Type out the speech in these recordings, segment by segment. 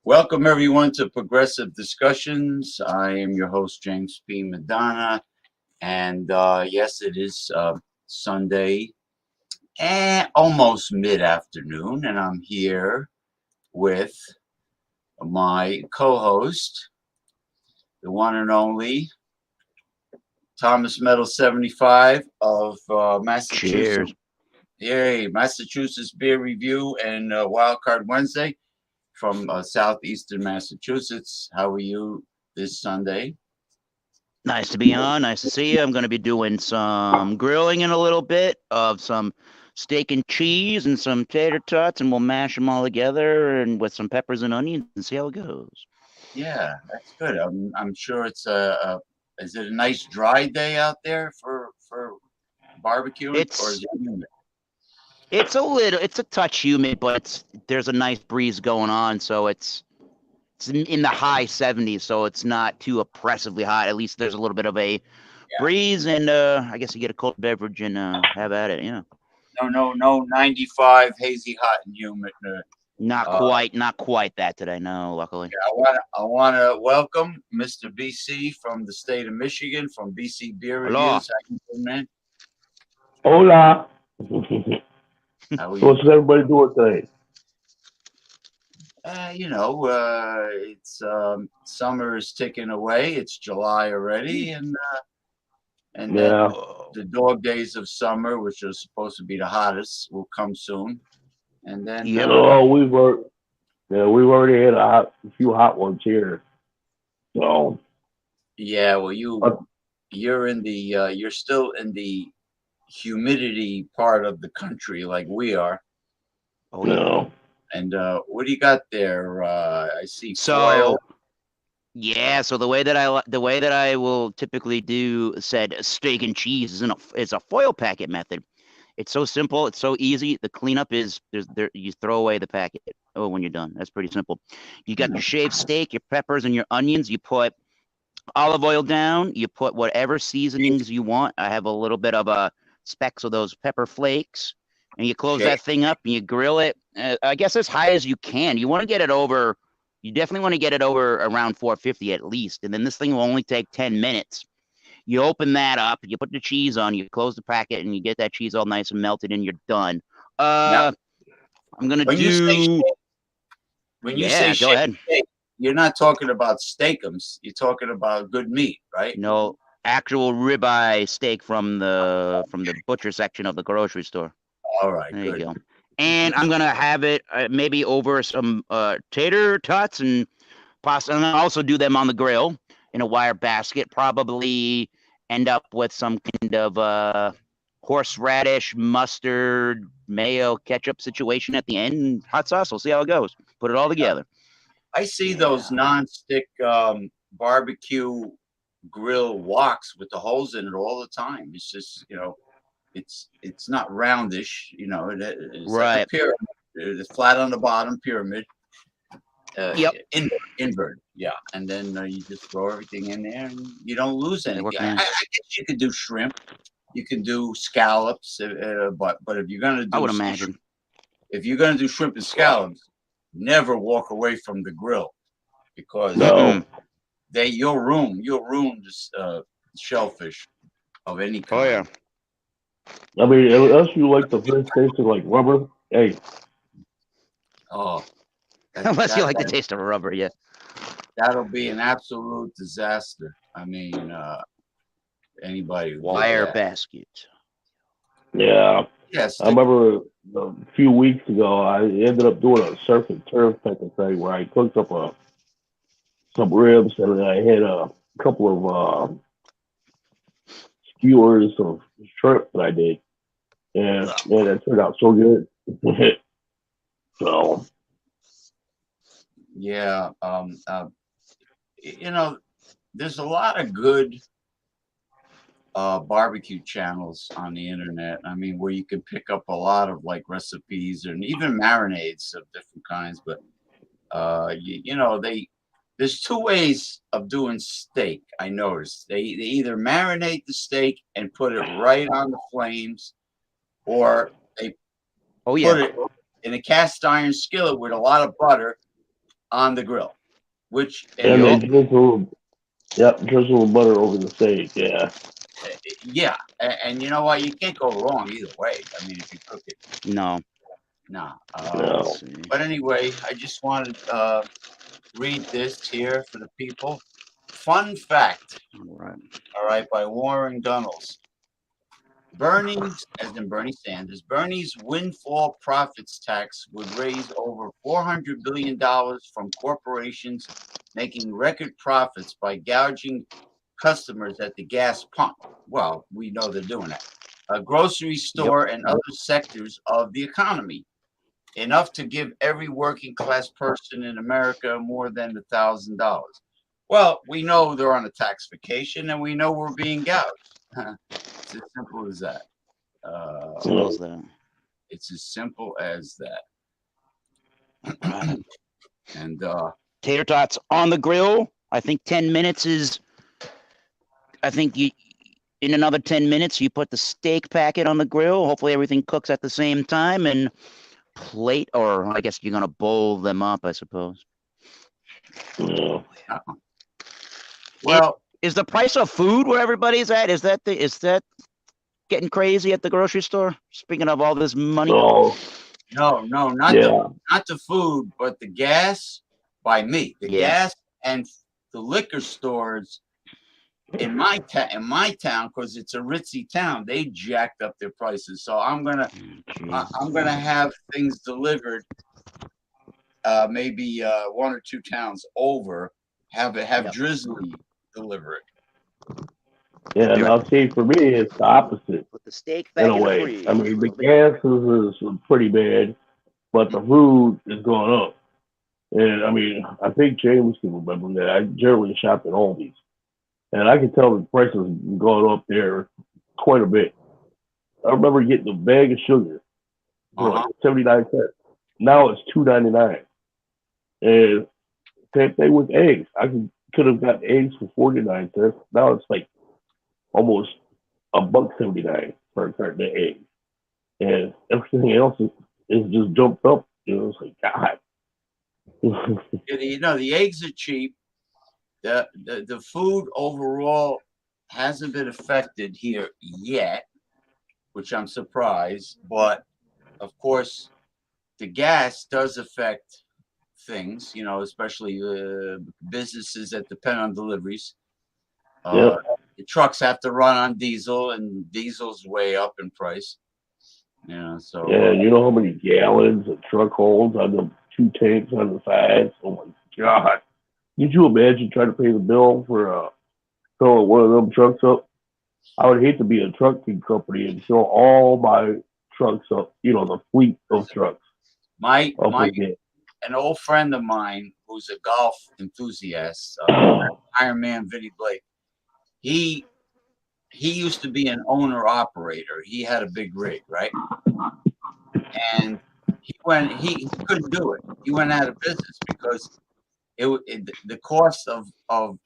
Welcome, everyone, to Progressive Discussions. I am your host, James P. Madonna. And yes, it is Sunday and almost mid-afternoon. And I'm here with my co-host, the one and only Thomas Metal 75 of Massachusetts. Cheers. Yay, Massachusetts Beer Review and Wildcard Wednesday from southeastern Massachusetts. How are you this Sunday? Nice to be on. Nice to see you. I'm going to be doing some grilling in a little bit of some steak and cheese and some tater tots, and we'll mash them all together and with some peppers and onions and see how it goes. Yeah, that's good. I'm sure it's is it a nice dry day out there for barbecuing? It's a touch humid, but there's a nice breeze going on, so it's in the high 70s, so it's not too oppressively hot. At least there's a little bit of a breeze, and I guess you get a cold beverage and have at it. Yeah. No, 95 hazy, hot and humid. Not quite that today. No, luckily. Yeah, I want to welcome Mr. BC from the state of Michigan, from BC Beer Reviews. How you doing, man? Hola. What's everybody doing today? It's summer is ticking away. It's July already, and the dog days of summer, which are supposed to be the hottest, will come soon. And then we've already had a few hot ones here. So yeah, well, you're still in the humidity part of the country like we are. Oh yeah. And what do you got there? I see foil. Yeah, so the way that I will typically do said steak and cheese is a foil packet method. It's so simple, it's so easy. The cleanup is you throw away the packet when you're done. That's pretty simple. You got your shaved steak, your peppers, and your onions. You put olive oil down. You put whatever seasonings you want. I have a little bit of specks of those pepper flakes. And you close that thing up and you grill it, I guess, as high as you can. You want to get it over, you definitely want to get it over around 450 at least. And then this thing will only take 10 minutes. You open that up, you put the cheese on, you close the packet, and you get that cheese all nice and melted, and you're done. I'm going to do... When you say go ahead. Steak, you're not talking about steakums. You're talking about good meat, right? No, actual ribeye steak from the butcher section of the grocery store. All right, there you go. And I'm gonna have it maybe over some tater tots and pasta, and I'll also do them on the grill in a wire basket. Probably end up with some kind of horseradish, mustard, mayo, ketchup situation at the end, and hot sauce. We'll see how it goes. Put it all together. I see those non-stick barbecue grill woks with the holes in it all the time. It's just, it's not roundish, it's right. like a pyramid. it's flat on the bottom pyramid. Yep. Invert, yeah, and then you just throw everything in there, and you don't lose They anything. work I nice. guess you could do shrimp, you can do scallops, but if you're gonna do, I would imagine. if you're gonna do shrimp and scallops, never walk away from the grill because No. you'll ruin this shellfish of any kind. Oh yeah. I mean, unless you like the fish tasting like rubber, hey, Oh, Unless you like the taste of rubber, yeah. that'll be an absolute disaster. I mean, anybody who did Wire that. basket. yeah. Yes, I remember a few weeks ago, I ended up doing a surf and turf type of thing where I cooked up some ribs and I had a couple of skewers of shrimp that I did. And man, that turned out so good. So, yeah, you know, there's a lot of good barbecue channels on the internet. I mean, where you can pick up a lot of like recipes and even marinades of different kinds. But there's two ways of doing steak. I noticed they either marinate the steak and put it right on the flames, or they Oh put yeah. it in a cast iron skillet with a lot of butter on the grill. Which and then drizzle butter over the steak. Yeah. yeah, and you know what? You can't go wrong either way. I mean, if you cook it, No. nah. No. Let's see. But anyway, I just wanted to read this here for the people. Fun fact, all right, by Warren Gunnels. Bernie's, as in Bernie Sanders, Bernie's windfall profits tax would raise over $400 billion from corporations making record profits by gouging customers at the gas pump. Well, we know they're doing that. A grocery store and other sectors of the economy. Enough to give every working class person in America more than $1,000. Well, we know they're on a tax vacation and we know we're being gouged. It's as simple as that. Simple as that. It's as simple as that. And Tater tots on the grill. I think 10 minutes is. I think in another 10 minutes you put the steak packet on the grill. Hopefully everything cooks at the same time and plate, or I guess you're gonna bowl them up, I suppose. Yeah. well, Is the price of food where everybody's at? Is that getting crazy at the grocery store? Speaking of all this money. So, no, not the food, but the gas. By me, the gas and the liquor stores in my town, because it's a ritzy town, they jacked up their prices. So I'm gonna have things delivered, maybe 1 or 2 towns over. Have Drizzly deliver it. yeah, and I'll say for me, it's the opposite Put the steak in back a in the way. fridge. I mean, the gas is pretty bad, but the food is going up. And I mean, I think James can remember that. I generally shop at Aldi's, and I can tell the prices have gone up there quite a bit. I remember getting a bag of sugar for like 79 cents. Now it's $2.99. And same thing with eggs. I could have got eggs for 49 cents. Now it's like almost $1.79 for a carton of eggs. And everything else is just jumped up. It's like, God. The eggs are cheap. The food overall hasn't been affected here yet, which I'm surprised. But of course, the gas does affect things, especially businesses that depend on deliveries. The trucks have to run on diesel, and diesel's way up in price. So you know how many gallons a truck holds on the 2 tanks on the sides? Oh my God! Could you imagine trying to pay the bill for filling one of them trucks up? I would hate to be a trucking company and fill all my trucks up. The fleet of trucks. An old friend of mine who's a golf enthusiast, Ironman Vinny Blake. He used to be an owner operator. He had a big rig, right? And he when he couldn't do it. He went out of business because the cost of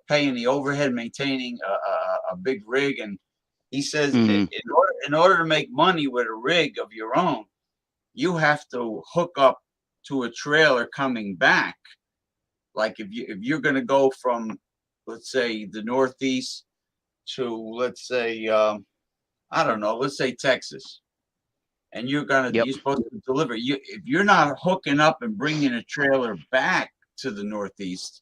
paying the overhead, maintaining a big rig, and he says in order to make money with a rig of your own, you have to hook up to a trailer coming back. Like if you're going to go from, let's say, the Northeast to, let's say, I don't know, let's say Texas, and you're supposed to deliver. If you're not hooking up and bringing a trailer back to the Northeast,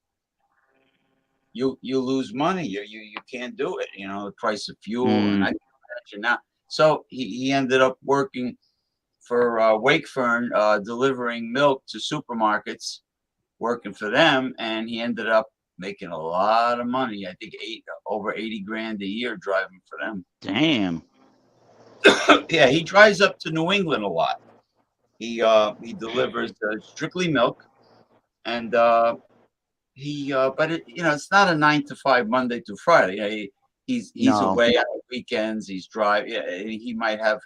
you lose money. You can't do it. You know, the price of fuel, and I can imagine now. So he ended up working for Wakefern, delivering milk to supermarkets, working for them, and he ended up making a lot of money. I think over 80 grand a year driving for them. Damn. Yeah, he drives up to New England a lot. He delivers strictly milk, and but it's not a 9 to 5 Monday to Friday. He's away on weekends. He's driving. Yeah,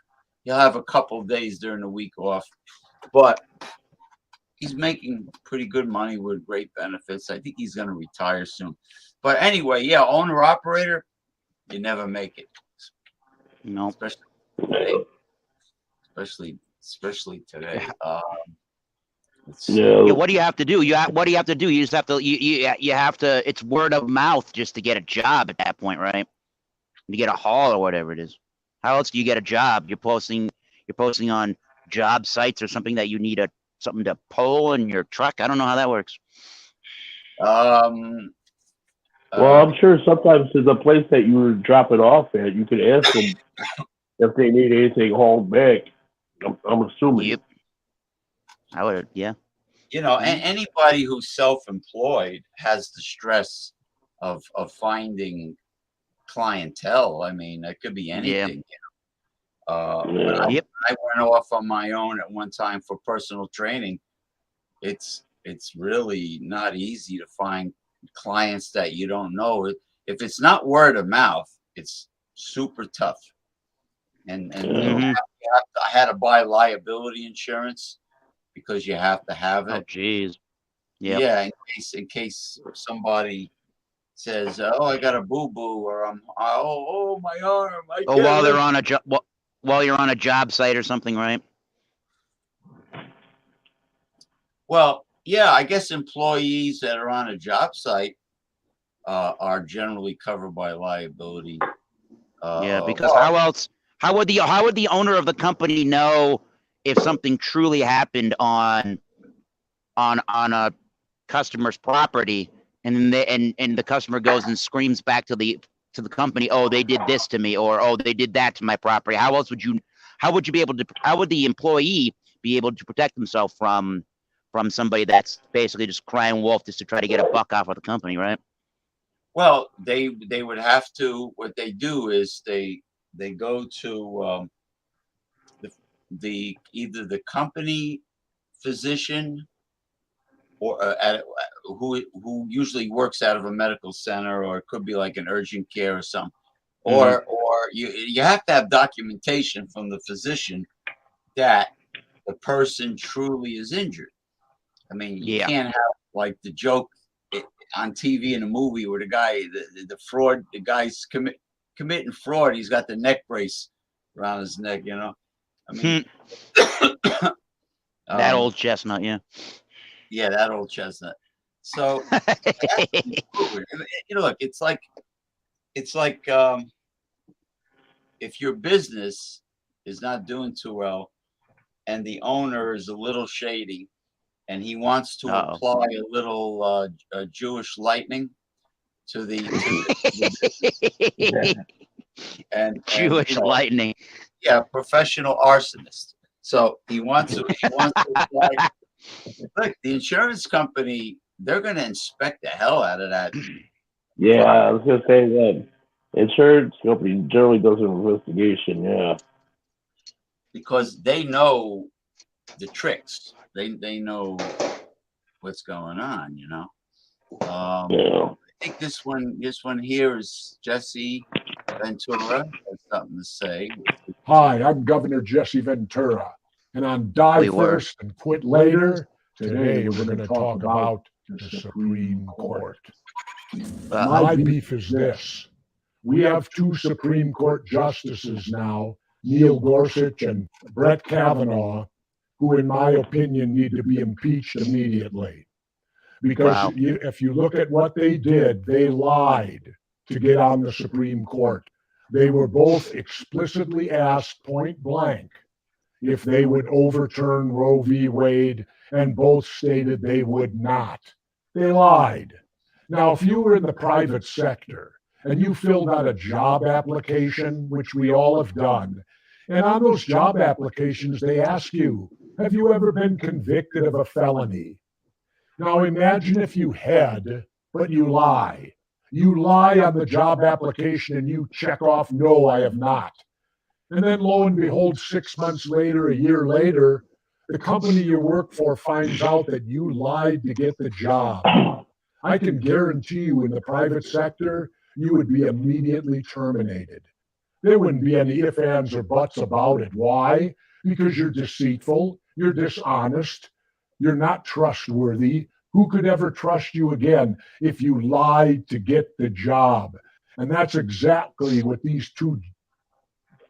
he'll have a couple of days during the week off, but he's making pretty good money with great benefits. I think he's going to retire soon. But anyway, yeah, owner operator, you never make it. No, especially today. Yeah, what do you have to do? What do you have to do? You just have to. You have to. It's word of mouth just to get a job at that point, right? To get a haul or whatever it is. How else do you get a job? You're posting on job sites or something that you need something to pull in your truck. I don't know how that works. Well, I'm sure sometimes to the place that you were dropping off at, you could ask them if they need anything hauled back. I'm assuming. Yep. I would, yeah. You know, anybody who's self-employed has the stress of finding clientele. I mean, it could be anything. Yeah. You know? I went off on my own at one time for personal training. It's really not easy to find clients that you don't know. If it's not word of mouth, it's super tough. And I had to buy liability insurance because you have to have it. Oh, geez. Yep. Yeah, in case somebody says, "Oh, I got a boo boo," or "Oh, my arm." While you're on a job site or something, right? Well, yeah, I guess employees that are on a job site are generally covered by liability. Yeah, because how would the owner of the company know if something truly happened on a customer's property, and the customer goes and screams back to the company, "Oh, they did this to me," or "Oh, they did that to my property"? How would the employee be able to protect themselves from somebody that's basically just crying wolf just to try to get a buck off of the company, right? Well, they would have to. What they do is they go to either the company physician or who usually works out of a medical center, or it could be like an urgent care or something, or you have to have documentation from the physician that the person truly is injured. I mean, you can't have like the joke on TV in a movie where the guy's committing fraud. He's got the neck brace around his neck, you know. I mean, that old chestnut, yeah. Yeah, that old chestnut. So, look, it's like if your business is not doing too well, and the owner is a little shady, and he wants to apply a little Jewish lightning to the Jewish lightning. Yeah, professional arsonist. So he wants to apply. Look, the insurance company, they're going to inspect the hell out of that. Yeah, I was going to say that insurance company generally does an investigation, yeah. Because they know the tricks. They know what's going on, you know. I think this one here is Jesse Ventura has something to say. Hi, I'm Governor Jesse Ventura. And on Die We were. First and Quit Later, today we're going to talk about the Supreme Court. My beef is this. We have two Supreme Court justices now, Neil Gorsuch and Brett Kavanaugh, who, in my opinion, need to be impeached immediately. Because if you look at what they did, they lied to get on the Supreme Court. They were both explicitly asked point blank if they would overturn Roe v. Wade, and both stated they would not. They lied. Now, if you were in the private sector and you filled out a job application, which we all have done, and on those job applications, they ask you, have you ever been convicted of a felony? Now, imagine if you had, but you lie. You lie on the job application and you check off, no, I have not. And then lo and behold, 6 months later, a year later, the company you work for finds out that you lied to get the job. I can guarantee you in the private sector, you would be immediately terminated. There wouldn't be any ifs, ands, or buts about it. Why? Because you're deceitful, you're dishonest, you're not trustworthy. Who could ever trust you again if you lied to get the job? And that's exactly what these two,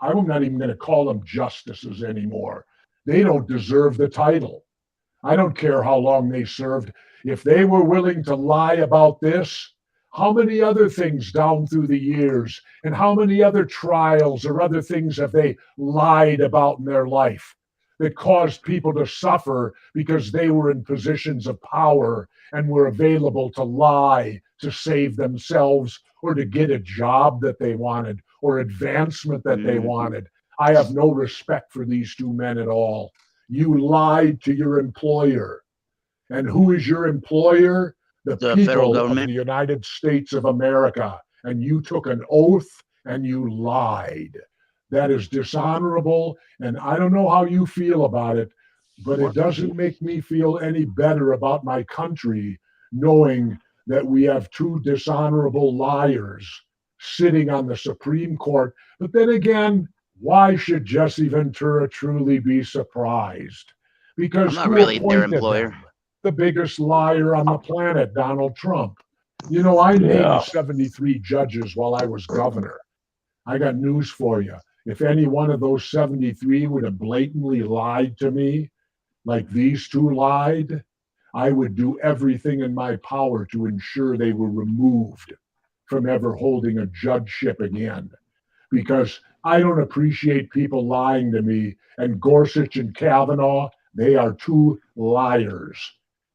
I'm not even going to call them justices anymore. They don't deserve the title. I don't care how long they served. If they were willing to lie about this, how many other things down through the years and how many other trials or other things have they lied about in their life that caused people to suffer because they were in positions of power and were available to lie to save themselves or to get a job that they wanted or advancement that they wanted? I have no respect for these two men at all. You lied to your employer. And who is your employer? The federal people government of the United States of America. And you took an oath and you lied. That is dishonorable. And I don't know how you feel about it, but it doesn't make me feel any better about my country knowing that we have two dishonorable liars sitting on the Supreme Court. But then again, why should Jesse Ventura truly be surprised? Because I'm not who really their appointed employer. them? The biggest liar on the planet, Donald Trump. You know, I named 73 judges while I was governor. I got news for you. If any one of those 73 would have blatantly lied to me, like these two lied, I would do everything in my power to ensure they were removed from ever holding a judgeship again. Because I don't appreciate people lying to me. And Gorsuch and Kavanaugh, they are two liars.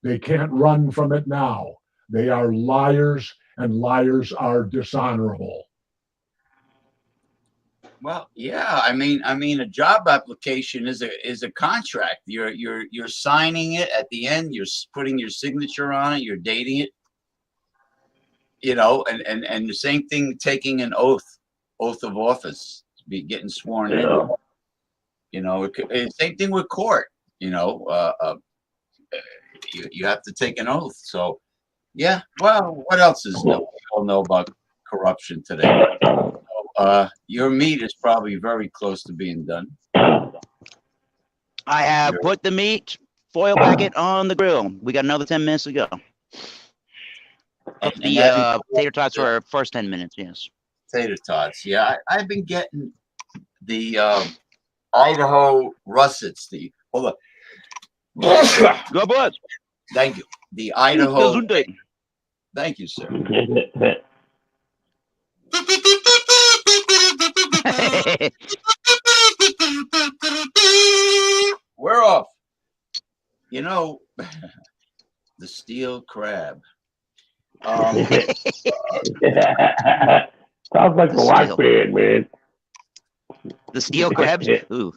They can't run from it now. They are liars, and liars are dishonorable. Well, yeah. I mean, a job application is a contract. You're signing it at the end. You're putting your signature on it. You're dating it. You know, and the same thing, taking an oath of office, be getting sworn in. You know, same thing with court. You know, you have to take an oath. So, yeah. Well, what else is new? We all know about corruption today. Your meat is probably very close to being done. I have put the meat foil packet on the grill. We got another 10 minutes to go. The tater tots for our first 10 minutes, yes. Tater tots, yeah. I've been getting the Idaho russets. Hold on. Go bud. Thank you. The Idaho. Thank you, sir. We're off. You know, the steel crab. Sounds like a rock band, man. The steel crabs? Ooh.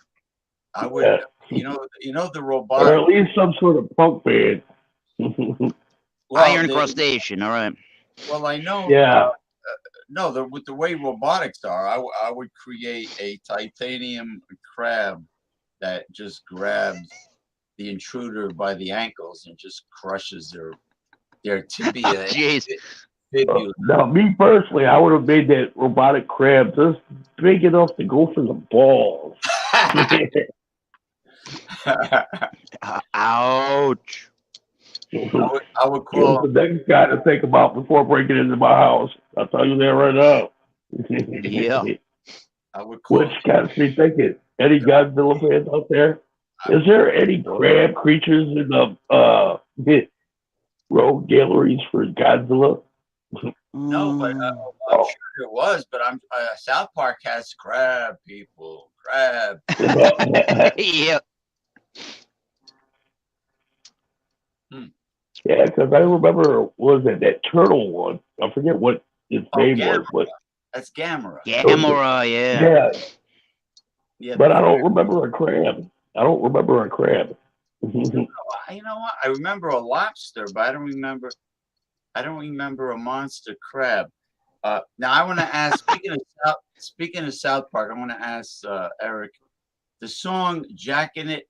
I would, you know the robotic. Or at least some sort of punk band. Iron crustacean, all right. Well, I know. Yeah. With the way robotics are, I would create a titanium crab that just grabs the intruder by the ankles and just crushes their tibia. Jeez. Now, me personally, I would have made that robotic crab just big enough to go for the balls. Ouch. I would He was call the next guy to think about before breaking into my house. I'll tell you that right now. Yeah. I would call Which got me thinking, any Godzilla fans out there? Is there any crab creatures in the road galleries for Godzilla? no, but I'm sure there was. But South Park has crab people, crab. Yeah. Yeah, because I remember, what was it, that turtle one? I forget what its name was, but That's Gamera. Gamera, yeah. yeah, Yeah, but I don't remember a crab. I don't remember a crab. You know what? I remember a lobster, but I don't remember a monster crab. Now I want to ask. Speaking of South Park, I want to ask Eric, the song "Jacking It,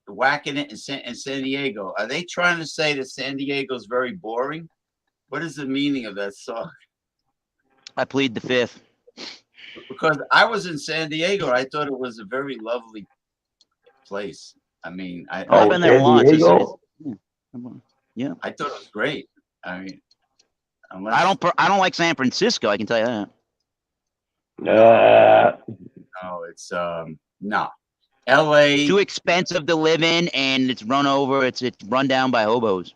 Whacking It" in San Diego. Are they trying to say that San Diego is very boring? What is the meaning of that song? I plead the fifth. Because I was in San Diego, and I thought it was a very lovely place. I mean, I've been there San once. Diego? Yeah. I thought it was great. I mean, I don't like San Francisco. I can tell you that. No, it's no. L.A. Too expensive to live in, and it's run over. It's run down by hobos.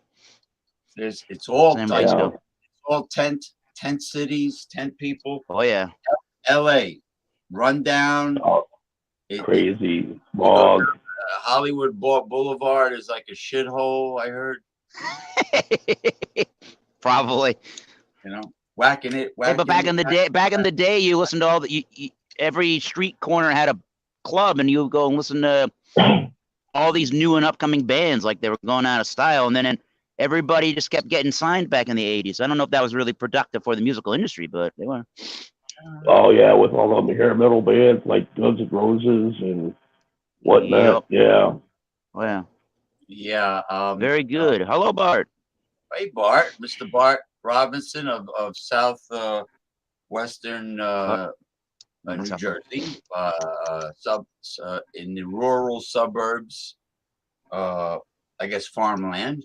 It's all San like, Francisco. it's all tent cities, tent people. Oh yeah. L.A. run down. Crazy smog. Hollywood Boulevard is like a shithole. I heard. Probably. You know, whacking it. Hey, but back in the day, you listened to all the every street corner had a club, and you would go and listen to all these new and upcoming bands like they were going out of style, and then everybody just kept getting signed back in the 80s. I don't know if that was really productive for the musical industry, but they were. Oh yeah, with all the hair metal bands like Guns N' Roses and whatnot. Yep. Yeah. Oh, yeah. Yeah. Very good. Hello, Bart. Hey, Bart, Mr. Bart Robinson of South Western New Jersey, in the rural suburbs, I guess farmland.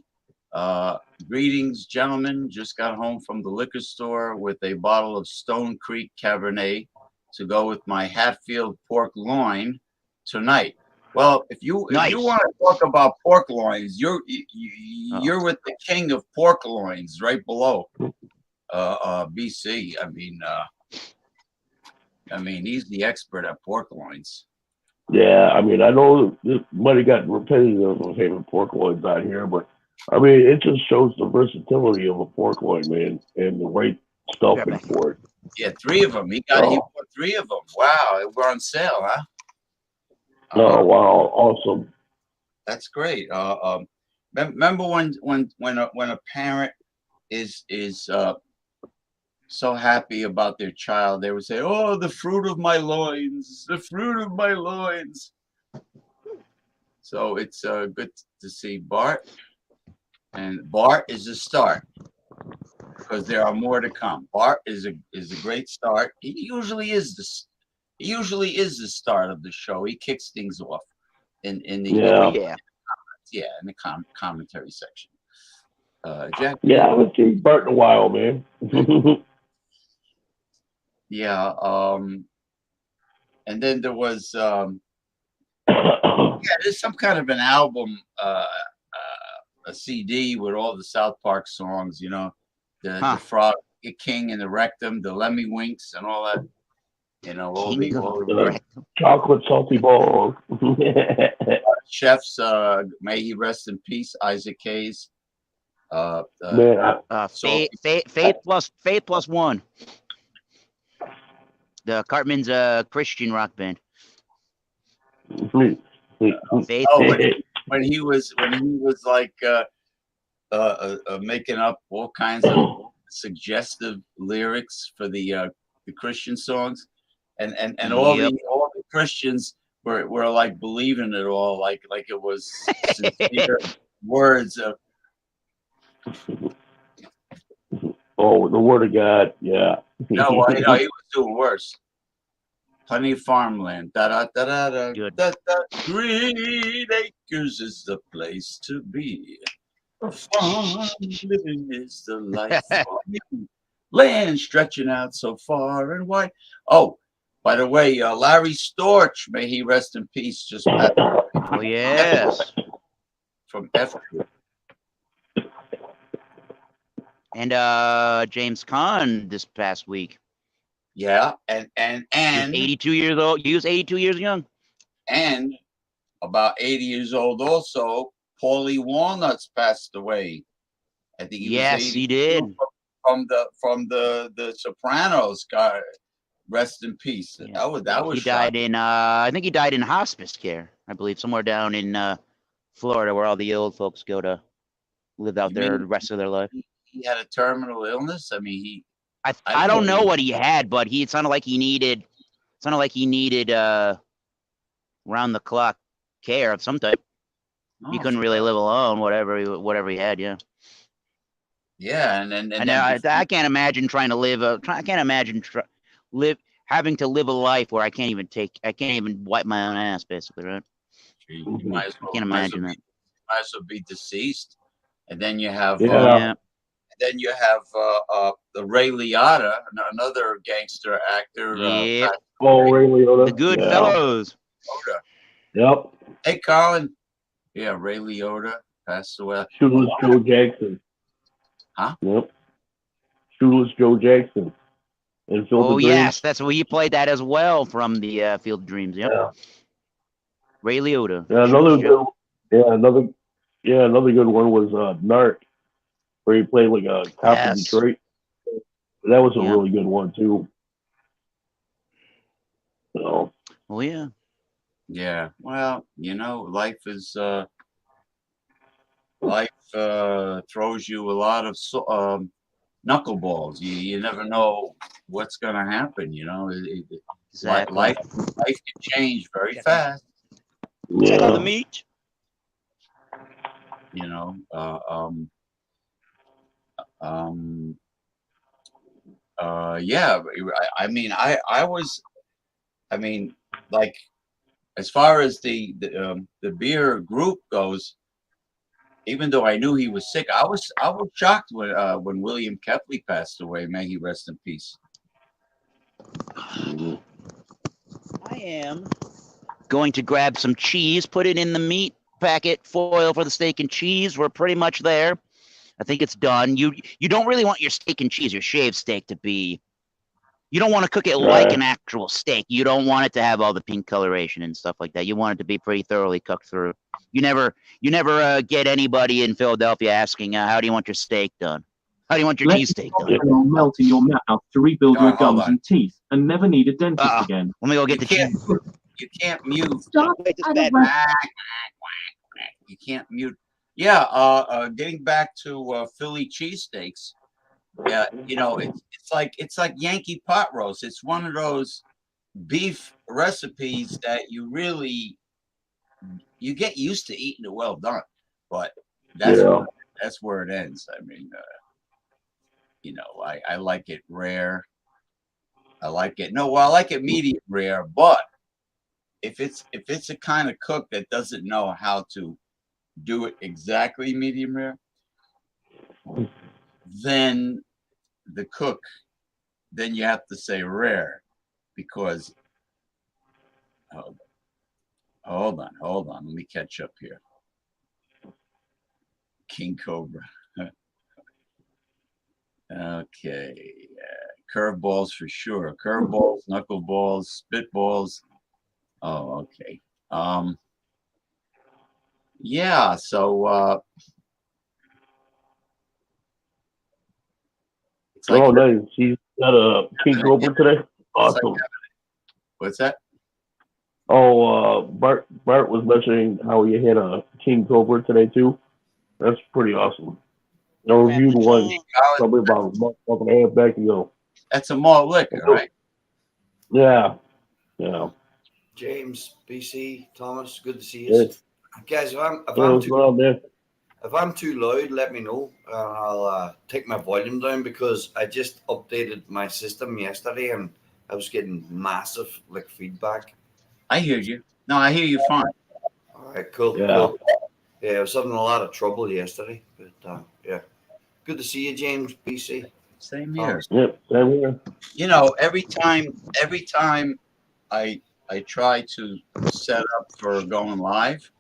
Greetings, gentlemen. Just got home from the liquor store with a bottle of Stone Creek Cabernet to go with my Hatfield pork loin tonight. Well, if you want to talk about pork loins, you're with the king of pork loins, right below BC. I mean, he's the expert at pork loins. Yeah, I mean, I know this might have gotten repetitive of having pork loins out here, but I mean, it just shows the versatility of a pork loin, man, and the right stuffing for it. Yeah, 3 of them. He bought 3 of them. Wow, they were on sale, huh? Oh wow, awesome! That's great. Remember when a parent is so happy about their child, they would say, "Oh, the fruit of my loins, the fruit of my loins." So it's good to see Bart, and Bart is a start because there are more to come. Bart is a great start. He usually is the start of the show. He kicks things off in the in the commentary section. Jack. Yeah, I haven't seen Bart in a while, man. Yeah. And then there was there's some kind of an album, a CD with all the South Park songs. You know, the Frog King and the Rectum, the Lemmy Winks, and all that. You know, all the chocolate salty balls. Chefs, may he rest in peace, Isaac Hayes. Faith plus one. The Cartman's Christian rock band. When he was like making up all kinds of suggestive lyrics for the Christian songs, and all the Christians were like believing it all, like it was sincere words of. Oh, the word of God, yeah. No, well, he was doing worse. Plenty of farmland. Da da da da da da da. Greedy. Rikers is the place to be. Fun living is the life for you. Land stretching out so far and wide. Oh, by the way, Larry Storch, may he rest in peace, just passed Oh yes. from F. And James Caan this past week. Yeah, and He was 82 years old. He was 82 years young. and about 80 years old also. Paulie Walnuts passed away. I think he Yes, was 80 he did. from the Sopranos. God, rest in peace. Yeah. That was He died in I think he died in hospice care, I believe, somewhere down in Florida, where all the old folks go to live out there the rest of their life. He had a terminal illness. I mean, I don't know what he had, but it sounded like he needed round the clock care of some type. He couldn't really live alone, whatever he had. Yeah. Yeah, I can't imagine trying to live I can't imagine having to live a life where I can't even wipe my own ass, basically, right? You might as well, I can't imagine that. Might as well be deceased, and then you have Yeah. then you have the Ray Liotta, another gangster actor. Yeah. Ray Liotta. The Goodfellas. Yep. Hey, Colin. Yeah, Ray Liotta passed away. Shoeless Joe Jackson. Huh? Yep. Shoeless Joe Jackson. And Field of Dreams. Yes, that's what he played that as well from the Field of Dreams. Yep. Yeah. Ray Liotta. Yeah, another good one was Narc, where he played like a cop in Detroit. That was a really good one too. So. Oh yeah. Yeah. Well, life is throws you a lot of knuckleballs. You never know what's going to happen. Exactly. Life can change very fast. Check on the meat. Yeah. Like, as far as the beer group goes, even though I knew he was sick, I was shocked when William Kepley passed away. May he rest in peace. I am going to grab some cheese, put it in the meat packet foil for the steak and cheese. We're pretty much there. I think it's done. You don't really want your steak and cheese, your shaved steak, to be. You don't want to cook it like an actual steak. You don't want it to have all the pink coloration and stuff like that. You want it to be pretty thoroughly cooked through. You never get anybody in Philadelphia asking, "How do you want your steak done? How do you want your cheesesteak done?" It will melt in your mouth to rebuild your gums and teeth, and never need a dentist again. Let me go get the cheese. You can't mute. Wait, you can't mute. Yeah. Getting back to Philly cheesesteaks. Yeah, it's like Yankee pot roast. It's one of those beef recipes that you get used to eating it well done, but that's where it ends. I mean, I like it rare. I like it medium rare, but if it's a kind of cook that doesn't know how to do it exactly medium rare, then you have to say rare, because hold on, let me catch up here. King Cobra. Okay, curveballs for sure. Curveballs, knuckleballs, spitballs. Oh, okay. Yeah. So. Nice. She's got a King Cobra today. Awesome. What's that? Oh, Bart was mentioning how you had a King Cobra today too. That's pretty awesome. I reviewed one probably about a month and a half back ago. That's a malt liquor, right? Yeah. James, BC, Thomas, good to see you. Guys, if I'm too loud, let me know. I'll take my volume down, because I just updated my system yesterday and I was getting massive feedback. I hear you. No, I hear you fine. All Right, cool. Yeah. Cool. Yeah, I was having a lot of trouble yesterday, but yeah. Good to see you, James. BC. Same here. Yep. Same here. You know, every time I try to set up for going live,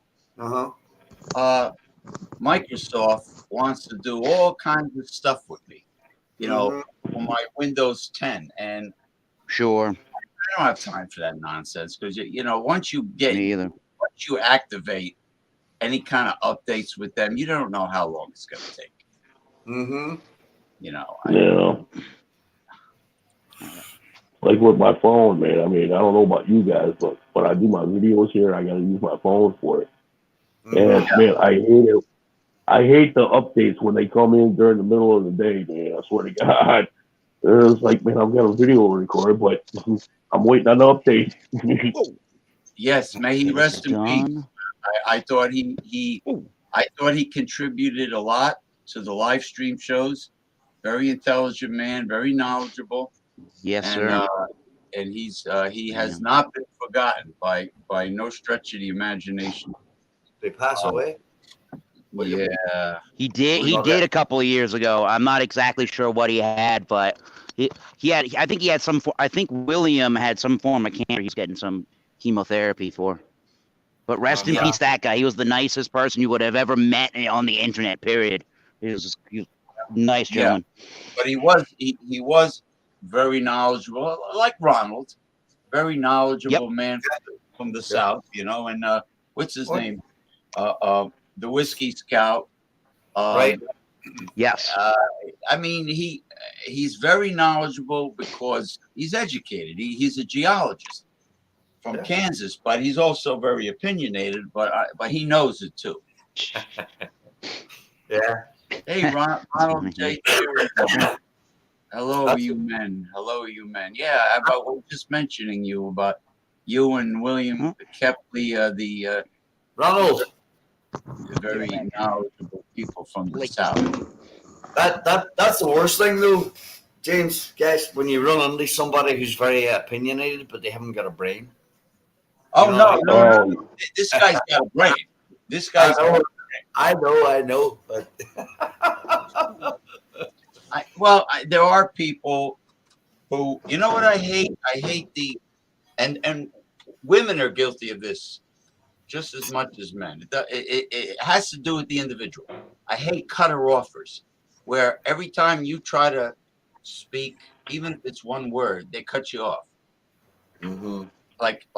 Microsoft wants to do all kinds of stuff with me. You know, for my Windows 10, and Sure. I don't have time for that nonsense because you know once you activate any kind of updates with them, you don't know how long it's going to take. You know. Like with my phone, man. I mean, I don't know about you guys, but when I do my videos here, I got to use my phone for it. And man, I hate it. I hate the updates when they come in during the middle of the day, man. I swear to God. It's like, man, I've got a video to record, but I'm waiting on the update. Yes, may he rest in peace. I thought he contributed a lot to the live stream shows. Very intelligent man, very knowledgeable. Yes, sir. And he has not been forgotten by no stretch of the imagination. They pass away. Yeah, he did a couple of years ago. I'm not exactly sure what he had, but he had. I think he had some. I think William had some form of cancer. He's getting some chemotherapy for. But rest in peace, that guy. He was the nicest person you would have ever met on the internet. Period. He was a nice gentleman. But he was very knowledgeable, like Ronald. Very knowledgeable man from the South, you know. And what's his name? The Whiskey Scout. Right. Yes. I mean, he's very knowledgeable because he's educated. He's a geologist from Kansas, but he's also very opinionated. But he knows it too. Yeah. Hey, Ronald J. Hello, you men. Hello, you men. Yeah, we're just mentioning you about you and William Kepley, the Ronald. Very knowledgeable people from the South. That's the worst thing, though, James. Guys, when you run into somebody who's very opinionated, but they haven't got a brain. Oh no! This guy's got a brain. This guy's. I know, but. There are people who, you know what I hate? I hate and women are guilty of this just as much as men. It has to do with the individual. I hate cutter offers, where every time you try to speak, even if it's one word, they cut you off. Like,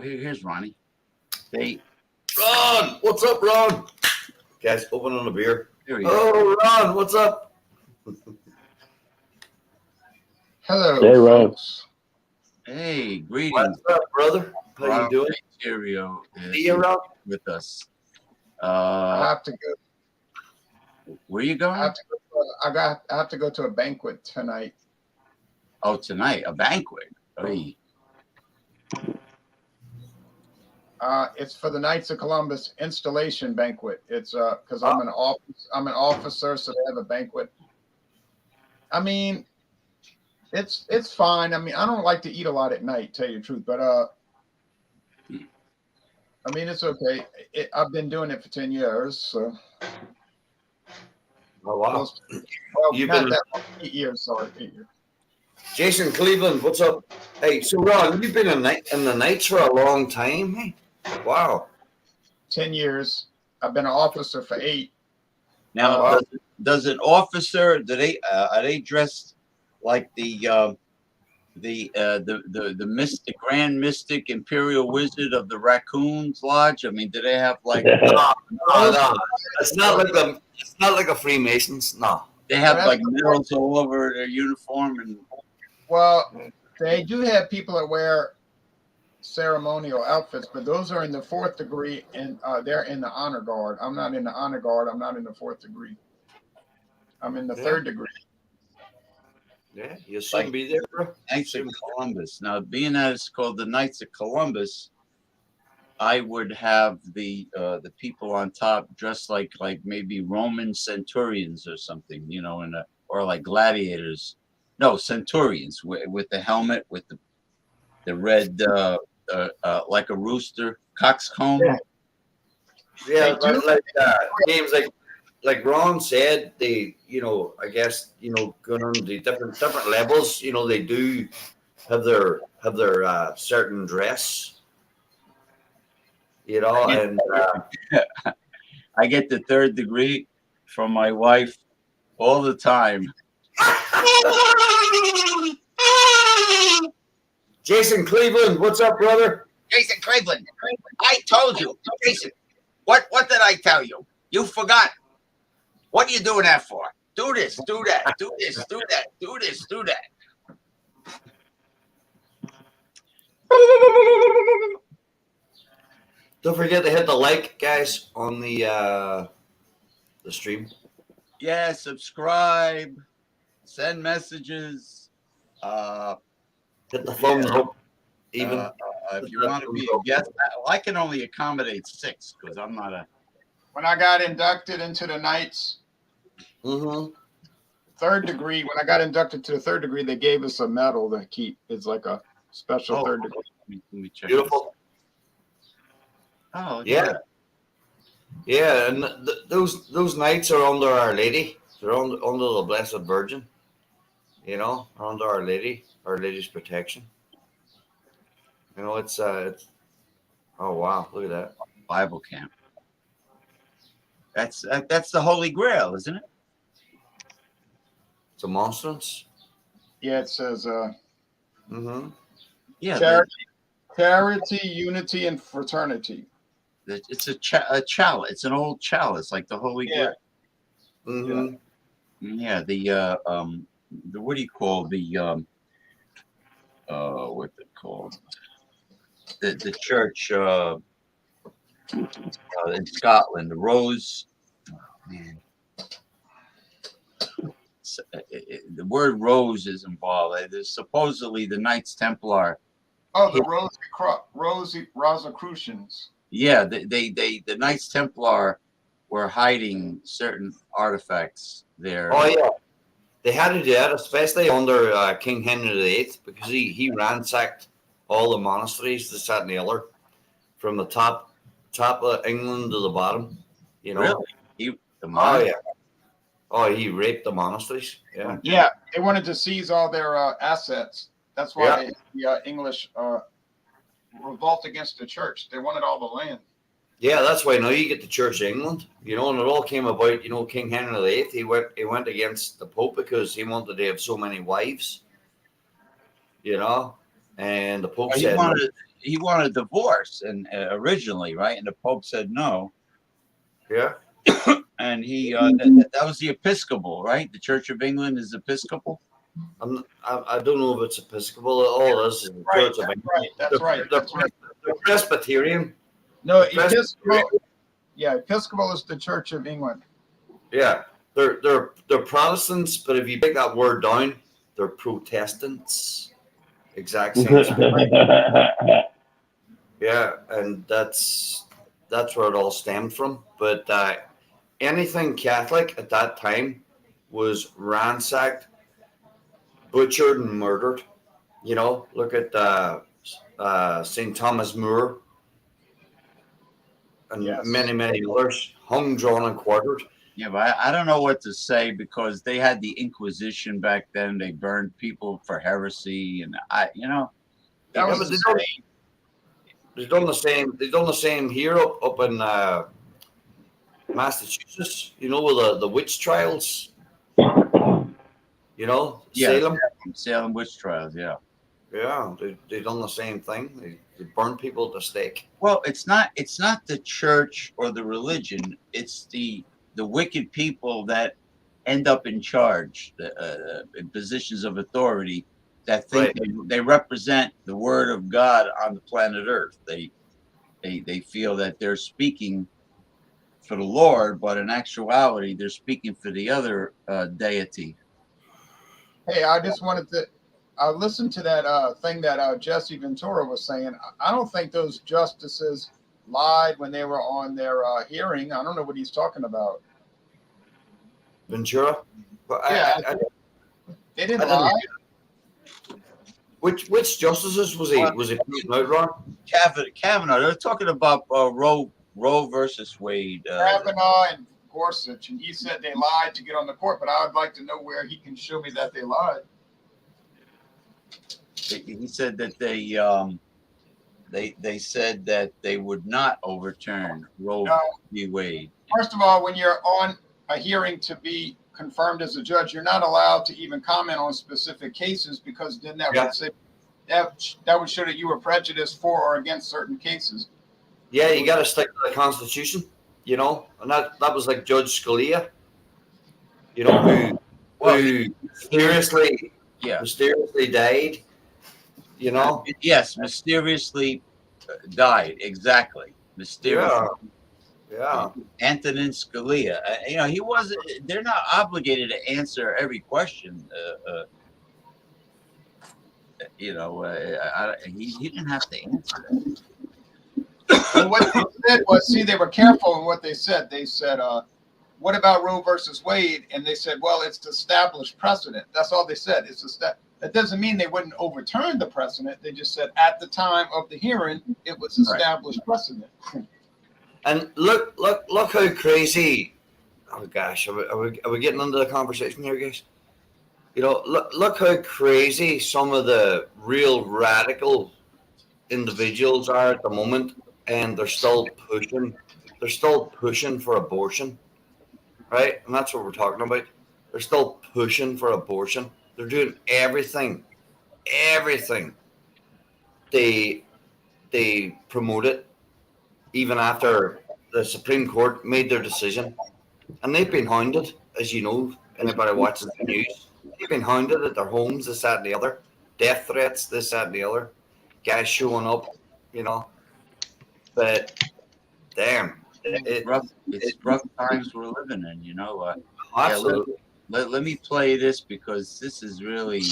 here's Ronnie. Ron, what's up, Ron? Guys, open on a beer. Oh, Ron, what's up? Hello. Hey, Ron. Hey, greetings. What's up, brother? How you doing? Cheerio with us. I have to go. Where you going? I have to go to a banquet tonight. Oh, tonight, a banquet. Hey. It's for the Knights of Columbus installation banquet. It's because I'm an officer, so they have a banquet. I mean, it's fine. I mean, I don't like to eat a lot at night, tell you the truth, but I mean, it's okay. I've been doing it for 10 years, so. Oh wow! You've been 8 years, sorry. 8 years. Jason Cleveland, what's up? Hey, so Ron, you've been in the Knights for a long time. Hey, wow. 10 years. I've been an officer for 8. Now, does an officer are they dressed like the Grand Mystic Imperial Wizard of the Raccoons Lodge? I mean, do they have like? No. It's not like a Freemasons. No. They have like medals all over their uniform and. Well, they do have people that wear ceremonial outfits, but those are in the 4th degree, and they're in the honor guard. I'm not in the honor guard. I'm not in the 4th degree. I'm in the 3rd degree. Yeah, you'll soon be there, bro. Knights of Columbus. Now, being that it's called the Knights of Columbus, I would have the people on top dressed like maybe Roman centurions or something, you know, or like gladiators. No, centurions with the helmet, with the red like a rooster, coxcomb. Yeah, but like games like Ron said, they, you know, I guess, you know, going on the different levels, you know, they do have their certain dress, you know, and I get the 3rd degree from my wife all the time. Jason Cleveland, what's up, brother? Jason Cleveland, I told you, Jason. What did I tell you? You forgot. What are you doing that for? Do this, do that, do this, do that, do this, do that. Don't forget to hit the like, guys, on the stream. Yeah, subscribe, send messages. Hit the thumbs up. Even if you want to be a guest, I can only accommodate 6 because I'm not a. When I got inducted into the Knights, 3rd degree, when I got inducted to the 3rd degree, they gave us a medal to keep. It's like a special 3rd degree. Let me check. Beautiful. Oh yeah, yeah, and those Knights are under Our Lady. They're under the Blessed Virgin. You know, under Our Lady, Our Lady's protection. You know, it's oh wow, look at that Bible camp. That's the Holy Grail, isn't it? It's a monstrance. Yeah, it says Yeah, charity, unity, and fraternity. It's a chalice. It's an old chalice, like the Holy Grail. Yeah, the what do you call the what's it called? The church in Scotland, the Rose. Oh, man. The word rose is involved. There's supposedly the Knights Templar. Oh, the Rosicrucians. Yeah, the Knights Templar were hiding certain artifacts there. Oh yeah, they had to do that, especially under King Henry VIII, because he ransacked all the monasteries, this, that, and the other, from the top of England to the bottom. You know, really? He raped the monasteries. Yeah, yeah, they wanted to seize all their assets. That's why the English revolt against the church. They wanted all the land. Yeah, that's why now you get the Church of England, you know, and it all came about, you know, King Henry VIII, he went against the Pope because he wanted to have so many wives, you know, and the Pope said he wanted a divorce, and originally, right, and the Pope said no. Yeah. And he that was the Episcopal, right? The Church of England is Episcopal. I don't know if it's Episcopal. All this is the Church of England. That's right. They're Presbyterian. No, Episcopal. Yeah, Episcopal is the Church of England. Yeah, they're Protestants, but if you break that word down, they're Protestants. Exact same. Yeah, and that's where it all stemmed from. But anything Catholic at that time was ransacked, butchered, and murdered. You know, look at St. Thomas More and many others, hung, drawn, and quartered. Yeah, but I don't know what to say because they had the Inquisition back then. They burned people for heresy, and that was they've done the same. They've done the same here up in Massachusetts. You know, with the witch trials. You know, Salem witch trials. Yeah. Yeah, they done the same thing. They burned people at the stake. Well, it's not the church or the religion. It's the wicked people that end up in charge, in positions of authority, that think they represent the word of God on the planet Earth. They feel that they're speaking for the Lord, but in actuality, they're speaking for the other deity. Hey, I just wanted to. I listened to that thing that Jesse Ventura was saying. I don't think those justices lied when they were on their hearing. I don't know what he's talking about. Ventura? But they didn't lie. Which justices was he pointing out, Ron? Kavanaugh. They're talking about Roe versus Wade. Kavanaugh and Gorsuch, and he said they lied to get on the court, but I would like to know where he can show me that they lied. He said that they said that they would not overturn Roe v. Wade. First of all, when you're on a hearing to be confirmed as a judge, you're not allowed to even comment on specific cases, because then that would say that would show that you were prejudiced for or against certain cases. Yeah, you got to stick to the Constitution, you know, and that was like Judge Scalia, you know, who mysteriously died, you know. Yes, mysteriously died. Exactly, mysteriously. Yeah. Antonin Scalia. You know, he wasn't. They're not obligated to answer every question. You know, he didn't have to answer that. And what they said was, see, they were careful in what they said. They said, what about Roe versus Wade? And they said, well, it's established precedent. That's all they said. That doesn't mean they wouldn't overturn the precedent. They just said at the time of the hearing, it was established precedent. And look how crazy. Oh gosh, are we getting into the conversation here, guys? You know, look how crazy some of the real radical individuals are at the moment, and they're still pushing for abortion, right? And that's what we're talking about. They're still pushing for abortion. They're doing everything. They promote it, even after the Supreme Court made their decision. And they've been hounded, as you know, anybody watches the news. They've been hounded at their homes, this, that, and the other. Death threats, this, that, and the other. Guys showing up, you know. But, damn. It's rough times we're living in, you know. Absolutely. Let me play this, because this is really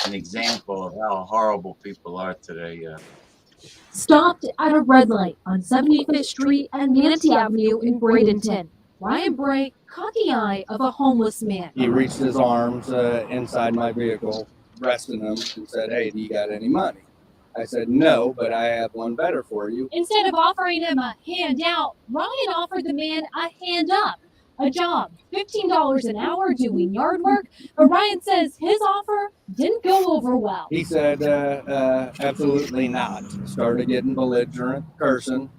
an example of how horrible people are today. Stopped at a red light on 75th Street and Manatee Avenue in Bradenton. Ryan Bray caught the eye of a homeless man. He reached his arms inside my vehicle, resting them, and said, "Hey, do you got any money?" I said, "No, but I have one better for you." Instead of offering him a handout, Ryan offered the man a hand up, a job, $15 an hour doing yard work, but Ryan says his offer didn't go over well. He said, absolutely not. Started getting belligerent, cursing,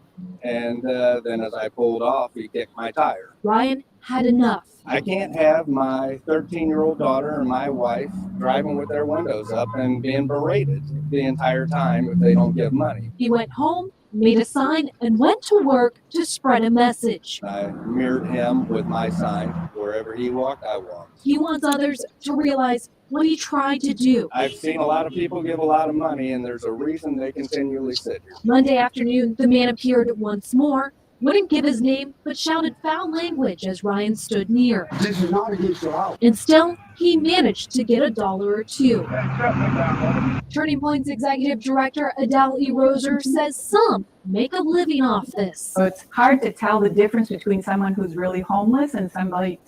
and then as I pulled off, he kicked my tire. Ryan had enough. I can't have my 13-year-old daughter and my wife driving with their windows up and being berated the entire time if they don't give money. He went home, made a sign, and went to work to spread a message. I mirrored him with my sign. Wherever he walked, I walked. He wants others to realize what he tried to do. I've seen a lot of people give a lot of money, and there's a reason they continually sit here. Monday afternoon, the man appeared once more, wouldn't give his name, but shouted foul language as Ryan stood near. This is not against the law. And still, he managed to get $1 or $2. Turning Point's executive director, Adele E. Roser, says some make a living off this. So it's hard to tell the difference between someone who's really homeless and somebody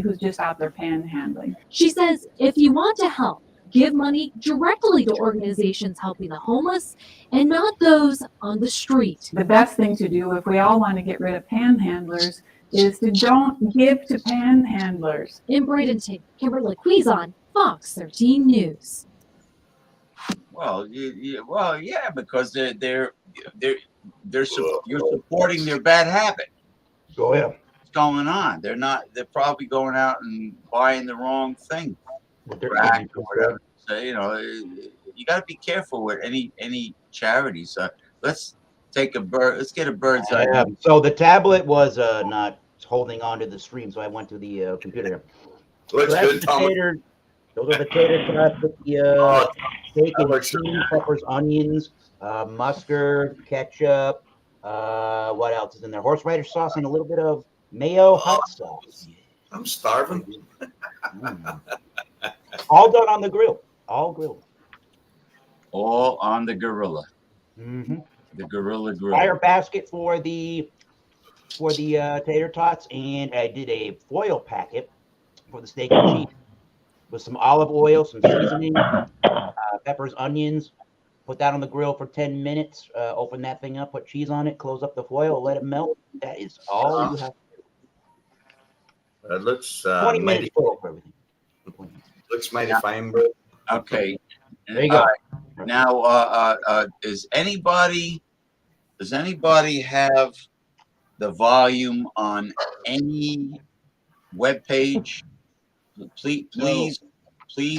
who's just out there panhandling. She says if you want to help, give money directly to organizations helping the homeless and not those on the street. The best thing to do if we all want to get rid of panhandlers is to don't give to panhandlers. In Bradenton, Kimberly Quizon, Fox 13 News. Well, yeah, because you're supporting their bad habit. Go ahead. What's going on? They're probably going out and buying the wrong thing. Crack or whatever. So, you know, you got to be careful with any charities. Let's get a bird's eye. Yeah. So the tablet was not holding on to the stream, so I went to the computer. Looks good, Tom. Those are the tater tots with the steak and cheese, peppers, onions, mustard, ketchup. What else is in there? Horseradish sauce and a little bit of mayo hot sauce. I'm starving. All done on the grill. All grilled. All on the gorilla. Mm-hmm. The gorilla grill. Fire basket for the tater tots, and I did a foil packet for the steak and cheese. with some olive oil, some seasoning, peppers, onions. Put that on the grill for 10 minutes. Open that thing up, put cheese on it, close up the foil, let it melt. That is all you have to do. It looks 20 mighty. minutes for everything. Looks mighty fine, bro. Okay. There you go. Now, does anybody have the volume on any web page? Please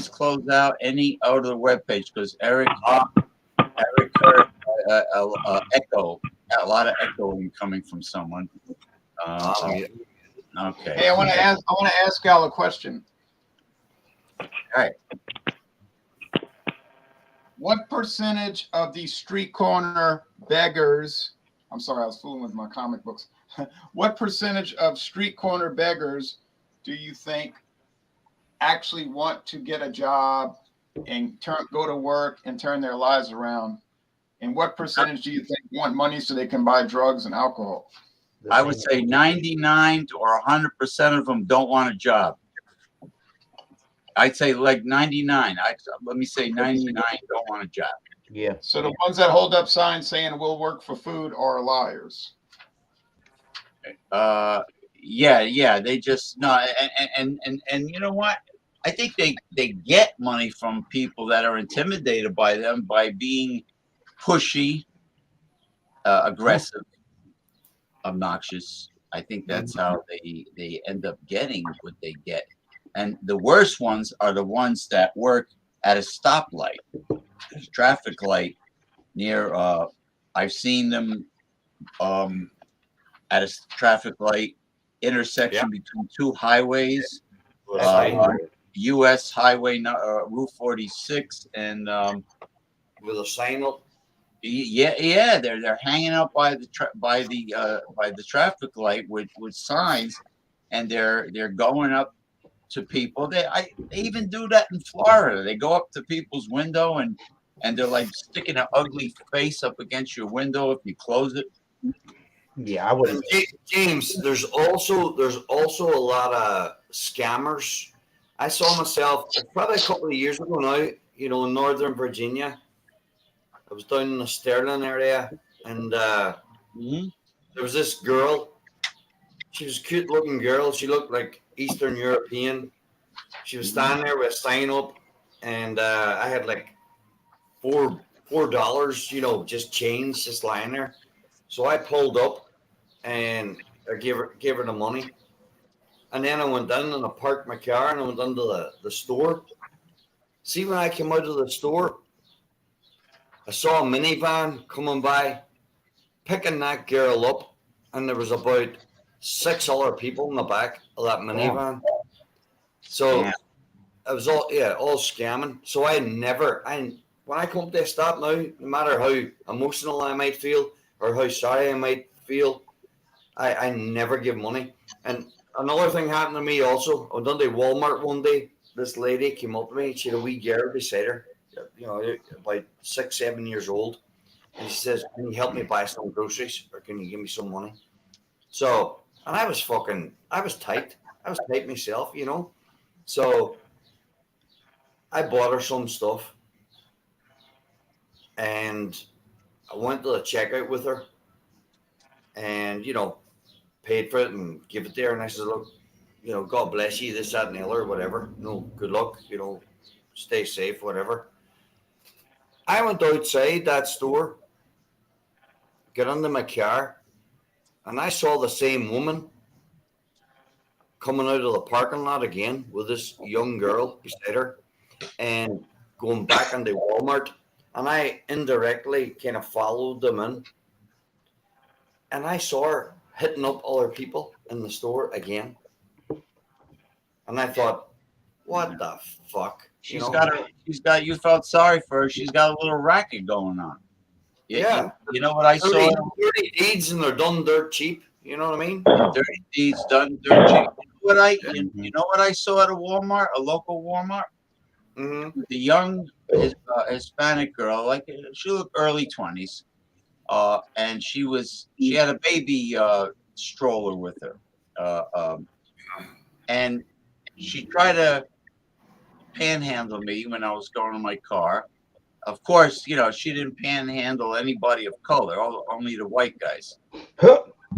close out any other web page, because Eric heard echo, a lot of echoing coming from someone. Okay. Hey, I want to ask Al a question. All right. What percentage of these street corner beggars, I'm sorry, I was fooling with my comic books. What percentage of street corner beggars do you think actually want to get a job and go to work and turn their lives around? And what percentage do you think want money so they can buy drugs and alcohol? I would say 99 or 100% of them don't want a job. I'd say like 99. Let me say 99 don't want a job. Yeah. So the ones that hold up signs saying we'll work for food are liars. Yeah. They just no, and you know what? I think they get money from people that are intimidated by them by being pushy, aggressive, obnoxious. I think that's how they end up getting what they get. And the worst ones are the ones that work at a stoplight, traffic light near. I've seen them at a traffic light intersection between two highways, U.S. Highway Route 46 and with a sign up. Yeah, they're hanging out by the traffic light with signs, and they're going up to people. They even do that in Florida. They go up to people's window and they're like sticking an ugly face up against your window if you close it. Yeah, I wouldn't. James, there's also a lot of scammers. I saw myself probably a couple of years ago now, in Northern Virginia. I was down in the Sterling area, and there was this girl. She was a cute looking girl. She looked like Eastern European. She was standing there with a sign up, and I had like $4, just change, just lying there. So I pulled up, and I gave her the money, and then I went down and I parked my car and I went down to the store. See, when I came out of the store, I saw a minivan coming by, picking that girl up, and there was about 6 other people in the back of that minivan. So it was all scamming. So when I come to a stop now, no matter how emotional I might feel or how sorry I might feel, I never give money. And another thing happened to me also. I went down to Walmart one day. This lady came up to me. She had a wee girl beside her, about 6-7 years old. And she says, "Can you help me buy some groceries, or can you give me some money?" So, and I was tight. I was tight myself, So I bought her some stuff, and I went to the checkout with her, and paid for it and give it there. And I said, "Look, God bless you, this, that, and the other, whatever. Good luck, stay safe, whatever." I went outside that store, got into my car, and I saw the same woman coming out of the parking lot again with this young girl beside her and going back into Walmart. And I indirectly kind of followed them in. And I saw her hitting up other people in the store again. And I thought, what the fuck? You felt sorry for her. She's got a little racket going on. Yeah. You know what I saw? Dirty deeds, and they're done dirt cheap. You know what I mean? Dirty deeds done dirt cheap. You know what I saw at a Walmart, a local Walmart? Mm-hmm. The young Hispanic girl, like she looked early 20s, and she had a baby stroller with her, and she tried to panhandle me when I was going to my car. Of course, you know, she didn't panhandle anybody of color, only the white guys.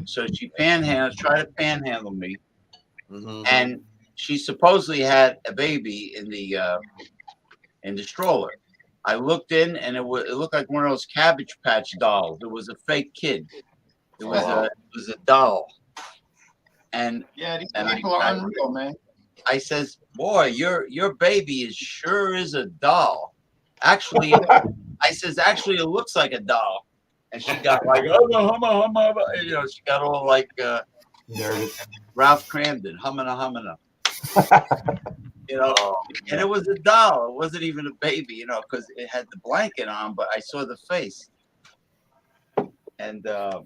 So she tried to panhandle me, and she supposedly had a baby in the stroller. I looked in, and it looked like one of those Cabbage Patch dolls. It was a fake kid. It was a doll. And yeah, these people are unreal, man. I says, boy, your baby sure is a doll. Actually, I says, actually, it looks like a doll. And she got like, you know, she got all like Ralph Cramden, humming. You know, and it was a doll. It wasn't even a baby, you know, because it had the blanket on, but I saw the face. And I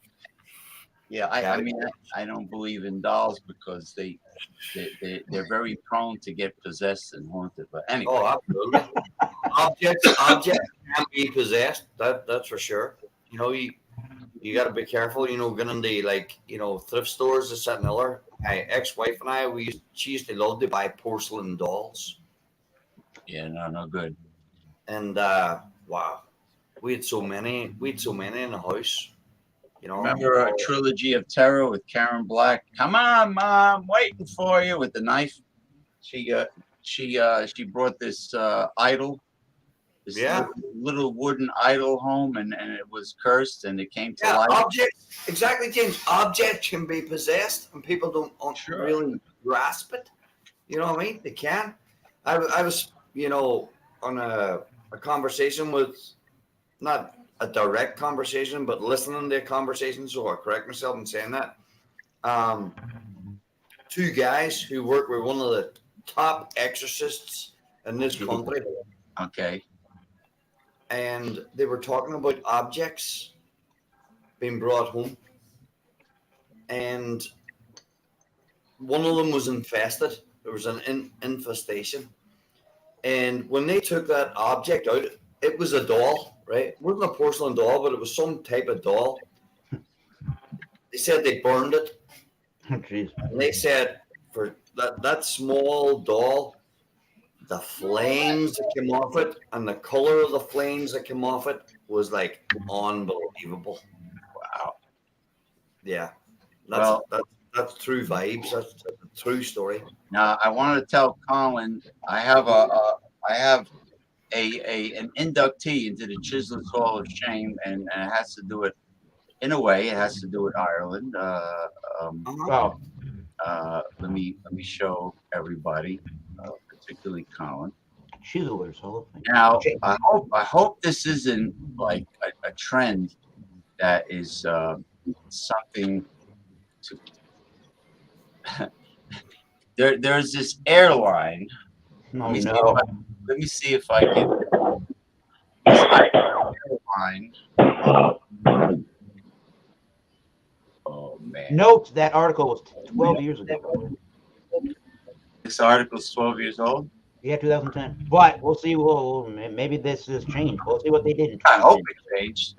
mean, I don't believe in dolls because they're very prone to get possessed and haunted. But anyway, absolutely. Objects can be possessed. That's for sure. You know, you got to be careful. You know, going into like, you know, thrift stores is something other. My ex-wife and I, she used to love to buy porcelain dolls. Yeah, no good. And wow, we had so many in the house. You know, remember a Trilogy of Terror with Karen Black? Come on, Mom, waiting for you with the knife. She brought this idol, this little wooden idol home, and it was cursed, and it came to life. Objects, exactly, James. Objects can be possessed, and people don't really grasp it. You know what I mean? They can. I was, you know, on a conversation with, not a direct conversation, but listening to a conversation, so I correct myself in saying that. Two guys who work with one of the top exorcists in this country. Okay. And they were talking about objects being brought home. And one of them was infested. There was an infestation. And when they took that object out, it was a doll. Right? It wasn't a porcelain doll, but it was some type of doll. They said they burned it. Oh, jeez. And they said for that small doll, the flames that came off it and the color of the flames that came off it was like unbelievable. Wow. Yeah. That's true vibes. That's a true story. Now I want to tell Colin, I have an inductee into the Chislett Hall of Shame, and it has to do it in a way. It has to do with Ireland. Let me show everybody, particularly Colin. Chislett Hall. Now I hope this isn't like a trend that is something to. There's this airline. Oh, no. Let me see if I can. Airline. Oh man! Note that article was 12 years ago. This article's 12 years old. Yeah, 2010. But we'll see. Maybe this has changed. We'll see what they did. I hope it changed.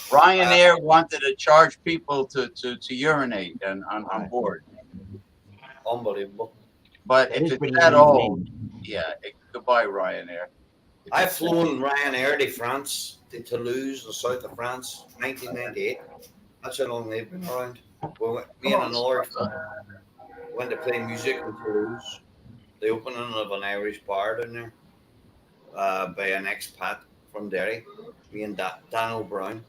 Ryanair wanted to charge people to urinate on board. Unbelievable. But if it's that old, goodbye Ryanair. I've flown Ryanair to France, to Toulouse, the south of France, 1998. That's how long they've been around. Me and another went to play music in Toulouse. The opening of an Irish bar down there by an expat from Derry, me and Dan O'Brien.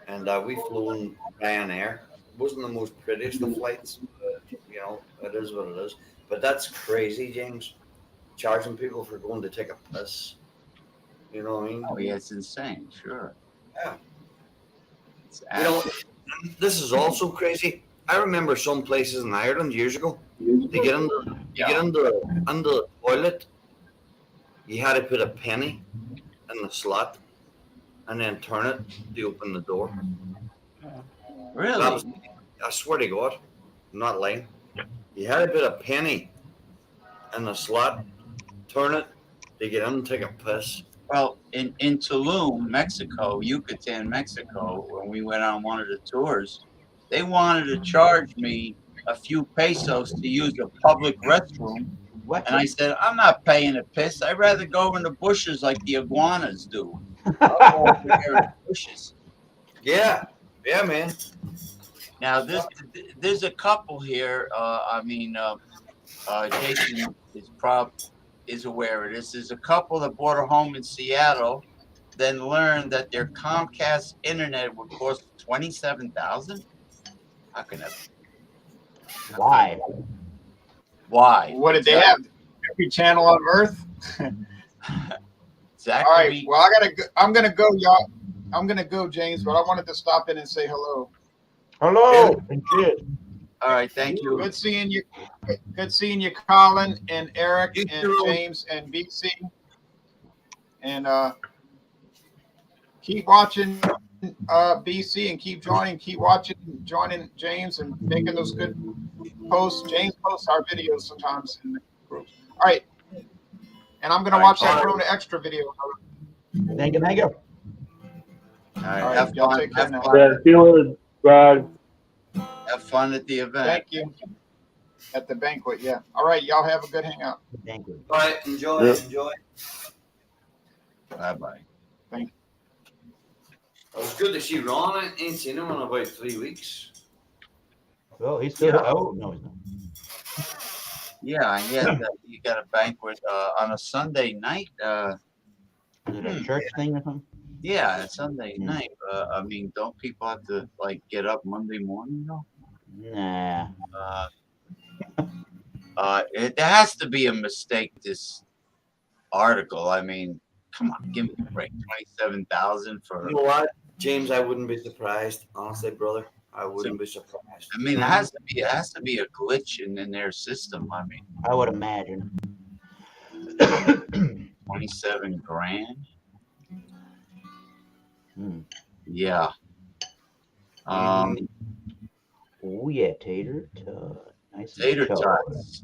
And we've flown Ryanair. It wasn't the most prettiest of flights, but, you know, it is what it is. But that's crazy, James. Charging people for going to take a piss. You know what I mean? Oh, yeah, it's insane. Sure. Yeah. You know, this is also crazy. I remember some places in Ireland years ago. To get into the toilet, you had to put a penny in the slot and then turn it to open the door. Really? I swear to God, I'm not lying. You had to put a penny in the slot, turn it to get in and take a piss. Well, in Tulum, Mexico, Yucatan, Mexico, when we went on one of the tours, They wanted to charge me a few pesos to use a public restroom. What? And I said, I'm not paying a piss. I'd rather go in the bushes like the iguanas do. I'll go over there in the bushes. Yeah, man. Now, there's a couple here. Jason is aware of this. There's a couple that bought a home in Seattle, then learned that their Comcast internet would cost $27,000. How can that be? Why? Why? What did they have? Every channel on Earth? Exactly. All right. Well, I'm gonna go, y'all. I'm gonna go, James. But I wanted to stop in and say hello. Hello. Yeah. All right. Thank you. Good seeing you. Good seeing you, Colin and Eric and James and BC. And keep watching BC and keep joining. Keep joining James and making those good posts. James posts our videos sometimes in the groups. All right. And I'm gonna watch that Corona Extra video. Thank you. All right. All right, Have y'all fun. take care Have now. fun. Yeah, see you later, bye. Have fun at the event. Thank you. At the banquet, yeah. All right, y'all have a good hangout. Thank you. All right, enjoy. Bye-bye. Thank you. It was good to see Ron. I ain't seen him in about 3 weeks. Well, he's still. Oh no, he's not. Yeah, you got a banquet on a Sunday night. Is it a church thing or something? Yeah, a Sunday night. I mean, don't people have to like get up Monday morning though? Nah. There has to be a mistake. This article. I mean, come on, give me a break. 27,000 for. You know what, James? I wouldn't be surprised, honestly, brother. I wouldn't be surprised. I mean, it has to be a glitch in their system. I mean, I would imagine. 27 grand. Yeah. Oh yeah, tater tot. Nice Tater tots.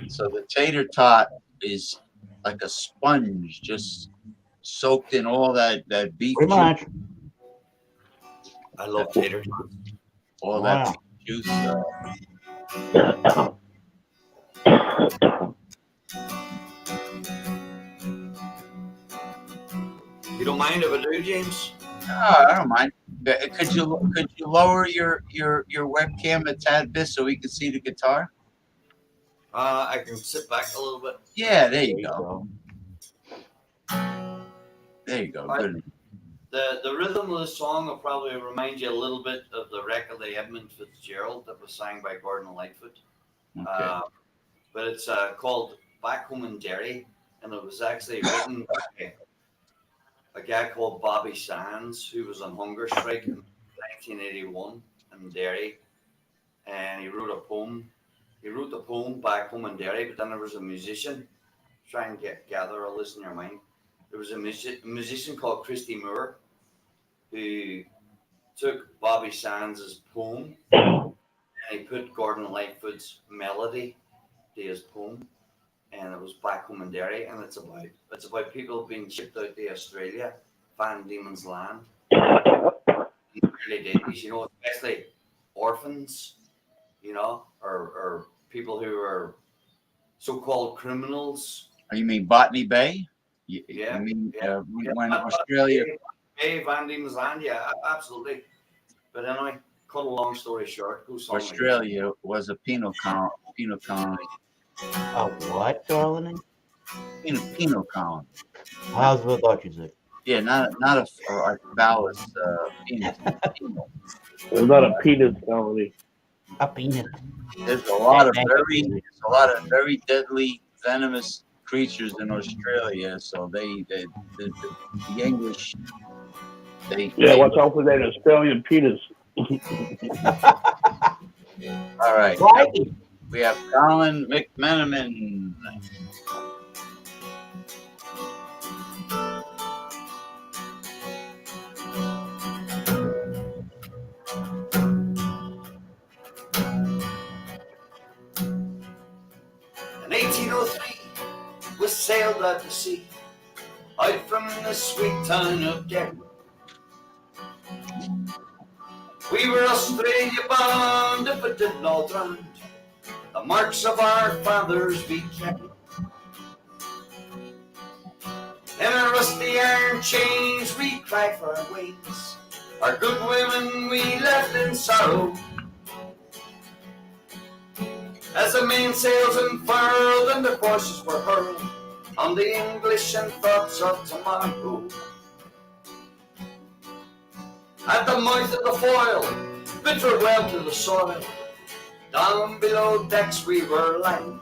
So the tater tot is like a sponge, just soaked in all that beef Pretty much. I love tater tots. All that juice. You don't mind if I do, James? No, I don't mind. Could you lower your webcam a tad bit so we can see the guitar? I can sit back a little bit. Yeah, there you go. There you go. Good. The rhythm of the song will probably remind you a little bit of the record of Edmund Fitzgerald that was sang by Gordon Lightfoot. Okay. But it's called Back Home in Derry, and it was actually written by a guy called Bobby Sands, who was on hunger strike in 1981 in Derry, and he wrote a poem. He wrote the poem Back Home in Derry, but then there was a musician. Try and gather all this in your mind. There was a musician called Christy Moore who took Bobby Sands' poem and he put Gordon Lightfoot's melody to his poem, and it was Back Home in Derry, and it's about people being shipped out to Australia, Van Diemen's Land in the early days, you know, especially orphans, you know, or people who are so-called criminals. You mean Botany Bay? Yeah. I mean, when Australia. Hey, Van Diemen's Land, yeah, absolutely. But anyway, cut a long story short, Australia was a penal colony. A what, darling? Penal colony. How's what thought you said? Yeah, not a phallus penis. It's not a penis colony. A penis. There's a lot of very deadly, venomous creatures in Australia. So the English. Watch out for that Australian penis. All right. We have Colin McMenamin. In 1803, we sailed out to sea, out from the sweet town of Derry. We were Australia bound if it did not drown. The marks of our fathers we kept. In our rusty iron chains we cried for our ways. Our good women we left in sorrow. As the mainsails unfurled and the voices were hurled on the English and thoughts of tomorrow. At the mouth of the foil, bid farewell to the soil. Down below decks we were lying.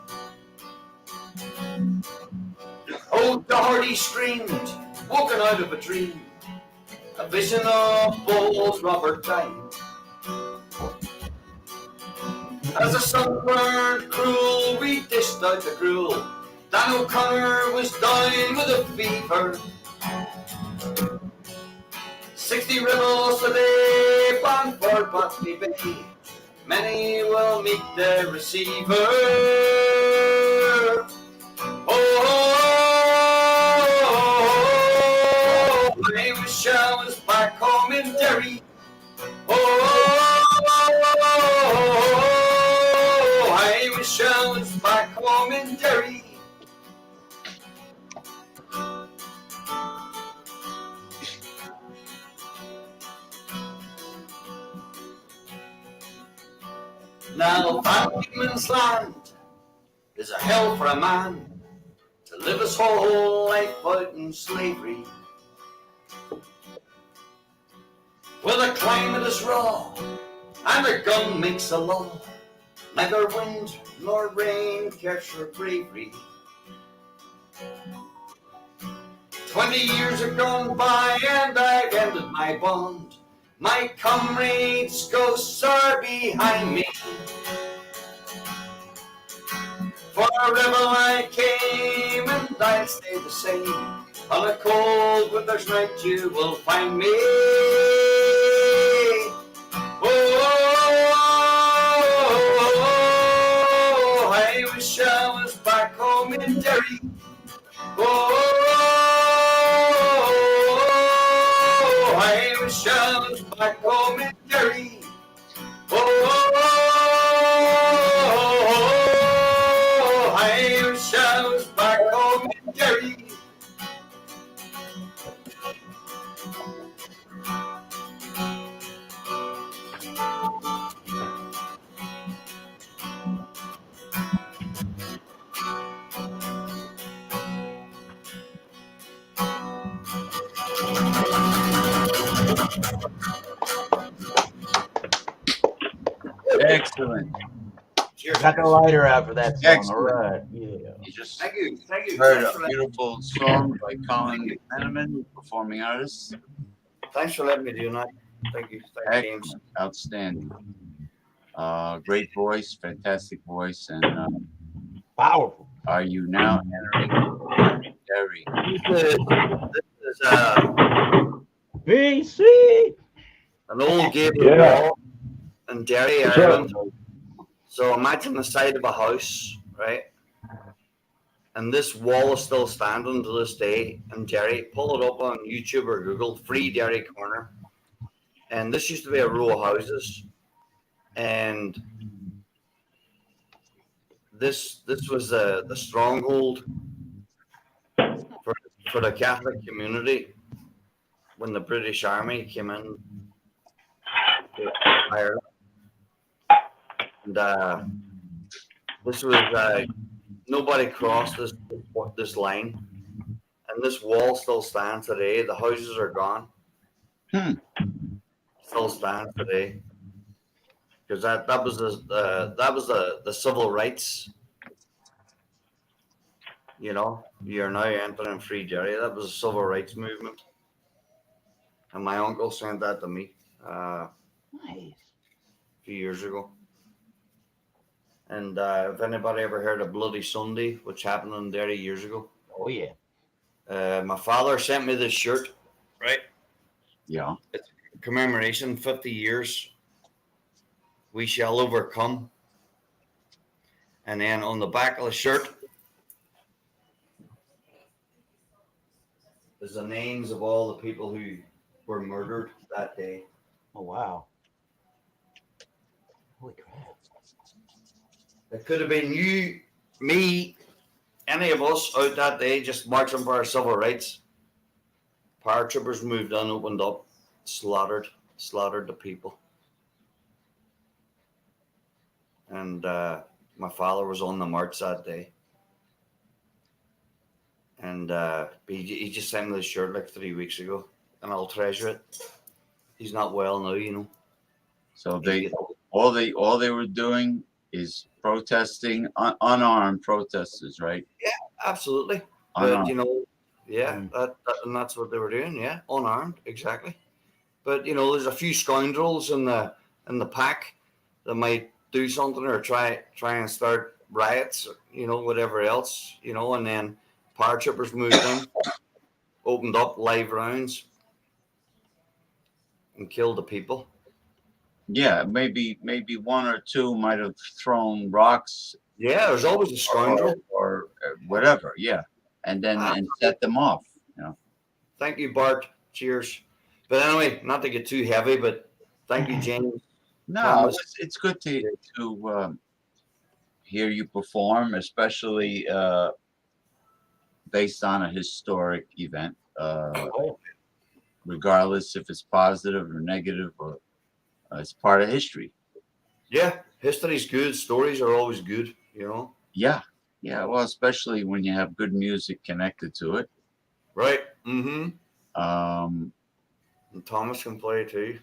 Oh, the hardy screamed, woken out of a dream, a vision of bold Robert dying. As the sun burned cruel, we dished out the gruel. Dan O'Connor was down with a fever. 60 rebels today bound for Botany Bay. Many will meet their receiver. I wish I was back home in Derry. I wish I was back home in Derry. Now Van Diemen's Land is a hell for a man to live his whole life out in slavery. Where the climate is raw and the gun makes a law, neither wind nor rain cares for bravery. 20 years have gone by and I've ended my bond. My comrades' ghosts are behind me. For a rebel I came and I'll stay the same. On a cold winter's night you will find me. Oh, I wish I was back home in Derry. Oh, I wish I was back home in Derry. Oh, I wish I was back home in Derry. Excellent. Cheers. Got the lighter out for that song. Excellent. All right. Yeah. You just Thank you. heard Thanks a for letting- beautiful song by Colin McMenamin, performing artist. Thanks for letting me do that. Thank you. Thanks, James. Excellent. Outstanding. Great voice, fantastic voice, and Powerful. are you now entering Derry? This is BC. an old gable wall in Derry, Ireland. So imagine the side of a house, right? And this wall is still standing to this day in Derry. Pull it up on YouTube or Google, Free Derry Corner. And this used to be a row of houses. And this was the stronghold for the Catholic community when the British Army came in to Ireland. And this was nobody crossed this line, and this wall still stands today. The houses are gone. Still stands today because that was the civil rights. You know, you're now entering Free Derry. That was a civil rights movement, and my uncle sent that to me a few years ago. And if anybody ever heard of Bloody Sunday, which happened in Derry years ago? Oh yeah. My father sent me this shirt, right? Yeah. It's a commemoration, 50 years. We shall overcome. And then on the back of the shirt is the names of all the people who were murdered that day. Oh wow. Holy crap. It could have been you, me, any of us out that day just marching for our civil rights. Paratroopers moved in, opened up, slaughtered the people. And my father was on the march that day. And he just sent me the shirt like 3 weeks ago, and I'll treasure it. He's not well now, you know. So all they were doing is protesting, unarmed protesters, right? Yeah, absolutely. Unarmed. But you know, yeah, and that's what they were doing. Yeah, unarmed, exactly. But you know, there's a few scoundrels in the pack that might do something or try and start riots, you know, whatever else, you know, and then paratroopers moved in, opened up live rounds, and killed the people. Yeah, maybe one or two might have thrown rocks. Yeah, there's always a scoundrel or whatever. Yeah, and then and set them off. You know. Thank you, Bart. Cheers. But anyway, not to get too heavy, but thank you, James. No, it's good to hear you perform, especially based on a historic event, regardless if it's positive or negative, or it's part of history. Yeah, history's good. Stories are always good, you know. Yeah. Well, especially when you have good music connected to it. Right. Mm-hmm. And Thomas can play too.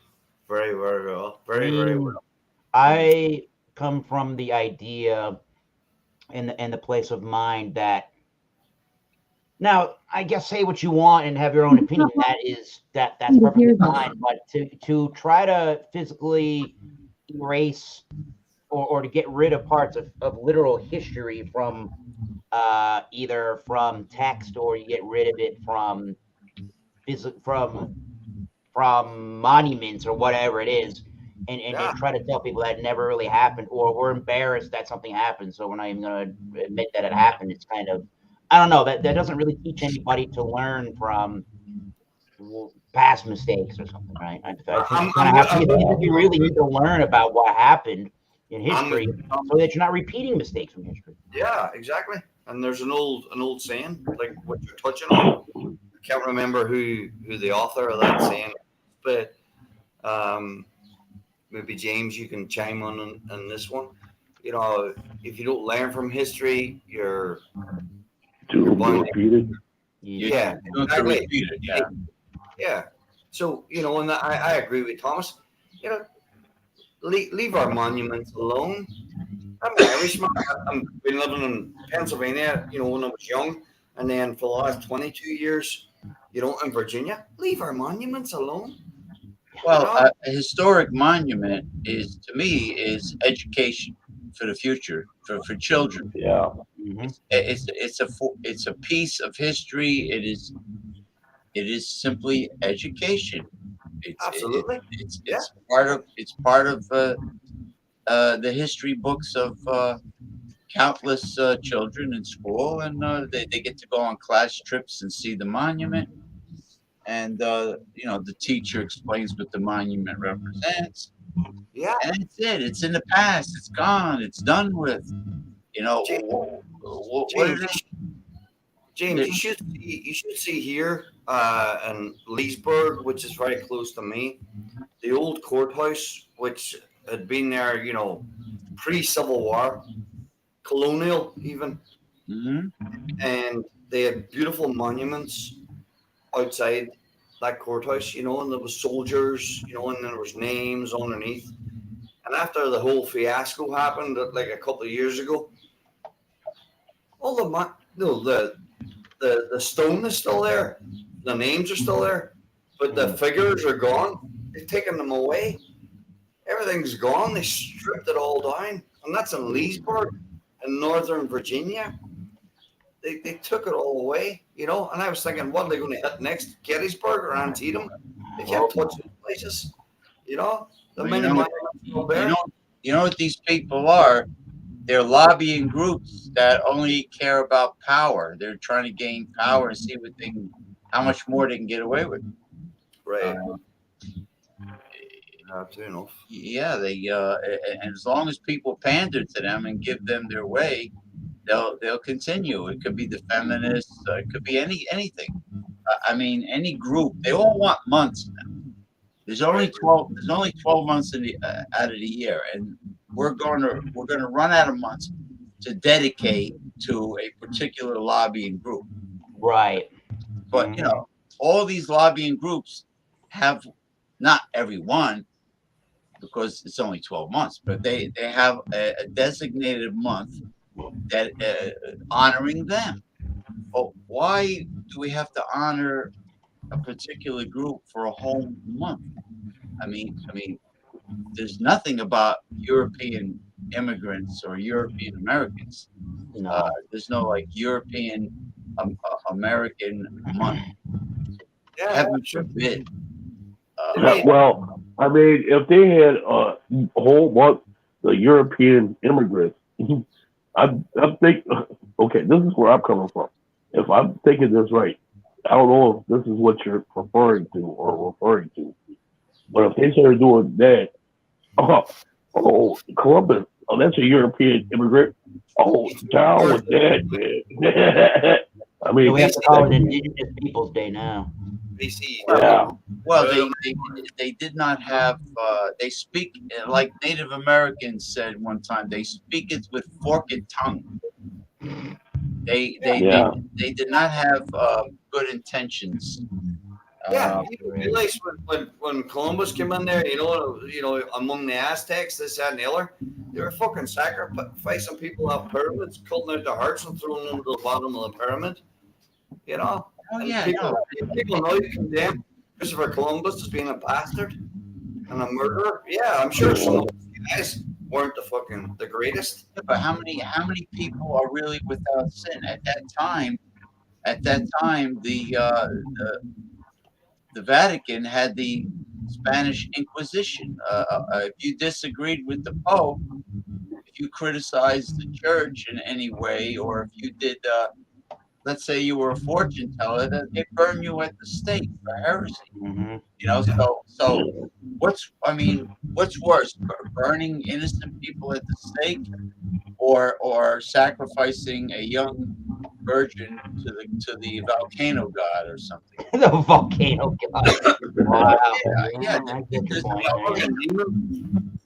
Very, very well. Very well. I come from the idea and the place of mind that now I guess say what you want and have your own opinion. That's perfectly fine. But to try to physically erase or to get rid of parts of literal history from either from text or you get rid of it from monuments or whatever it is, and try to tell people that it never really happened, or we're embarrassed that something happened, so we're not even going to admit that it happened. It's kind of, I don't know, that doesn't really teach anybody to learn from past mistakes or something, right? I think you really need to learn about what happened in history so that you're not repeating mistakes from history. Yeah, exactly. And there's an old saying, like what you're touching on. I can't remember who the author of that saying is, but maybe James, you can chime on this one. You know, if you don't learn from history, you're bound to repeat it. Yeah, exactly. Yeah. So, you know, and I agree with Thomas. You know, leave our monuments alone. I'm an Irishman. I've been living in Pennsylvania, you know, when I was young, and then for the last 22 years, you know, in Virginia. Leave our monuments alone. Well, a historic monument is, to me, is education for the future, for children. Yeah. It's a piece of history. It is simply education. Absolutely. It's part of the history books of countless children in school, and they get to go on class trips and see the monument. And you know, the teacher explains what the monument represents. Yeah. And that's it. It's in the past. It's gone. It's done with. You know, James, you should see here in Leesburg, which is very close to me, the old courthouse, which had been there, you know, pre-Civil War, colonial even, and they had beautiful monuments outside that courthouse, you know, and there was soldiers, you know, and there was names underneath. And after the whole fiasco happened, like a couple of years ago, all the stone is still there, the names are still there, but the figures are gone. They've taken them away. Everything's gone. They stripped it all down, and that's in Leesburg, in Northern Virginia. They took it all away, you know. And I was thinking, what are they going to hit next? Gettysburg or Antietam? They can't touch those places, you know. The many you know what these people are? They're lobbying groups that only care about power. They're trying to gain power and see how much more they can get away with. Right. Fair enough. Yeah, and as long as people pander to them and give them their way, they'll continue. It could be the feminists, it could be anything. I mean, any group. They all want months now. There's only 12. There's only 12 months in the out of the year, and we're gonna run out of months to dedicate to a particular lobbying group. Right. But you know, all these lobbying groups have, not every one, because it's only 12 months, but they have a designated month that honoring them. Well, why do we have to honor a particular group for a whole month? I mean, there's nothing about European immigrants or European Americans. No. There's no like European American month. Yeah, Heaven forbid. Well, I mean, if they had a whole month, the European immigrants, I'm thinking, okay, this is where I'm coming from. If I'm thinking this right, I don't know if this is what you're referring to or referring to, but if they started doing that, Columbus, that's a European immigrant. Oh, down with that, man. I mean, we have to call it Indigenous Peoples Day now. Yeah. Well, they did not have. They speak like Native Americans said one time. They speak it with forked tongue. They did not have good intentions. Yeah, you realize when Columbus came in there, you know, among the Aztecs, this, that, and the other, they were fucking sacrificing people off pyramids, cutting out their hearts and throwing them to the bottom of the pyramid. You know, people now condemn Christopher Columbus as being a bastard and a murderer. Yeah, I'm sure some of these guys weren't the greatest. Yeah, but how many people are really without sin at that time? At that time, the Vatican had the Spanish Inquisition. If you disagreed with the Pope, if you criticized the church in any way, or if you did, let's say you were a fortune teller, they burn you at the stake for heresy. You know, so what's worse, burning innocent people at the stake, or sacrificing a young virgin to the volcano god or something? The volcano god. Wow. Yeah.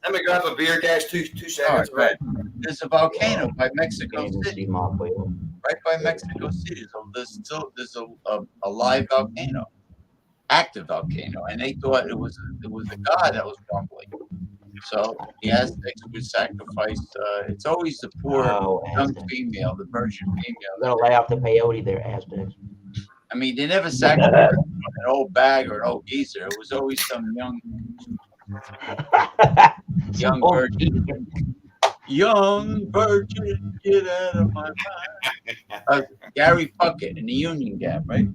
Let me grab a beer, guys. Two seconds. Right. There's a volcano by Mexico City. Right by Mexico City. So there's a live volcano, active volcano, and they thought it was a god that was rumbling. So the Aztecs would sacrifice. It's always the poor young female, the virgin female. They'll lay off the peyote there, Aztecs. I mean, they never sacrificed an old bag or an old geezer. It was always some young virgin. Young virgin, get out of my mind. Gary Puckett in the Union Gap, right?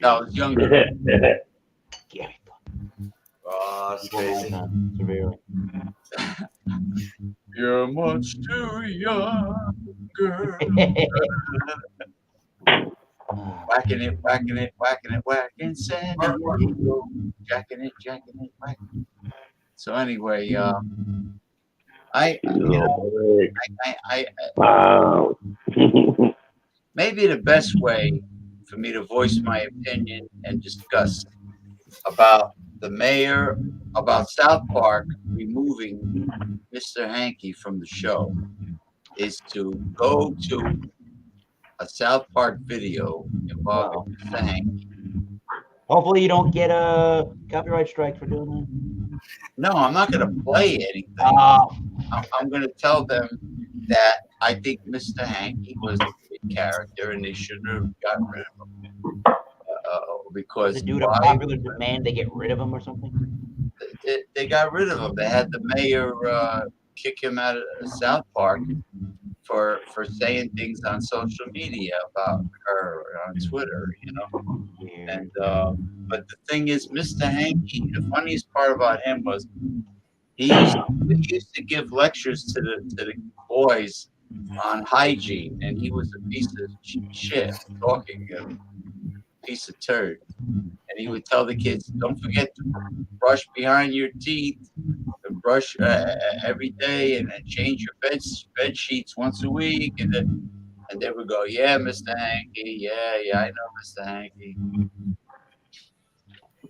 No, it was younger. Gary Puckett. Oh, that's crazy. You're much too young, girl. Whacking it, San Diego. Jacking it, whacking. So anyway, wow. Maybe the best way for me to voice my opinion and discuss about the mayor, about South Park removing Mr. Hankey from the show is to go to a South Park video involving Mr. Hankey. Hopefully you don't get a copyright strike for doing that. No, I'm not going to play anything. I'm going to tell them that I think Mr. Hankey was a good character and they shouldn't have gotten rid of him. Because due to popular demand, they get rid of him or something? They got rid of him. They had the mayor kick him out of South Park for saying things on social media about her on Twitter, you know. And but the thing is, Mr. Hankey, the funniest part about him was he used to give lectures to the boys on hygiene, and he was a piece of shit, talking a piece of turd. And he would tell the kids, don't forget to brush behind your teeth, and brush every day, and change your bed sheets once a week, and they would go, yeah, Mr. Hankey, yeah, I know, Mr. Hankey.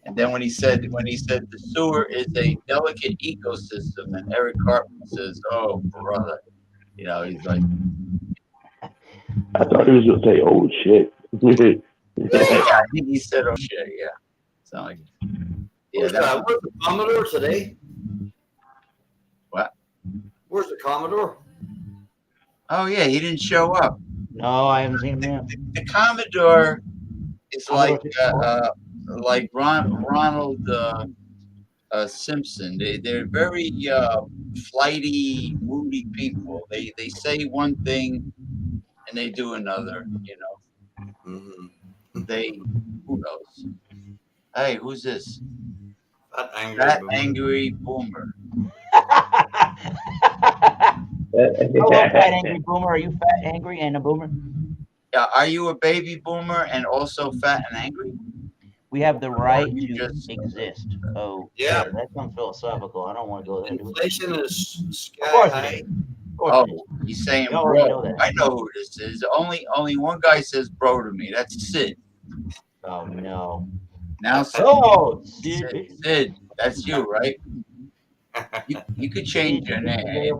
And then when he said the sewer is a delicate ecosystem, and Eric Cartman says, oh brother, you know, he's like, I thought he was gonna say, "Oh shit." I think he said, oh shit, yeah. Sound like, yeah. Where's the Commodore today? What? Where's the Commodore? Oh yeah, he didn't show up. No, I haven't seen him yet. The Commodore is like Ronald Simpson. They're very flighty, moody people. They say one thing and they do another. You know. Mm-hmm. Who knows? Hey, who's this? Fat angry boomer. Hello, fat angry boomer. Are you fat, angry, and a boomer? Yeah. Are you a baby boomer and also fat and angry? We have the right to exist. Oh, yeah. That sounds philosophical. I don't want to go there. Inflation is sky high. Oh, he's saying bro. Know I know who this is. Only one guy says bro to me. That's Sid. Oh no. Now Sid, that's you, right? You could change your name.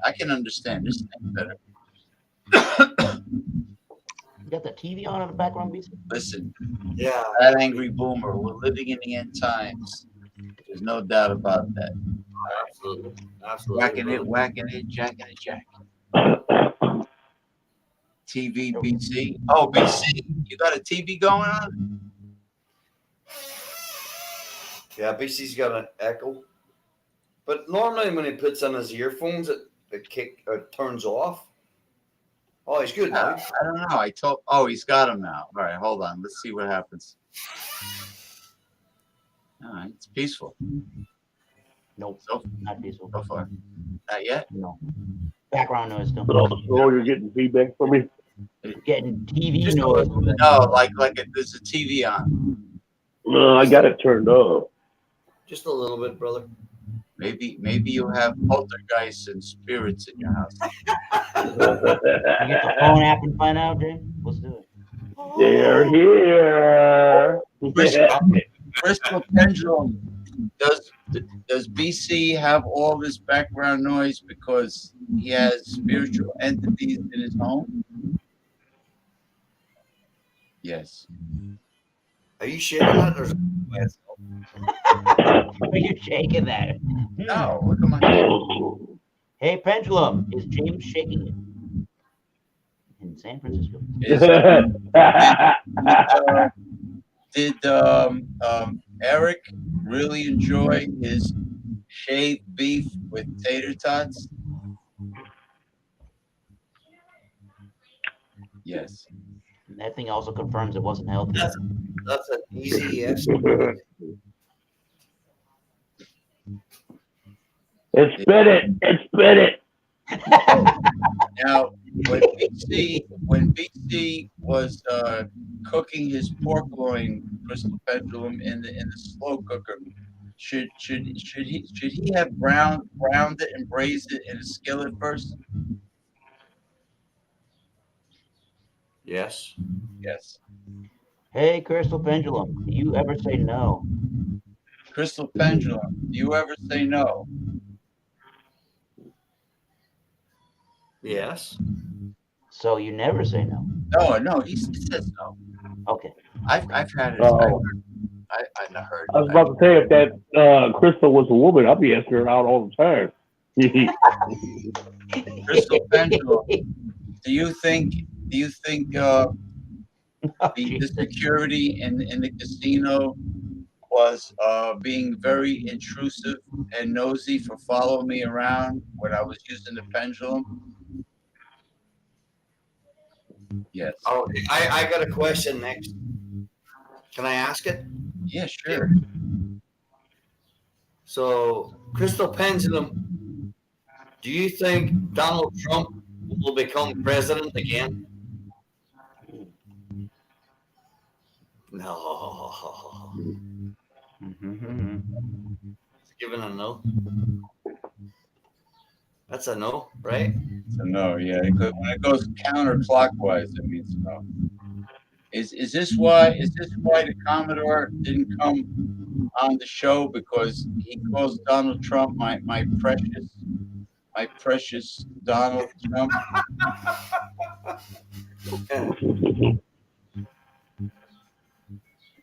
I can understand this name better. You got the TV on in the background, BC? Listen, yeah, that angry boomer. We're living in the end times. There's no doubt about that. Absolutely. Whacking it, jacking it, jacking. TV, BC. Oh, BC, you got a TV going on? Yeah, BC's got an echo. But normally when he puts on his earphones, it turns off. Oh, he's good now. I don't know. Oh, he's got him now. All right, hold on. Let's see what happens. All right, it's peaceful. Nope, not peaceful. So far. Not yet? No. Background noise still. So you're getting feedback from me? Getting TV noise. No, like there's a TV on. No, I got it turned off. Just a little bit, brother. Maybe you have poltergeists and spirits in your house. You get the phone app and find out, Jay? Let's do it. They're here. Crystal Pendulum. Does BC have all this background noise because he has spiritual entities in his home? Yes. Are you shaking that? Are you shaking that? No, look at my. Hey, Pendulum, is James shaking it? In San Francisco. Did Eric really enjoy his shaved beef with tater tots? Yes. And that thing also confirms it wasn't healthy. That's an easy yes. It's spit it. Now, when BC was cooking his pork loin, Crystal Pendulum in the slow cooker, should he have browned it and braised it in a skillet first? Yes. Yes. Hey, Crystal Pendulum, do you ever say no? Crystal Pendulum, do you ever say no? Yes. So you never say no? No, he says no. Okay. I've had it. Oh. I've heard. I was about to say, if that Crystal was a woman, I'd be asking her out all the time. Crystal Pendulum, do you think the security in the casino was being very intrusive and nosy for following me around when I was using the pendulum? Yes. Oh, I got a question next. Can I ask it? Yeah, sure. So, Crystal Pendulum, do you think Donald Trump will become president again? No. Given a no. That's a no, right? It's a no, yeah. When it goes counterclockwise, it means no. Is this why the Commodore didn't come on the show, because he calls Donald Trump my precious Donald Trump?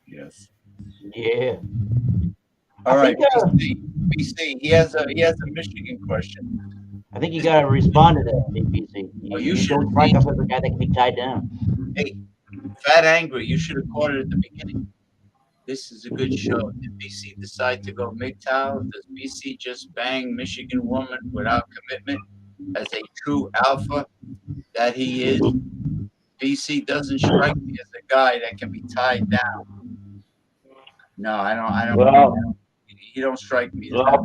Yes. Yeah. All right, BC. He has a Michigan question. I think you gotta respond to that, BC. You should don't strike us as a guy that can be tied down. Hey, Fat Angry, you should have caught it at the beginning. This is a good show. Did BC decide to go MGTOW? Does BC just bang Michigan woman without commitment as a true alpha that he is? BC doesn't strike me as a guy that can be tied down. No, I don't. Well, he don't strike me as that.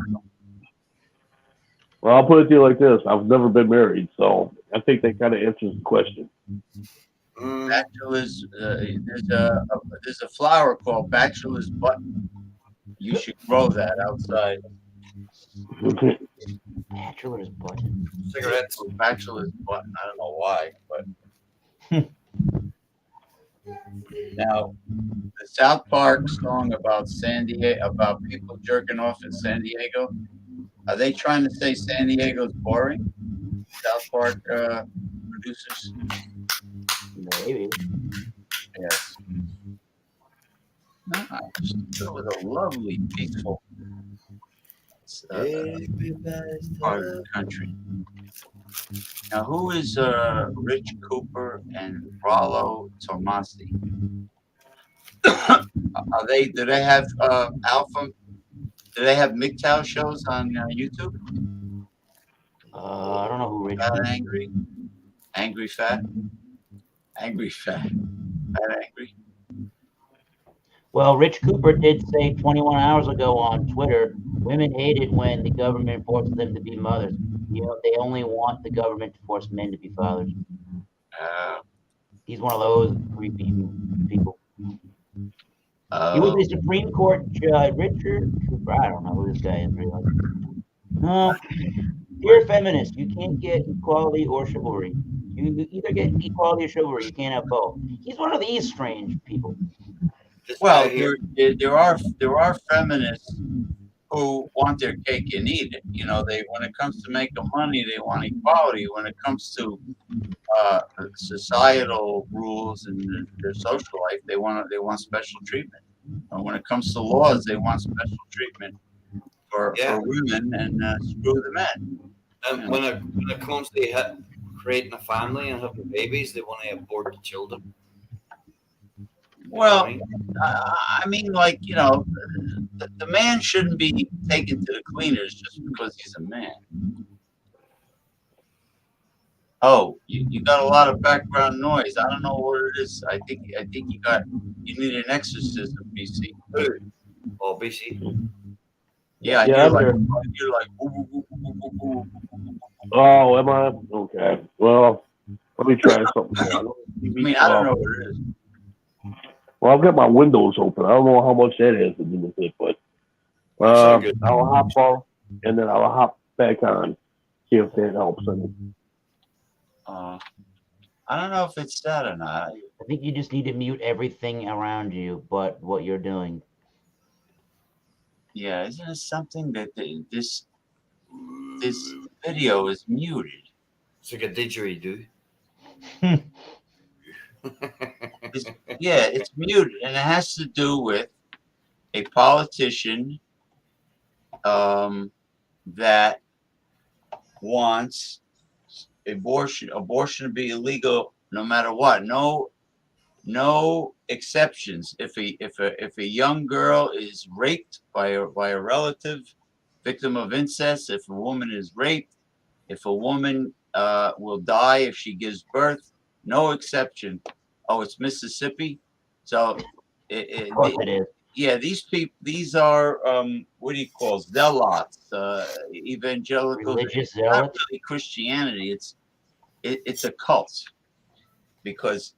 Well, I'll put it to you like this: I've never been married, so I think that kind of answers the question. Bachelor's, there's a flower called Bachelor's Button. You should grow that outside. Bachelor's Button. Cigarettes. Bachelor's Button. I don't know why, but now the South Park song about San Diego, about people jerking off in San Diego. Are they trying to say San Diego's boring? South Park producers? Maybe. Yes. No, it was a lovely, peaceful part of the country. Now, who is Rich Cooper and Rollo Tomasi? Do they have Alpha? Do they have MGTOW shows on YouTube? I don't know who Rich Fat Angry. Angry Fat. Angry Fat. Fat Angry. Well, Rich Cooper did say 21 hours ago on Twitter, women hate it when the government forces them to be mothers. You know, they only want the government to force men to be fathers. He's one of those creepy people. He was a Supreme Court judge, Richard Cooper. I don't know who this guy is really. No, dear feminist, you can't get equality or chivalry. You either get equality or chivalry. You can't have both. He's one of these strange people. Well, there are feminists who want their cake and eat it. You know, when it comes to making money, they want equality. When it comes to societal rules and their social life, they want special treatment. And when it comes to laws, they want special treatment for women and screw the men. And when it comes to creating a family and having babies, they want to abort the children. Well, I mean, like, you know, the man shouldn't be taken to the cleaners just because he's a man. Oh, you got a lot of background noise. I don't know what it is. I think you need an exorcism, BC. Oh, BC. Yeah, you're like. Oh, am I? Okay. Well, let me try something. I mean, I don't know what it is. Well, I've got my windows open. I don't know how much that has to do with it, but I'll hop off and then I'll hop back on. See if that helps. I don't know if it's that or not. I think you just need to mute everything around you but what you're doing. Yeah, isn't it something that this video is muted? It's like a didgeridoo. It's muted, and it has to do with a politician that wants abortion to be illegal no matter what. No exceptions. If a young girl is raped by a relative, victim of incest, if a woman is raped, if a woman will die if she gives birth, no exception. Oh, it's Mississippi, so Of course it is. Yeah, these are what do you call zealots, evangelicals. Religious It's not zealots? really Christianity. It's a cult, because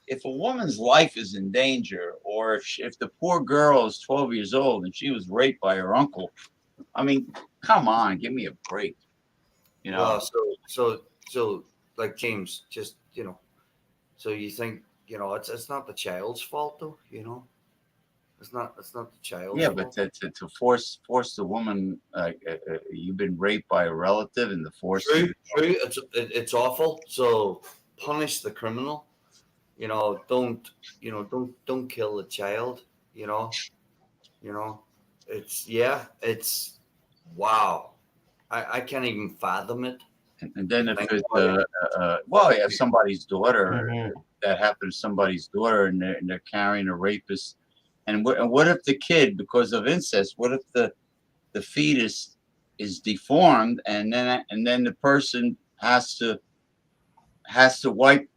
if a woman's life is in danger, or if the poor girl is 12 years old and she was raped by her uncle, I mean, come on, give me a break. You know. Well, so like James, just so you think it's not the child's fault though, it's not the child's Yeah, fault. but to force the woman, you've been raped by a relative, and the force. True. It's awful. So punish the criminal. Don't kill the child. It's wow. I can't even fathom it. And then if it's if somebody's daughter, that happened to somebody's daughter, and they're carrying a rapist, and what if the kid, because of incest, what if the fetus is deformed, and then the person has to wipe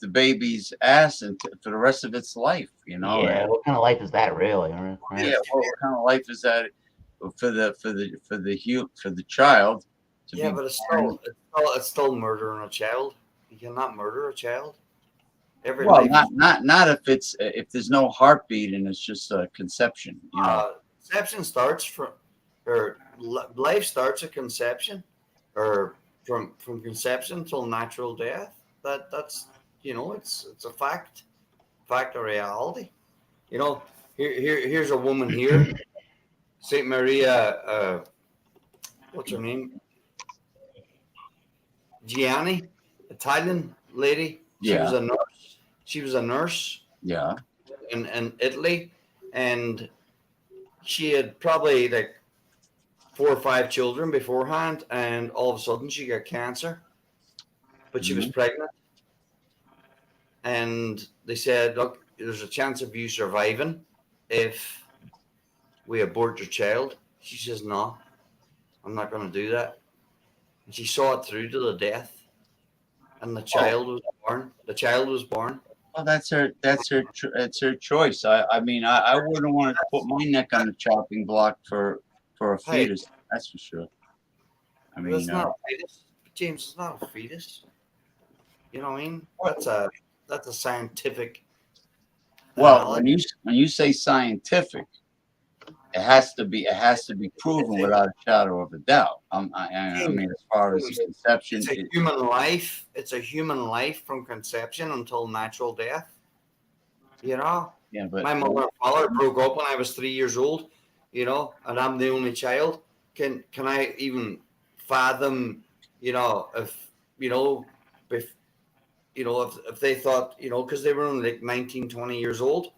the baby's ass for the rest of its life, Yeah, what kind of life is that, really? Right? Yeah, what kind of life is that for the child? Yeah, but it's still murdering a child. You cannot murder a child. Well, not if there's no heartbeat and it's just a conception. Conception starts or life starts at conception, or from conception till natural death. That's it's a fact of reality. Here's a woman here, Saint Maria. What's her name? Gianni, Italian lady. She was a nurse. She was a nurse. Yeah. In Italy, and she had probably like 4 or 5 children beforehand, and all of a sudden she got cancer, but she was pregnant, and they said, "Look, there's a chance of you surviving if we abort your child." She says, "No, I'm not going to do that." And she saw it through to the death, and the child was born. The child was born. Well, that's her choice. I mean, I wouldn't want to put my neck on the chopping block for a fetus. That's for sure. I mean, it's not a fetus, James. It's not a fetus. You know what I mean? That's a scientific. Well, when you say scientific, it has to be proven without a shadow of a doubt. I mean, as far as conception, it's a human life. It's a human life from conception until natural death. Yeah, but my mother and father broke up when I was 3 years old. And I'm the only child. Can I even fathom? If they thought, because they were only like 19, 20 years old.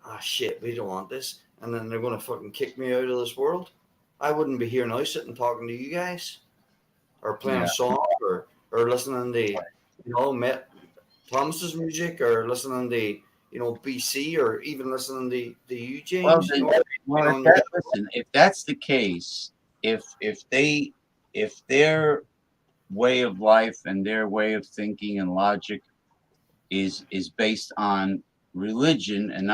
Ah, shit, we don't want this. And then they're going to fucking kick me out of this world. I wouldn't be here now sitting talking to you guys, or playing a song, or listening to, Thomas's music, or listening to, BC, or even listening to you, James. Listen, if that's the case, if their way of life and their way of thinking and logic is based on religion and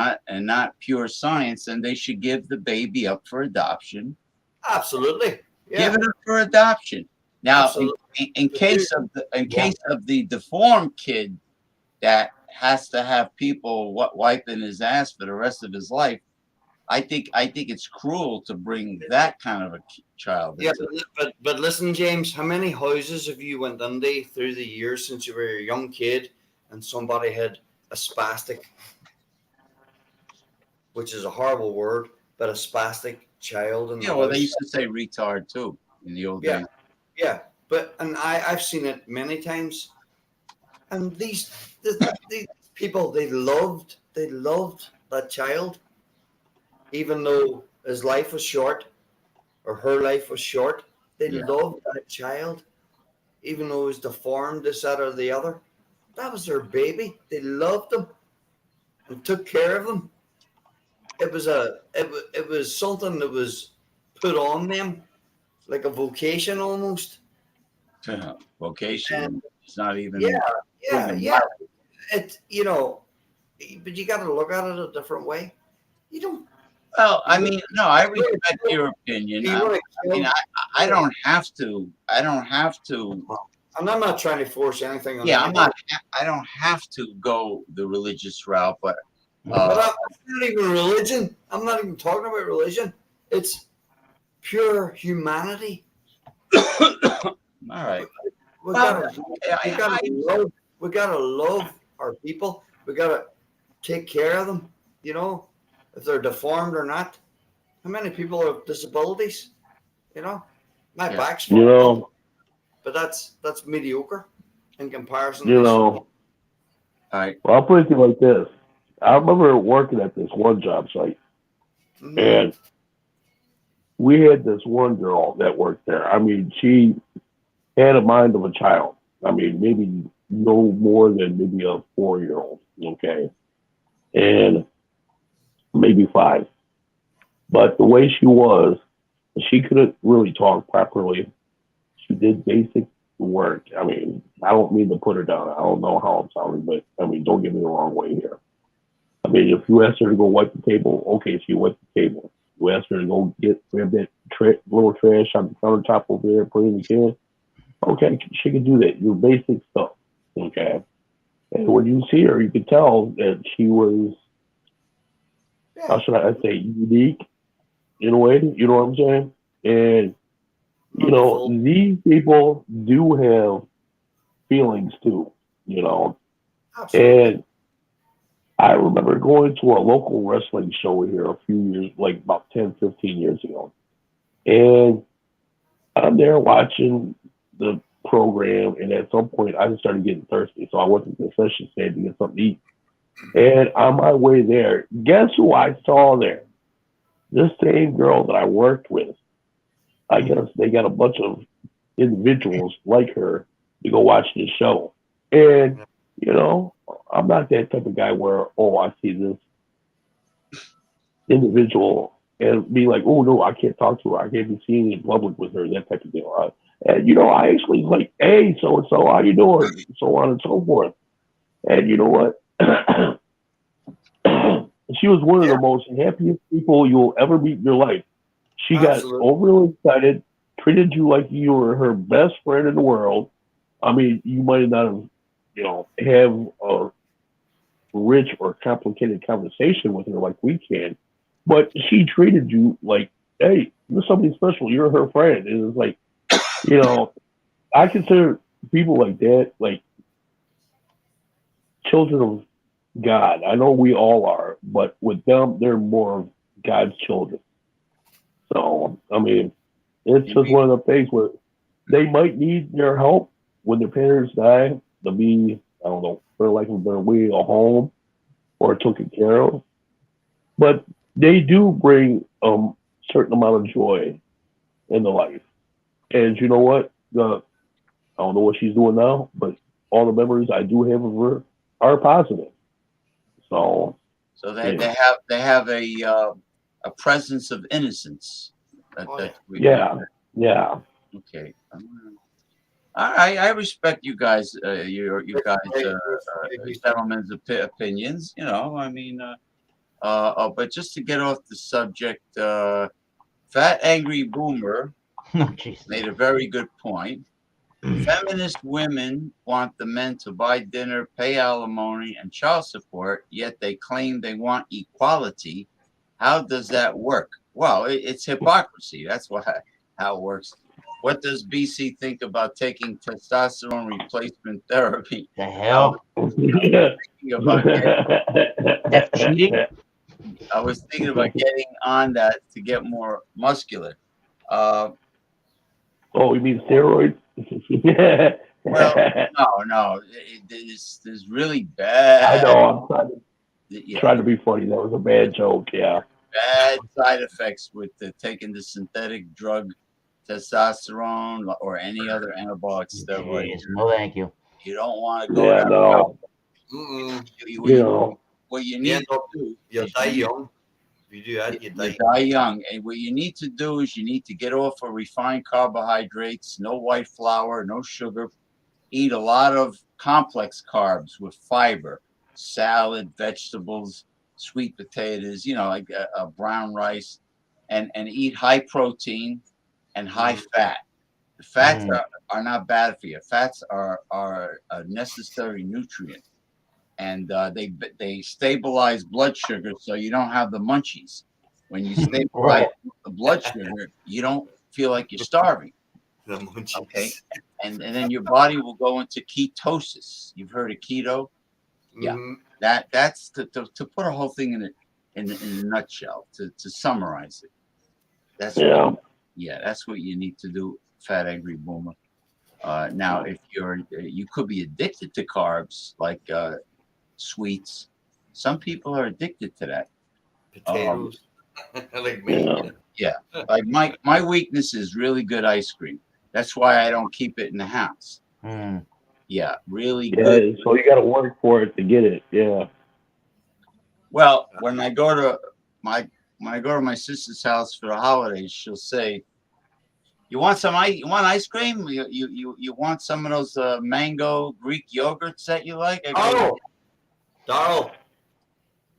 not pure science, then they should give the baby up for adoption. Absolutely. Yeah. Give it up for adoption. Now, in case of the deformed kid that has to have people wiping his ass for the rest of his life, I think it's cruel to bring that kind of a child. Yeah, but listen, James, how many houses have you went into through the years since you were a young kid and somebody had a spastic, which is a horrible word, but a spastic child? Well, they used to say retard too in the old days. Yeah, but I've seen it many times, and these people, they loved that child, even though his life was short, or her life was short. They loved that child, even though it was deformed, this, that, or the other. That was their baby. They loved him and took care of him. It was something that was put on them, like a vocation almost. Vocation. It's not even. Yeah. It but you got to look at it a different way. You don't. Well, I mean, no, I respect your opinion. I don't have to And I'm not trying to force anything on Yeah, anybody. I don't have to go the religious route, but It's not even religion. I'm not even talking about religion. It's pure humanity. all right. We gotta love our people. We gotta take care of them. You know, if they're deformed or not. How many people have disabilities? You know, my back's fucked up, but that's mediocre in comparison. You know, all right. Well, I'll put it to you like this. I remember working at this one job site, and we had this one girl that worked there. I mean, she had a mind of a child. I mean, maybe no more than maybe a 4-year-old, okay? And maybe 5. But the way she was, she couldn't really talk properly. She did basic work. I mean, I don't mean to put her down. I don't know how I'm sounding, but I mean, don't get me the wrong way here. I mean, if you asked her to go wipe the table, okay, she wiped the table. You asked her to go grab that little trash on the countertop over there, put it in the can. Okay, she could do that. Your basic stuff. Okay. And when you see her, you could tell that she was, how should I say, unique in a way. You know what I'm saying? And, you know, these people do have feelings too, you know. Absolutely. And I remember going to a local wrestling show here a few years, like about 10, 15 years ago. And I'm there watching the program, and at some point I just started getting thirsty. So I went to the concession stand to get something to eat. And on my way there, guess who I saw there? This same girl that I worked with. I guess they got a bunch of individuals like her to go watch this show. And, you know, I'm not that type of guy where, oh, I see this individual and be like, oh, no, I can't talk to her. I can't be seen in public with her, that type of deal. And, you know, I actually like, hey, so-and-so, how you doing? So on and so forth. And you know what? She was one of the most happiest people you'll ever meet in your life. She got overly excited, treated you like you were her best friend in the world. I mean, you might not have, you know, have a rich or complicated conversation with her like we can, but she treated you like, hey, you're somebody special. You're her friend. And it's like, you know, I consider people like that like children of God. I know we all are, but with them, they're more of God's children. So, I mean, it's just one of the things where they might need their help when their parents die to be, I don't know, for like their way a home or taken care of. But they do bring a certain amount of joy in the life. And you know what? I don't know what she's doing now, but all the memories I do have of her are positive. So they have a presence of innocence. Yeah. Okay. I respect you guys, you guys, gentlemen's opinions. You know, I mean, but just to get off the subject, Fat Angry Boomer made a very good point. Feminist women want the men to buy dinner, pay alimony, and child support, yet they claim they want equality. How does that work? Well, it's hypocrisy. That's how it works. What does BC think about taking testosterone replacement therapy? The hell? That's cheating? I was thinking about getting on that to get more muscular. Oh, you mean steroids? Well, no. There's really bad. I know. I'm trying to be funny. That was a bad joke. Yeah. Bad side effects with taking the synthetic drug testosterone or any other anabolic steroid. No, thank you. You don't want to go that route. What you need to do, you die young. If you do that, you die young. And what you need to do is you need to get off of refined carbohydrates, no white flour, no sugar. Eat a lot of complex carbs with fiber, salad, vegetables, sweet potatoes, you know, like brown rice, and eat high protein and high fat. The fats are not bad for you. Fats are a necessary nutrient, and they stabilize blood sugar, so you don't have the munchies. When you stabilize the blood sugar, you don't feel like you're starving. The munchies. Okay, and then your body will go into ketosis. You've heard of keto? Yeah, that's to put a whole thing in a nutshell. To summarize it, that's that's what you need to do, Fat Angry Boomer. Now, if you could be addicted to carbs like sweets. Some people are addicted to that. Potatoes, like me. Yeah, like my weakness is really good ice cream. That's why I don't keep it in the house. Yeah, really good. So you got to work for it to get it. Yeah. Well, when I go to my sister's house for the holidays, she'll say, "You want some ice? You want ice cream? You want some of those mango Greek yogurts that you like?" Darrell.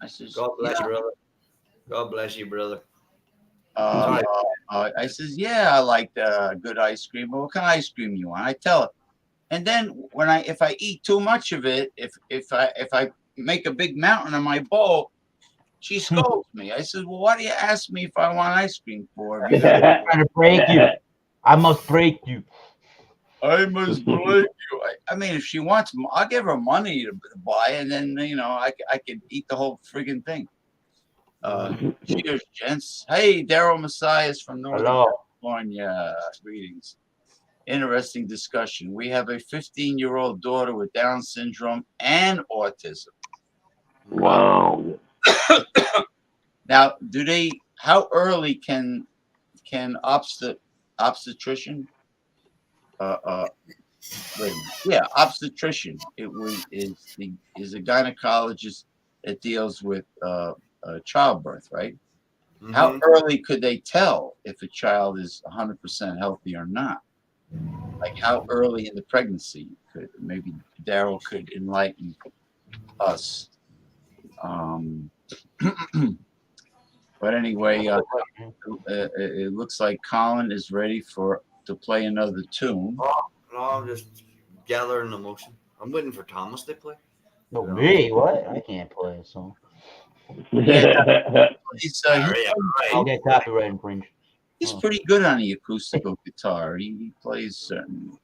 I says, God bless you, brother. God bless you, brother. I says, "Yeah, I like good ice cream. Well, what kind of ice cream you want?" I tell her, and then if I eat too much of it, if I make a big mountain in my bowl, she scolds me. I said, "Well, why do you ask me if I want ice cream for?" I'm trying to break you. I must break you. I must break you. I mean, if she wants, I'll give her money to buy, and then I could eat the whole friggin' thing. Cheers, gents. Hey, Daryl Messias from Northern California. Greetings. Interesting discussion. We have a 15-year-old daughter with Down syndrome and autism. Wow. Now, how early can obstetrician obstetrician is a gynecologist that deals with childbirth, right? How early could they tell if a child is 100% healthy or not? Like how early in the pregnancy could maybe Daryl could enlighten us. But anyway, it looks like Colin is ready to play another tune. No, I'm just gathering emotion. I'm waiting for Thomas to play. No, me? What? I can't play a song. I'll get copyright infringed. He's pretty good on the acoustical guitar. He plays certain.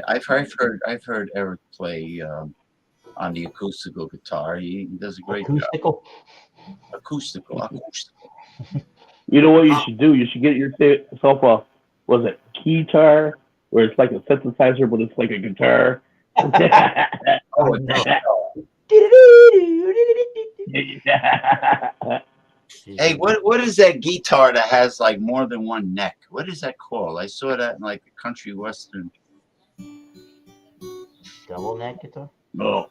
I've heard Eric play on the acoustical guitar. He does a great job. Acoustical. You know what you should do? You should get yourself a keytar, where it's like a synthesizer, but it's like a guitar. Hey, what is that guitar that has like more than one neck? What is that called? I saw that in like a country western. Double neck guitar? Oh,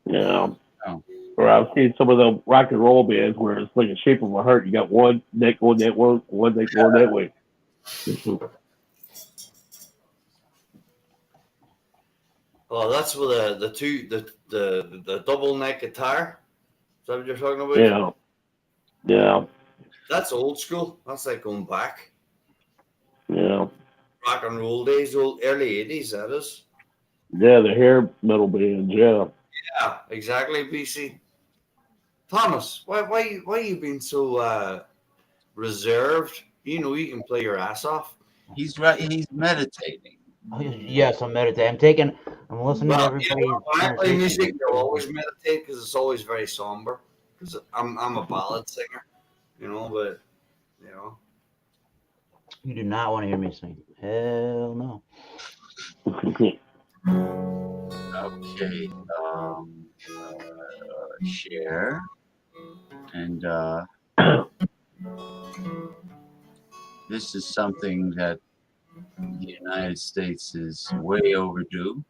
yeah. Or I've seen some of the rock and roll bands where it's like a shape of a heart. You got one neck going that way, one neck going that way. Well, that's with the double neck guitar. Is that what you're talking about? Yeah. That's old school. That's like going back. Yeah. Rock and roll days, early 80s, that is. Yeah, the hair metal bands, yeah. Yeah, exactly, BC. Thomas, why you being so reserved? You can play your ass off. He's meditating. Yes, I'm meditating. I'm listening to everybody. When I play music, I'll always meditate because it's always very somber. Because I'm a ballad singer, but. You do not want to hear me sing. Hell no. Okay. Share. And this is something that the United States is way overdue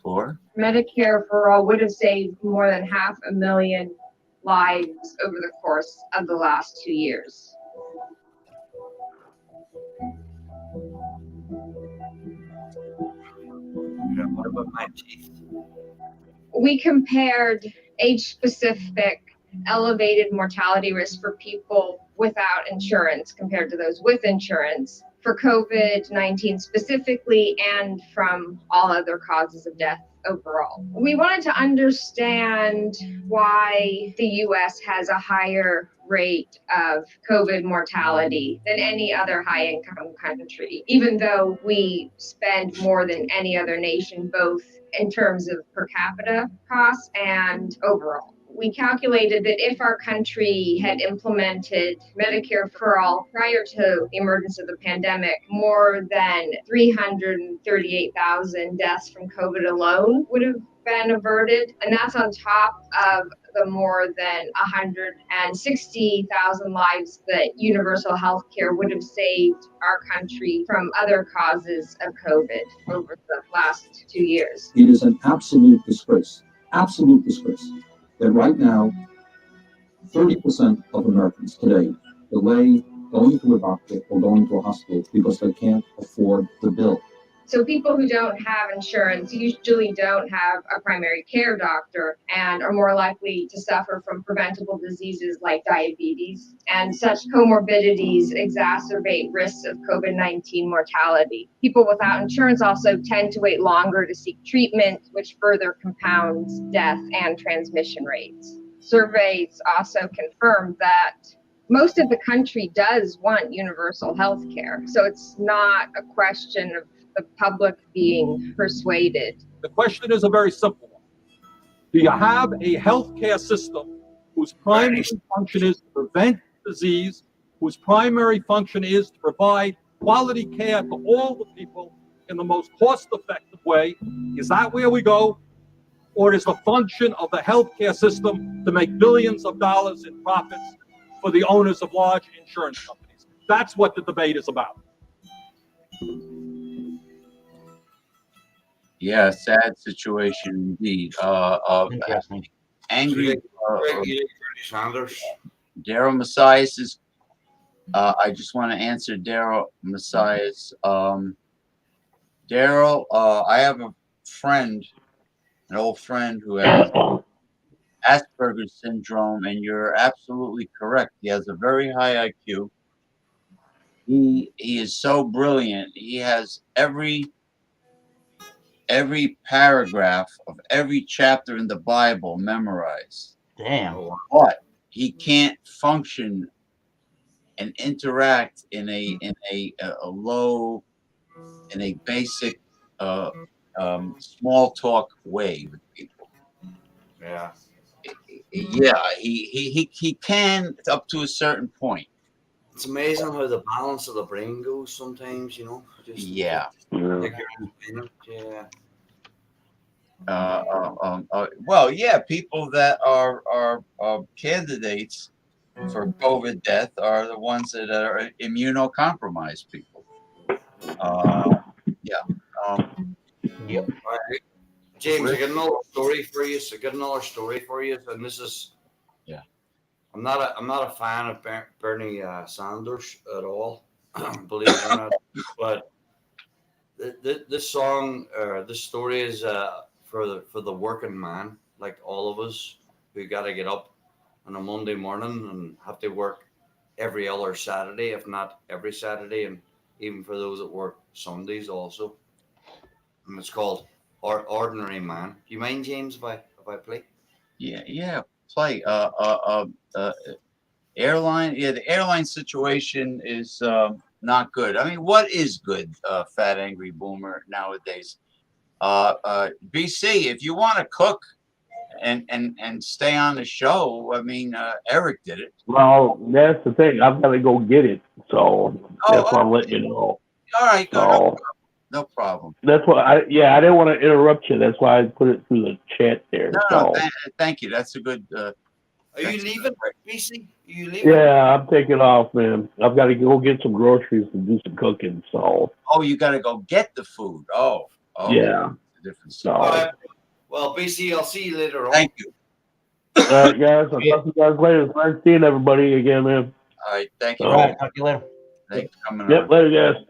for. Medicare for All would have saved more than 500,000 lives over the course of the last 2 years. What about my teeth? We compared age-specific elevated mortality risk for people without insurance compared to those with insurance for COVID-19 specifically, and from all other causes of death overall. We wanted to understand why the US has a higher rate of COVID mortality than any other high-income country, even though we spend more than any other nation, both in terms of per capita costs and overall. We calculated that if our country had implemented Medicare for all prior to the emergence of the pandemic, more than 338,000 deaths from COVID alone would have been averted. And that's on top of the more than 160,000 lives that universal health care would have saved our country from other causes of COVID over the last 2 years. It is an absolute disgrace that right now, 30% of Americans today delay going to a doctor or going to a hospital because they can't afford the bill. So people who don't have insurance usually don't have a primary care doctor and are more likely to suffer from preventable diseases like diabetes. And such comorbidities exacerbate risks of COVID-19 mortality. People without insurance also tend to wait longer to seek treatment, which further compounds death and transmission rates. Surveys also confirm that most of the country does want universal health care. So it's not a question of the public being persuaded. The question is a very simple one. Do you have a healthcare system whose primary function is to prevent disease, whose primary function is to provide quality care to all the people in the most cost-effective way? Is that where we go? Or is the function of the healthcare system to make billions of dollars in profits for the owners of large insurance companies? That's what the debate is about. Yeah, sad situation indeed. Angry. Daryl Messias is. I just want to answer Daryl Messias. Daryl, I have a friend, an old friend who has Asperger's syndrome, and you're absolutely correct. He has a very high IQ. He is so brilliant. He has every paragraph of every chapter in the Bible memorized. Damn. But he can't function and interact in a basic small talk way with people. Yeah. Yeah, he can up to a certain point. It's amazing how the balance of the brain goes sometimes, you know. Just, yeah. Yeah. Well, yeah, people that are candidates for COVID death are the ones that are immunocompromised people. Yeah. Yep. All right. James, I got another story for you. And this is, yeah. I'm not a fan of Bernie Sanders at all, believe it or not. But this song, this story is for the working man, like all of us, who got to get up on a Monday morning and have to work every other Saturday, if not every Saturday, and even for those that work Sundays also. And it's called Ordinary Man. Do you mind, James, if I play? Yeah, play. Airline. Yeah, the airline situation is not good. I mean, what is good, Fat Angry Boomer, nowadays? BC, if you want to cook and stay on the show, I mean, Eric did it. Well, that's the thing. I've got to go get it, so that's why I'm letting you know. All right, so, no problem. That's why I didn't want to interrupt you. That's why I put it through the chat there. No, thank you. That's a good. Are you leaving, BC? Are you leaving? Yeah, I'm taking off, man. I've got to go get some groceries and do some cooking. So. Oh, you got to go get the food. Oh. Yeah. Different stuff. All right. Well, BC, I'll see you later on. Thank you. All right, guys. I'll talk to you guys later. It's nice seeing everybody again, man. All right. Thank you. All right. Talk to you later. Thanks for coming on. Later, guys.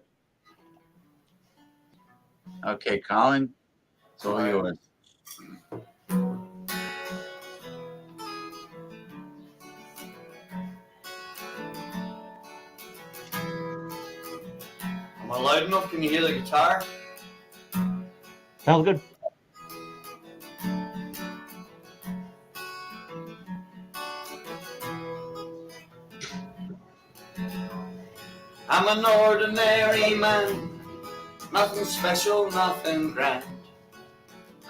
Okay, Colin. It's all yours. I loud enough? Can you hear the guitar? Sounds good. I'm an ordinary man, nothing special, nothing grand.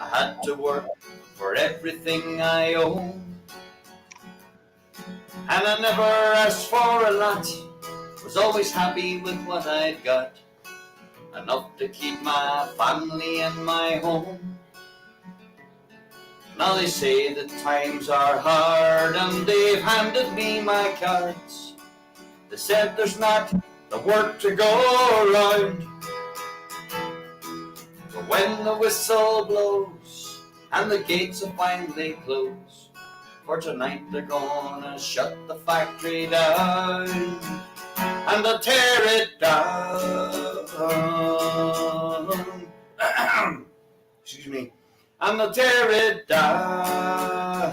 I had to work for everything I own, and I never asked for a lot, was always happy with what I'd got, enough to keep my family and my home. Now they say that times are hard, and they've handed me my cards. They said there's not the work to go around, but when the whistle blows and the gates will finally close, for tonight they're gonna shut the factory down, and they'll tear it down. Excuse me. And they'll tear it down.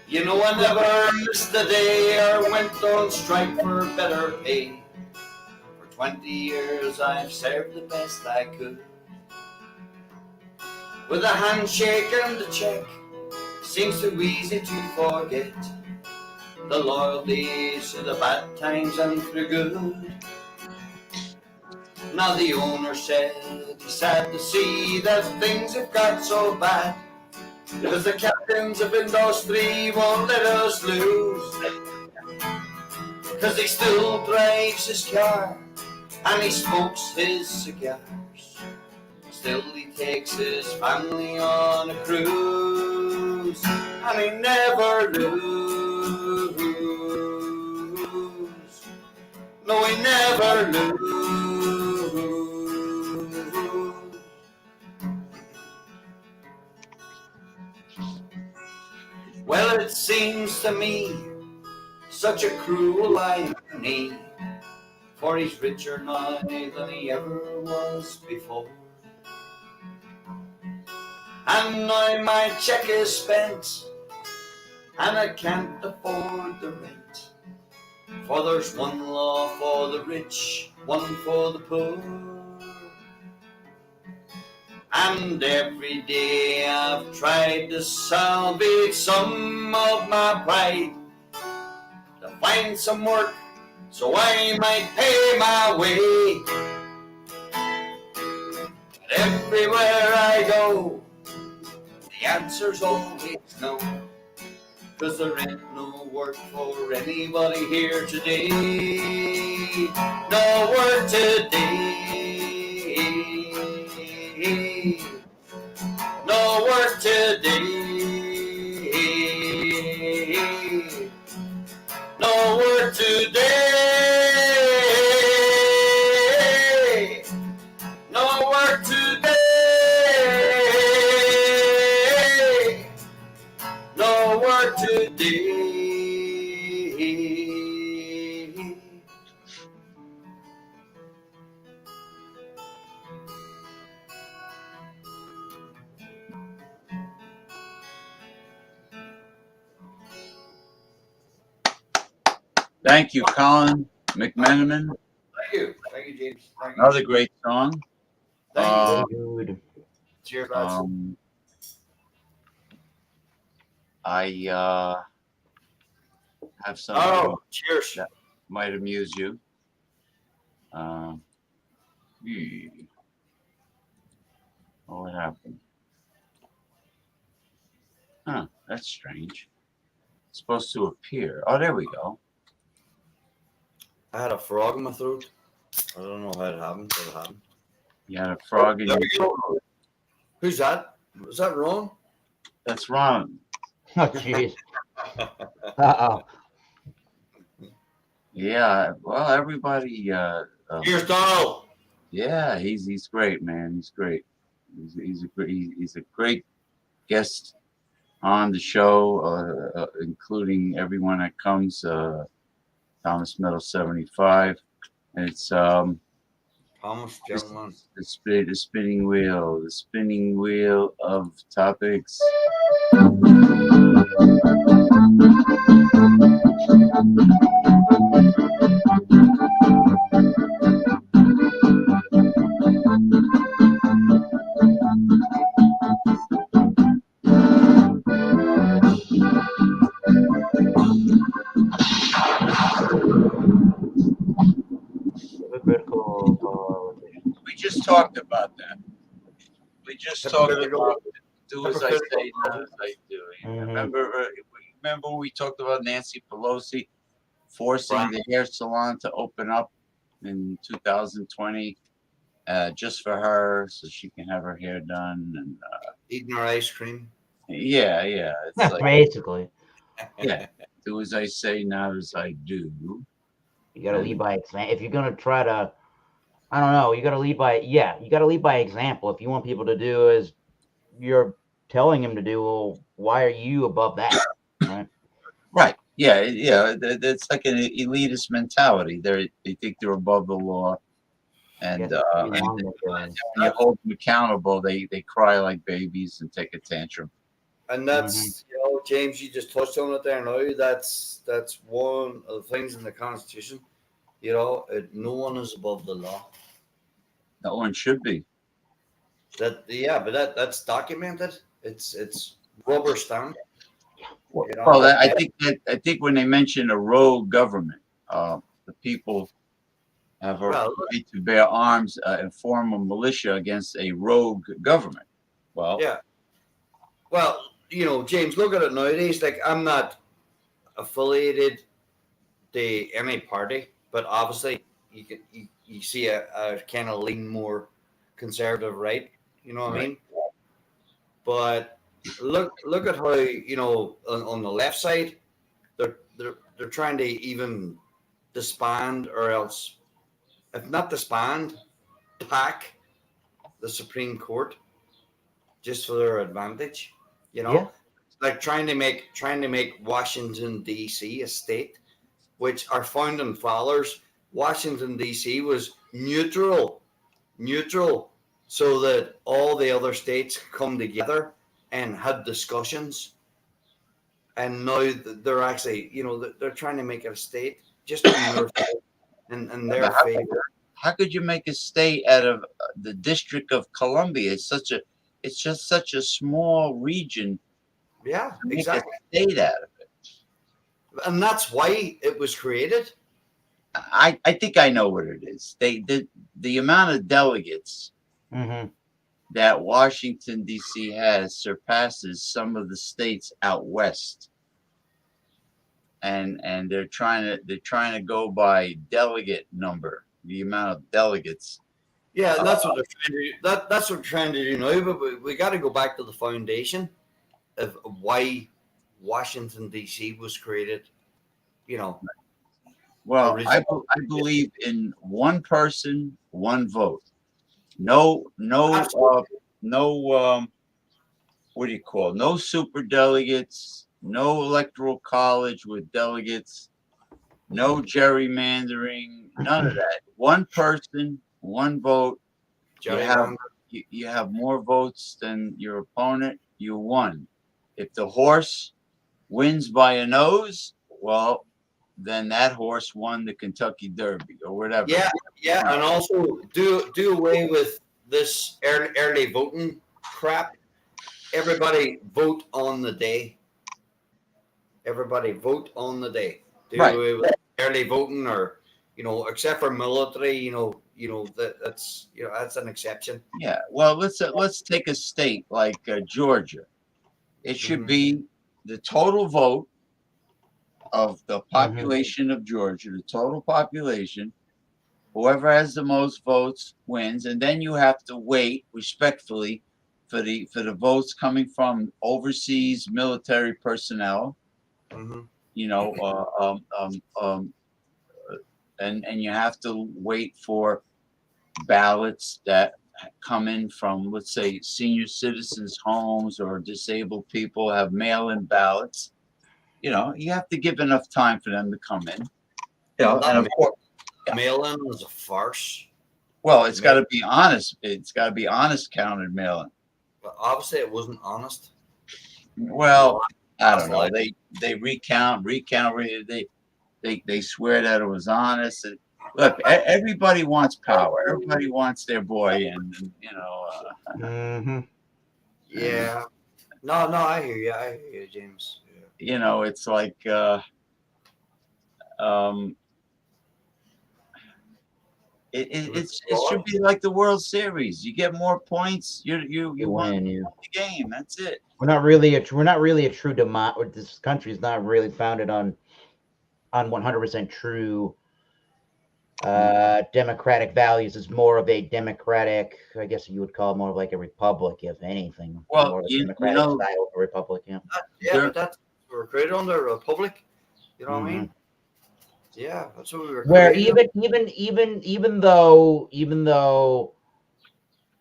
You know, I never missed a day or went on strike for better pay. For 20 years I've served the best I could. With a handshake and a check, seems too easy to forget the loyalties to the bad times and through good. Now the owner said he's sad to see that things have got so bad, because the captains of industry won't let us lose, because he still drives his car and he smokes his cigars. Still he takes his family on a cruise, and he never lose. No, he never lose. Well, it seems to me such a cruel irony, for he's richer now than he ever was before. And now my check is spent, and I can't afford the rent, for there's one law for the rich, one for the poor. And every day I've tried to salvage some of my pride, to find some work so I might pay my way. But everywhere I go, the answer's always no, 'cause there ain't no work for anybody here today. No work today. No work today. No work today. No work today. No work today. Thank you, Colin McMenamin. Thank you, James. Thank you. Another great song. Thank you. Cheers, lads. I have some cheers that might amuse you. What happened? Huh, that's strange. It's supposed to appear. Oh, there we go. I had a frog in my throat. I don't know how it happened, but it happened. You had a frog in There your we go. Who's that? Was that Ron? That's Ron. Oh, jeez. Uh-oh. Yeah, well, everybody. Here's Donald. Yeah, he's great, man. He's great. He's a great guest on the show, including everyone that comes. Thomas Metal 75. It's Thomas Gentleman. The spinning wheel of topics. We just talked about that. We just talked about do as I say, not as I do. Remember we talked about Nancy Pelosi forcing the hair salon to open up in 2020 just for her, so she can have her hair done and eating her ice cream. Yeah, it's like, basically. Yeah, do as I say, not as I do. You gotta lead by example. If you're gonna try to, I don't know, you gotta lead by, you gotta lead by example. If you want people to do as you're telling them to do, well, why are you above that? Right. Right. Yeah. It's like an elitist mentality. They think they're above the law, and when you hold them accountable, they cry like babies and take a tantrum. And that's James, you just touched on it there now. That's one of the things in the Constitution. No one is above the law. No one should be. But that's documented. It's rubber stamped. Well, I think when they mention a rogue government, the people have a right to bear arms and form a militia against a rogue government. Well, yeah. Well, James, look at it nowadays. Like, I'm not affiliated to any party, but obviously you see a kind of lean more conservative right. You know what I mean? But look at how on the left side they're trying to even disband, or else if not disband, pack the Supreme Court just for their advantage. Like trying to make Washington D.C. a state, which our founding fathers, Washington D.C. was neutral, so that all the other states come together and had discussions. And now they're actually, they're trying to make it a state just in their favor. How could you make a state out of the District of Columbia? It's just such a small region. Yeah, make exactly. A state out of it. And that's why it was created. I think I know what it is. The amount of delegates that Washington D.C. has surpasses some of the states out west, and they're trying to go by delegate number, the amount of delegates. Yeah, that's what they're trying to do. That's what they're trying to do now. But we got to go back to the foundation of why Washington D.C. was created. Well, I believe in one person, one vote. No, what do you call it? No super delegates, no electoral college with delegates, no gerrymandering, none of that. One person, one vote. You have more votes than your opponent, you won. If the horse wins by a nose, well, then that horse won the Kentucky Derby or whatever. Yeah, and also do away with this early voting crap. Everybody vote on the day. Do away with early voting, or except for military. That's an exception. Yeah. Well, let's take a state like Georgia. It should be the total vote of the population of Georgia, the total population. Whoever has the most votes wins, and then you have to wait respectfully for the votes coming from overseas military personnel. And you have to wait for ballots that come in from, let's say, senior citizens' homes, or disabled people have mail-in ballots. You have to give enough time for them to come in. And of course, mail-in was a farce. Well, it's got to be honest. It's got to be honest counted mail-in. But obviously, it wasn't honest. Well, I don't know. They recount. they swear that it was honest. And look, everybody wants power. Everybody wants their boy, and you know. Yeah. No, I hear you. I hear you, James. Yeah. You know, it's like it should be like the World Series. You get more points, you win the game. That's it. We're not really a true this country is not really founded on 100% true democratic values. It's more of a democratic, I guess you would call it more of like a republic, if anything. Well, more of a you democratic know, style of a republic, yeah. But that's we're created under a republic. You know what I mean? Yeah, that's what we were. Where even though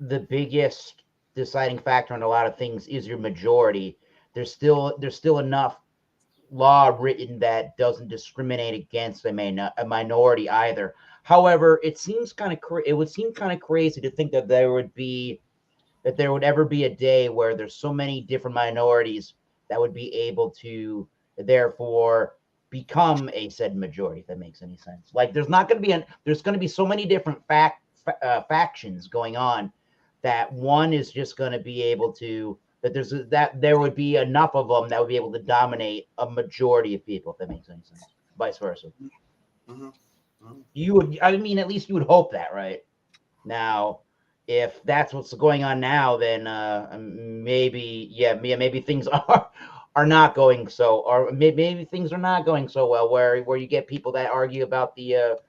the biggest deciding factor on a lot of things is your majority, there's still enough law written that doesn't discriminate against a minority either. However, it would seem kind of crazy to think that there would ever be a day where there's so many different minorities that would be able to therefore become a said majority, if that makes any sense. Like there's going to be so many different factions going on that one is just going to be able to that there would be enough of them that would be able to dominate a majority of people, if that makes any sense. Vice versa. You would, I mean, at least you would hope that, right? Now, if that's what's going on now, then maybe things are not going so, or maybe things are not going so well. Where you get people that argue about the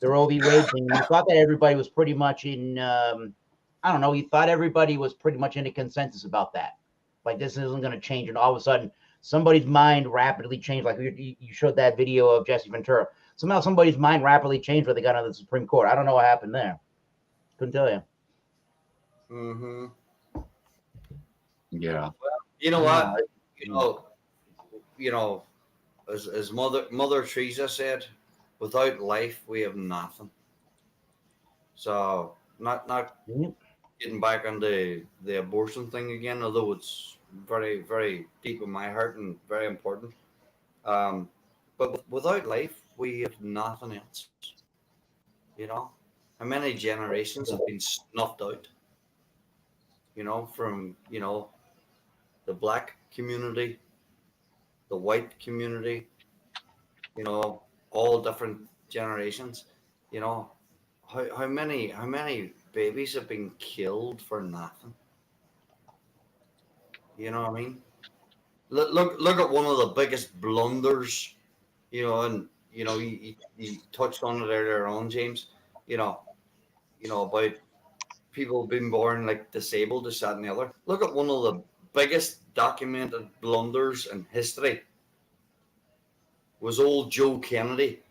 Roe v. Wade thing. You thought that everybody was pretty much in, I don't know. You thought everybody was pretty much in a consensus about that. Like this isn't going to change, and all of a sudden, somebody's mind rapidly changed. Like you showed that video of Jesse Ventura. Somehow, somebody's mind rapidly changed when they got on the Supreme Court. I don't know what happened there. Couldn't tell you. Yeah. Well, you know what? You know, as Mother Teresa said, without life we have nothing. So not getting back on the abortion thing again, although it's very, very deep in my heart and very important. But without life we have nothing else. You know, how many generations have been snuffed out? You know, from the black community, the white community, all different generations. How many babies have been killed for nothing? You know what I mean? Look at one of the biggest blunders, and you touched on it earlier on, James. About people being born like disabled, this, that, and the other. Look at one of the biggest documented blunders in history. Was old Joe Kennedy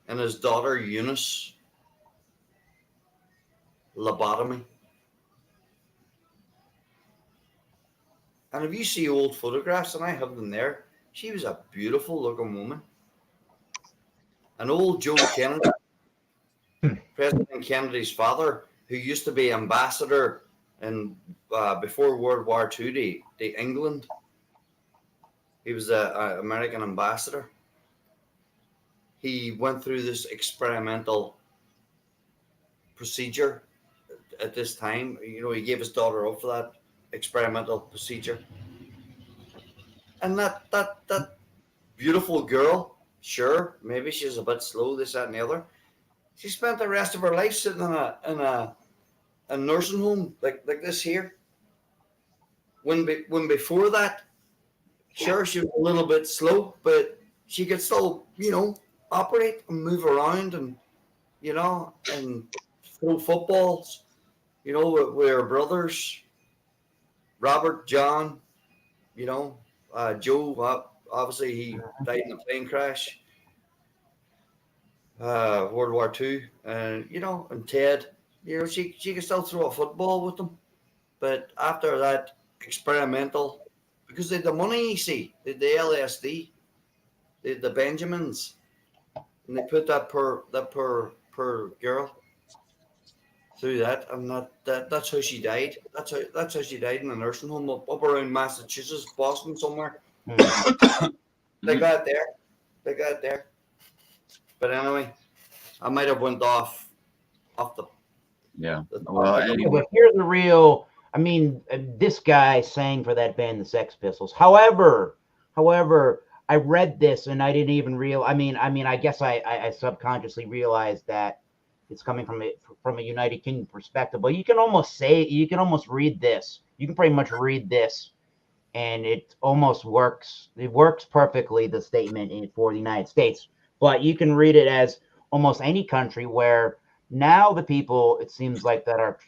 and his daughter Eunice lobotomy. And if you see old photographs, and I have them there, she was a beautiful looking woman. And old Joe Kennedy, President Kennedy's father, who used to be ambassador in before World War II to England. He was an American ambassador. He went through this experimental procedure at this time. He gave his daughter up for that experimental procedure. And that beautiful girl, sure, maybe she's a bit slow, this, that, and the other. She spent the rest of her life sitting in a nursing home like this here. When before that, sure, she was a little bit slow, but she could still, operate and move around and, and throw footballs, with her brothers, Robert, John, Joe, obviously he died in a plane crash, World War II, and, and Ted, she could still throw a football with them. But after that experimental, because they had the money, you see, the LSD, the Benjamins, and they put that poor girl through that, and that's how she died. That's how she died in a nursing home up around Massachusetts, Boston somewhere. Like that there. like that there. But anyway, I might have went off the. Yeah. Well, Yeah, but here's the real. I mean, this guy sang for that band, the Sex Pistols. However, I read this and I didn't even I mean, I guess I subconsciously realized that it's coming from a United Kingdom perspective. But you can almost read this. You can pretty much read this, and it almost works. It works perfectly, the statement for the United States. But you can read it as almost any country where now the people, it seems like, the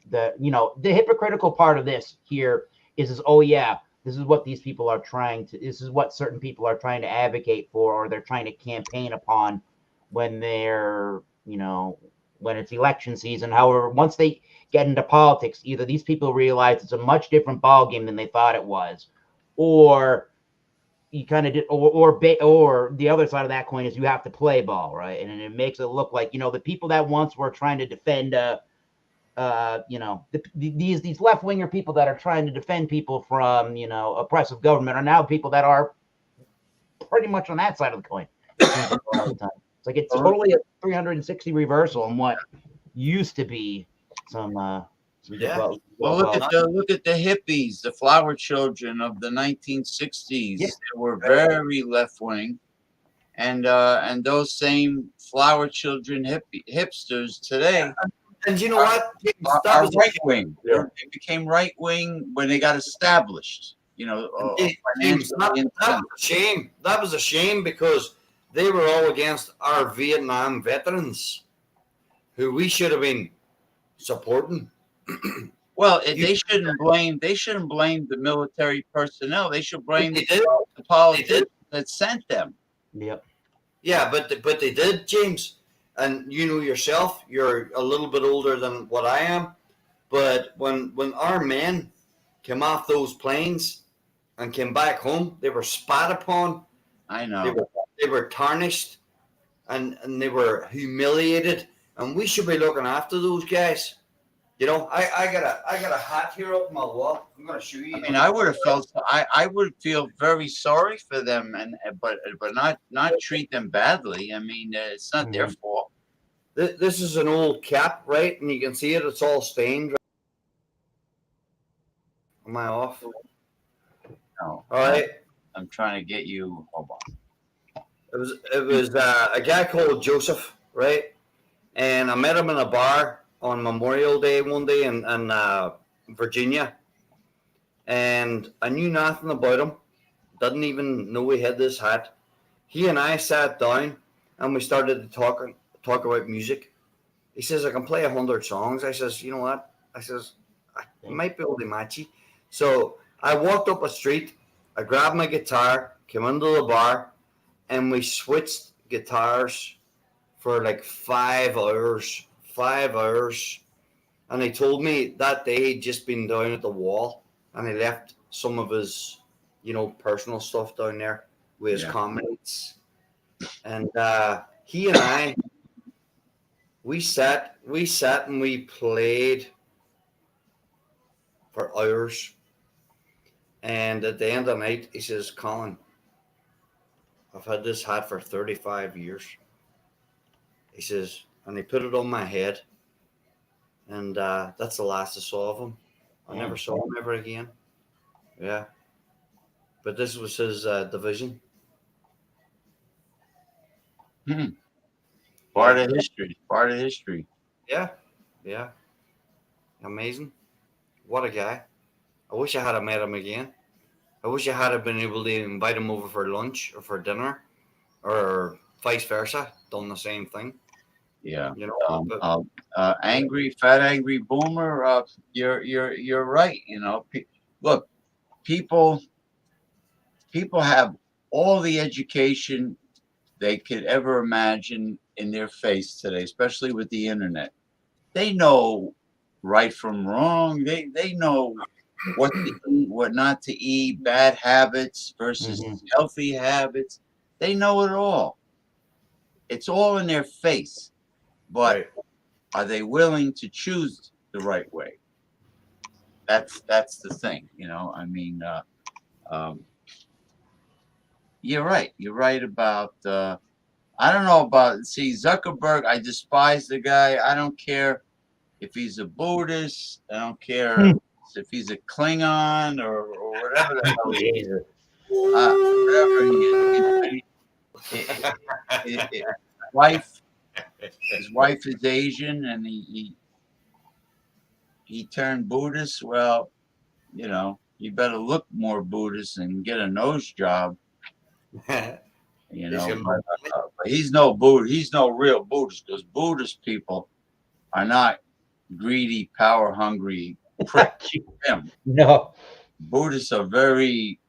hypocritical part of this here is oh yeah, this is what these people are this is what certain people are trying to advocate for, or they're trying to campaign upon when they're, when it's election season. However, once they get into politics, either these people realize it's a much different ballgame than they thought it was, or you kind of did, or the other side of that coin is you have to play ball, right? And it makes it look like, the people that once were trying to defend, these left winger people that are trying to defend people from, oppressive government are now people that are pretty much on that side of the coin. All the time. It's like it's totally a 360 reversal on what used to be some. Yeah. Well, look at the hippies, the flower children of the 1960s. Yeah. They were very left wing, and those same flower children hipsters today. And you know what? Are right wing. They became right wing when they got established. James, that was a shame. That was a shame because they were all against our Vietnam veterans, who we should have been supporting. Well, they shouldn't blame the military personnel. They should blame the politicians that sent them. Yep. Yeah, but they did, James. And you know yourself, you're a little bit older than what I am. But when our men came off those planes and came back home, they were spat upon. I know. They were tarnished and they were humiliated. And we should be looking after those guys. I got a hat here up my wall. I'm gonna show you. I mean, I would have felt I would feel very sorry for them, but not treat them badly. I mean, it's not their fault. This is an old cap, right? And you can see it. It's all stained. Right? Am I off? No. All right. I'm trying to get you. Hold on. It was a guy called Joseph, right? And I met him in a bar on Memorial Day one day in Virginia, and I knew nothing about him. Didn't even know he had this hat. He and I sat down and we started to talk about music. He says, I can play 100 songs. I says, you know what? I says, I might be able to match you. So I walked up a street, I grabbed my guitar, came into the bar, and we switched guitars for like 5 hours. 5 hours, and he told me that day he'd just been down at the wall and he left some of his personal stuff down there with his comrades, and he and I we sat and we played for hours, and at the end of the night he says, Colin, I've had this hat for 35 years. He says, and he put it on my head, and that's the last I saw of him. I never saw him ever again. Yeah, but this was his division. Part of history. Yeah. Amazing. What a guy. I wish I had met him again. I wish I had been able to invite him over for lunch or for dinner, or vice versa. Done the same thing. Yeah. Angry boomer. You're right. Look, people have all the education they could ever imagine in their face today, especially with the internet. They know right from wrong. They know what to eat, what not to eat, bad habits versus healthy habits. They know it all. It's all in their face. But are they willing to choose the right way? That's the thing, I mean, you're right. You're right about I don't know about, see, Zuckerberg, I despise the guy. I don't care if he's a Buddhist. I don't care if he's a Klingon or whatever the hell he is. Whatever he is. His wife is Asian, and he turned Buddhist. Well, you know, you better look more Buddhist and get a nose job. You know, but he's no Buddhist. He's no real Buddhist, because Buddhist people are not greedy, power hungry pricks. No, Buddhists are very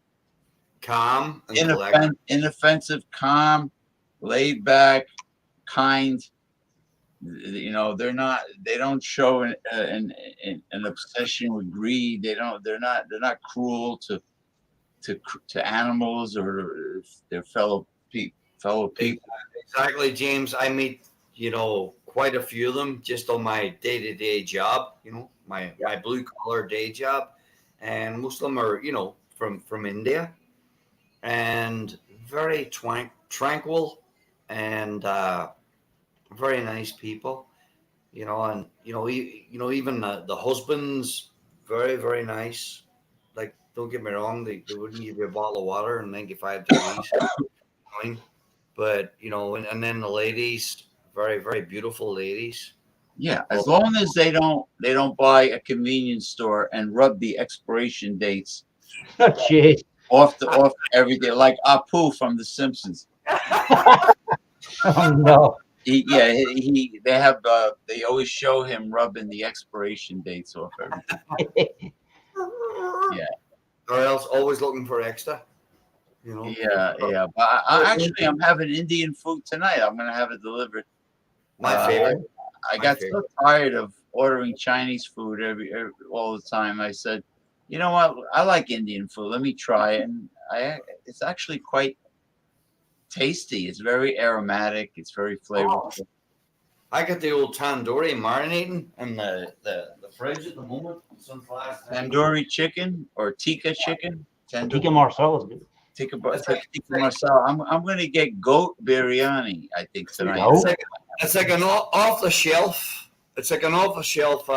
calm, and inoffensive, calm, laid back, kind. You know, they're not. They don't show an obsession with greed. They're not cruel to animals or their fellow people. Exactly, James. I meet, quite a few of them just on my day-to-day job, my blue collar day job. And most of them are, from India, and very tranquil and very nice people, and, even the husband's very, very nice. Like, don't get me wrong, they wouldn't give you a bottle of water in 95 degrees. But, and then the ladies, very, very beautiful ladies. Yeah, as long as they don't buy a convenience store and rub the expiration dates off everything, like Apu from The Simpsons. Oh no. They always show him rubbing the expiration dates off everything. Yeah. Or else always looking for extra. Yeah. But I'm having Indian food tonight. I'm gonna have it delivered. My favorite. I got so tired of ordering Chinese food all the time. I said, you know what? I like Indian food. Let me try it. And it's actually quite tasty. It's very aromatic. It's very flavorful. I got the old tandoori marinating in the fridge at the moment since last time. Tandoori chicken or tikka chicken? Tikka masala is good. Tikka masala. I'm going to get goat biryani, I think, tonight. It's like an off the shelf. It's like an off the shelf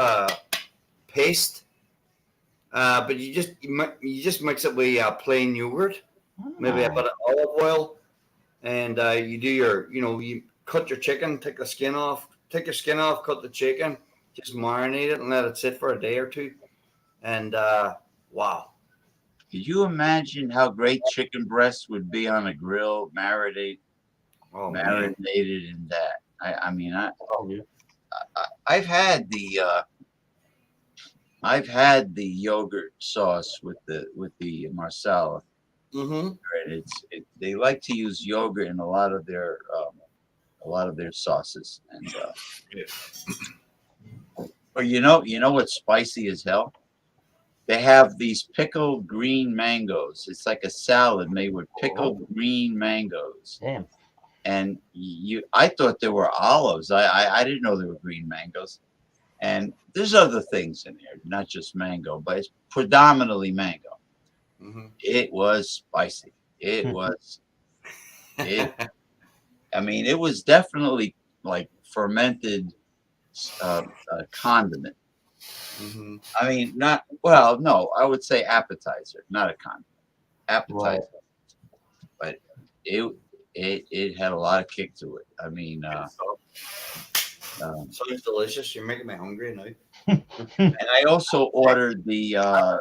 paste, but you just mix it with plain yogurt, maybe a bit of olive oil, and you do you cut your chicken, take your skin off, cut the chicken, just marinate it and let it sit for a day or two, and wow. Could you imagine how great chicken breast would be on a grill, marinated in that? I've had the yogurt sauce with the marsala. Right? They like to use yogurt in a lot of their sauces, and or you know what's spicy as hell? They have these pickled green mangoes. It's like a salad made with pickled green mangoes. Damn. And I thought they were olives. I didn't know they were green mangoes. And there's other things in there, not just mango, but it's predominantly mango. It was spicy. It was. It was definitely like fermented condiment. I would say appetizer, not a condiment. Appetizer. Right. But it had a lot of kick to it. Sounds delicious. You're making me hungry now. And I also ordered the I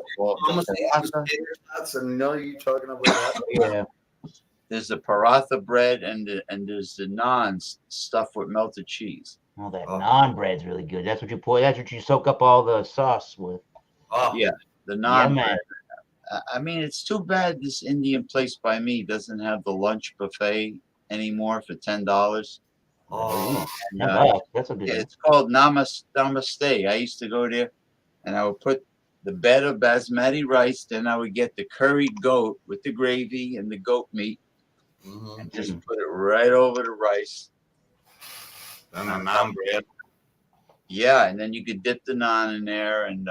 know you talking about that. Yeah. There's the paratha bread and there's the naan stuffed with melted cheese. Oh, that naan bread's really good. That's what you pour. That's what you soak up all the sauce with. Oh yeah, the naan bread. It's too bad this Indian place by me doesn't have the lunch buffet anymore for $10. Oh, that's a good. It's called Namaste. I used to go there, and I would put the bed of basmati rice. Then I would get the curried goat with the gravy and the goat meat, and just put it right over the rice. And a naan bread. Yeah, and then you could dip the naan in there, and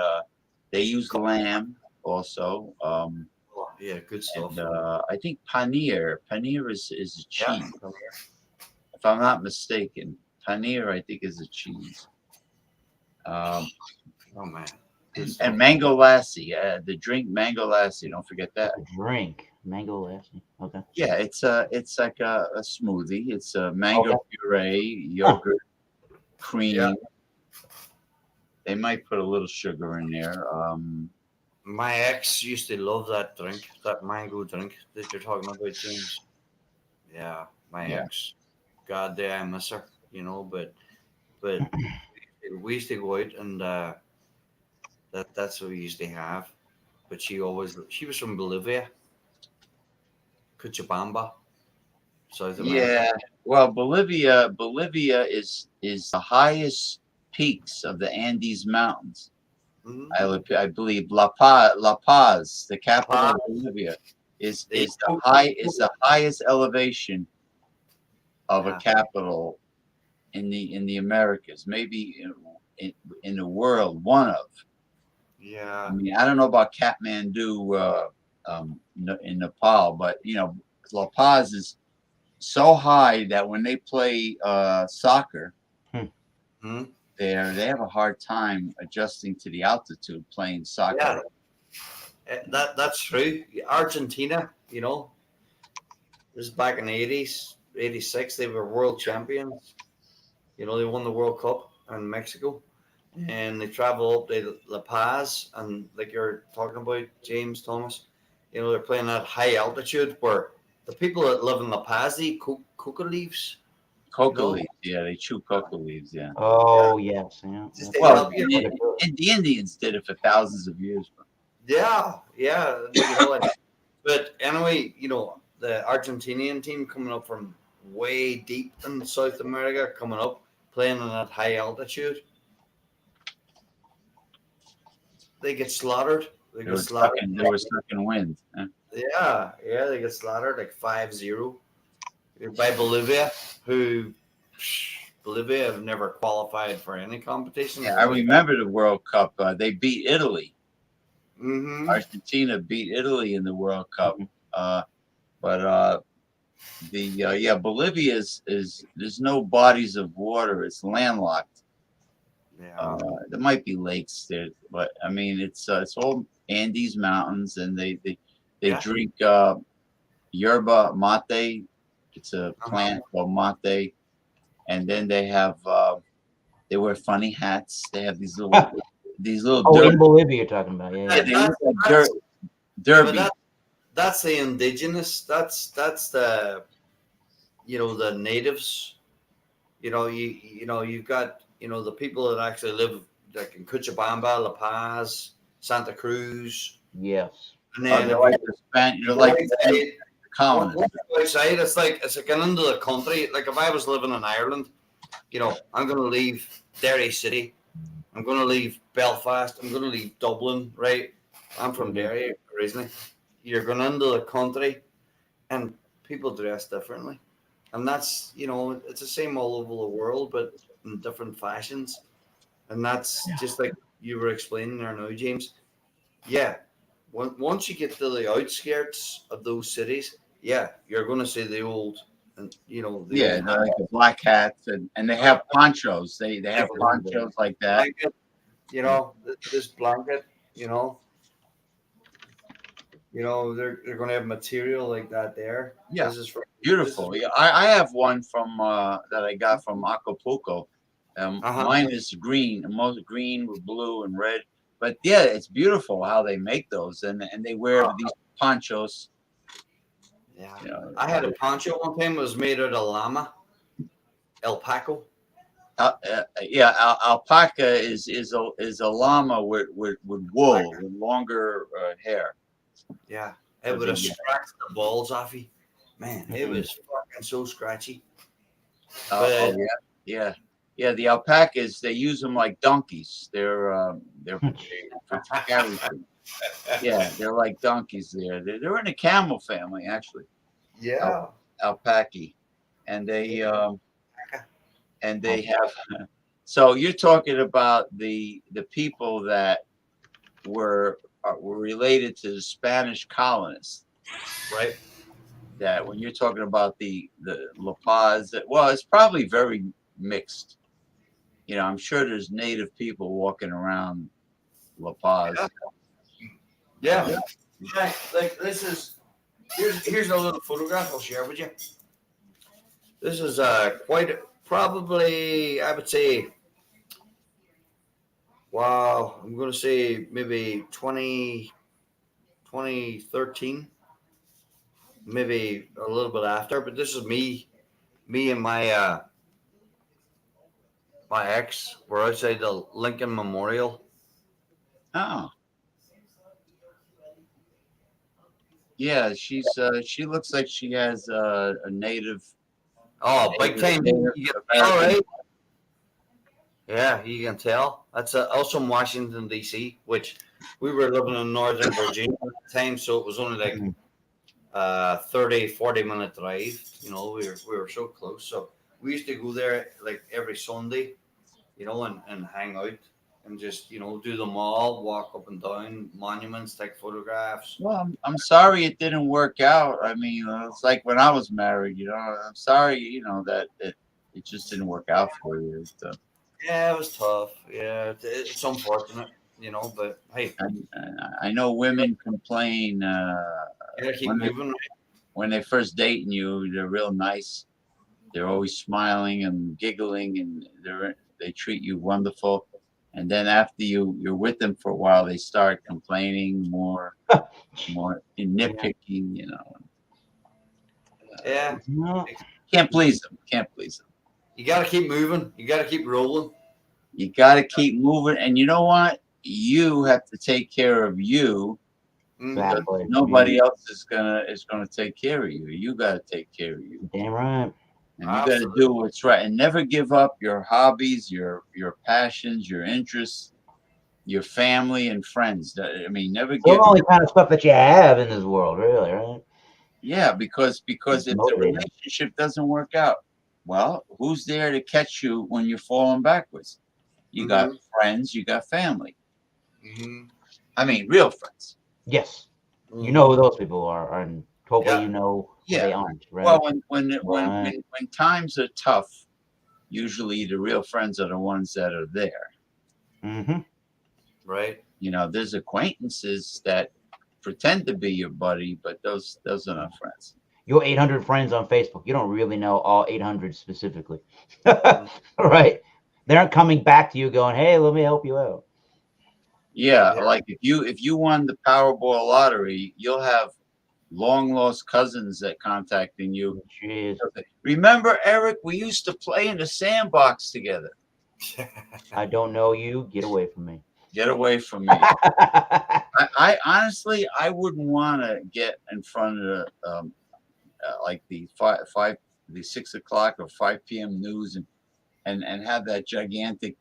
they use lamb also. Yeah, good stuff. And, I think paneer. Paneer is a cheese. if I'm not mistaken. Paneer, I think, is a cheese. Oh man. And Mango Lassi, the drink Mango Lassi. Don't forget that. Drink Mango Lassi. Okay. Yeah, it's like a smoothie. It's a mango puree, yogurt, cream. Yeah. They might put a little sugar in there. My ex used to love that drink, that mango drink that you're talking about, James. Yeah, my ex. God damn, I miss her, you know, but we used to go out and that's what we used to have. But she was from Bolivia, Cochabamba, South America. Yeah, well, Bolivia is the highest peaks of the Andes Mountains. I believe La Paz, the capital of Bolivia, is the highest elevation of a capital in the Americas, maybe in the world, one of. Yeah. I mean, I don't know about Kathmandu in Nepal, but you know, La Paz is so high that when they play soccer there, they have a hard time adjusting to the altitude playing soccer. Yeah, that's true. Argentina, you know, this is back in the 80s, 86, they were world champions. You know, they won the World Cup in Mexico. And they travel up to La Paz, and like you're talking about, James Thomas, you know, they're playing at high altitude where the people that live in La Paz eat coca leaves. Coca leaves, yeah, they chew coca leaves, yeah. Oh yes, yeah. Well, the Indians did it for thousands of years. Yeah, you know, but anyway, you know, the Argentinian team coming up from way deep in South America, coming up, playing on that high altitude. They get slaughtered. They were stuck in wind. Yeah, they get slaughtered like 5-0 by Bolivia, who Bolivia have never qualified for any competition. Yeah, I remember the World Cup. They beat Italy. Argentina beat Italy in the World Cup. But Bolivia is there's no bodies of water. It's landlocked. Yeah. There might be lakes there, but I mean it's all Andes Mountains, and they drink yerba mate. It's a plant called mate, and then they have they wear funny hats. They have these little in Bolivia you're talking about, yeah. They look like derby. That's the indigenous. That's the, you know, the natives. You know, you've got, you know, the people that actually live like in Cochabamba, La Paz, Santa Cruz. Yes. And then they're like the Spanish, like the colonists. Outside, it's like getting into the country. Like if I was living in Ireland, you know, I'm going to leave Derry City. I'm going to leave Belfast. I'm going to leave Dublin, right? I'm from Derry originally. You're going into the country, and people dress differently. And that's, you know, it's the same all over the world, but in different fashions. And that's just like you were explaining there now, James. Yeah. Once you get to the outskirts of those cities, you're going to see the old, and you know, they're like the black hats, and they have ponchos. They have ponchos like that. Blanket, you know, this blanket, you know, they're going to have material like that there. Yeah, this is beautiful. Yeah, I have one from that I got from Acapulco. Mine is green, most green with blue and red. But yeah, it's beautiful how they make those, and they wear these ponchos. Yeah, you know, I had a poncho one time. It was made out of llama, alpaca. Alpaca is a llama with wool, with longer hair. Yeah, it would have scratched the balls off you. Man, it was fucking so scratchy. Yeah, the alpacas, they use them like donkeys. They're for carry food. Yeah, they're like donkeys there. They're in the camel family, actually. Yeah. Alpaca. And they have so you're talking about the people that were related to the Spanish colonists. Right. that when you're talking about the La Paz, well, it's probably very mixed. You know, I'm sure there's native people walking around La Paz. Yeah. Like this is here's a little photograph I'll share with you. This is probably I would say, wow, I'm gonna say maybe 2013, maybe a little bit after, but this is me and my my ex. We're outside the Lincoln Memorial. Oh. Yeah, she looks like she has a native. Oh, big time. All right. Yeah, you can tell. That's also in Washington, D.C., which we were living in Northern Virginia at the time, so it was only like 30, 40-minute drive. You know, we were so close. So we used to go there like every Sunday, you know, and hang out and just, you know, do the mall, walk up and down monuments, take photographs. Well, I'm sorry it didn't work out. I mean, it's like when I was married, you know, I'm sorry, you know, that it just didn't work out for you. So. Yeah, it was tough. Yeah, it's unfortunate, you know, but hey. I know women complain when they first dating you, they're real nice. They're always smiling and giggling, and they treat you wonderful. And then after you're with them for a while, they start complaining more nitpicking, you know. Yeah. Can't please them. Can't please them. You got to keep moving. You got to keep rolling. You got to keep moving. And you know what? You have to take care of you. Exactly. Nobody else is gonna take care of you. You got to take care of you. Damn right. And you got to do what's right, and never give up your hobbies, your passions, your interests, your family and friends. I mean, never It's the give. only kind of stuff that you have in this world, really, right? Yeah, because if the relationship doesn't work out, well, who's there to catch you when you're falling backwards? You got friends, you got family. I mean, real friends. Yes. You know who those people are, and hopefully you know who they aren't, right? Well, when times are tough, usually the real friends are the ones that are there. Mm-hmm. Right. You know, there's acquaintances that pretend to be your buddy, but those are not friends. Your 800 friends on Facebook, you don't really know all 800 specifically. Right. They aren't coming back to you going, hey, let me help you out. Yeah, like if you won the Powerball lottery, you'll have long lost cousins that contacting you. Jeez. Remember, Eric, we used to play in the sandbox together. I don't know you. Get away from me. Get away from me. I honestly, I wouldn't want to get in front of like the 6 o'clock or 5 p.m. news and have that gigantic,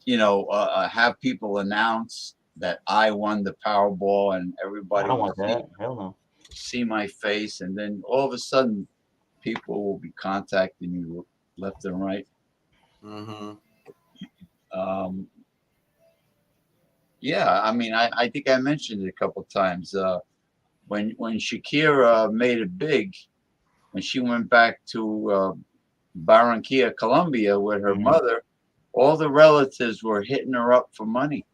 you know, have people announce that I won the Powerball and everybody I don't want that. Hell no. See my face, and then all of a sudden people will be contacting you left and right. Yeah, I mean, I think I mentioned it a couple times. When Shakira made it big, when she went back to Barranquilla, Colombia, with her mother, all the relatives were hitting her up for money.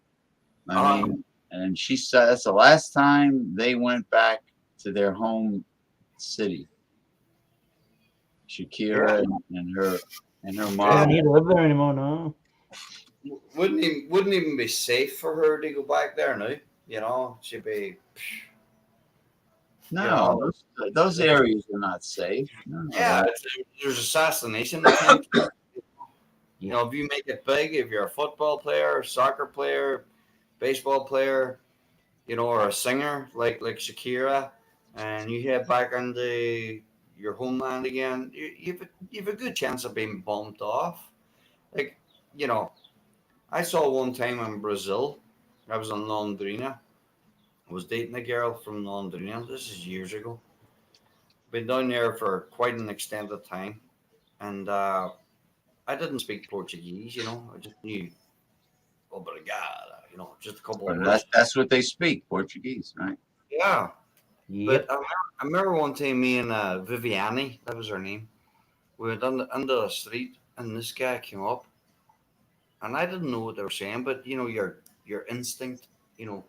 I mean, and she said that's the last time they went back to their home city. Shakira and her mom. I don't need to live there anymore, no. Wouldn't even be safe for her to go back there now. You know, she'd be. No, you know, those areas are not safe. No, yeah, there's assassination attempts. You know, if you make it big, if you're a football player, soccer player, baseball player, you know, or a singer like Shakira, and you head back into your homeland again, you've a good chance of being bumped off. Like, you know, I saw one time in Brazil, I was in Londrina. I was dating a girl from Londrina. This is years ago. Been down there for quite an extended time. And I didn't speak Portuguese, you know. I just knew obrigada, you know, just a couple of words. That's what they speak, Portuguese, right? Yeah. But I remember one time me and Viviani, that was her name, we went under the street and this guy came up and I didn't know what they were saying, but you know, your instinct, you know,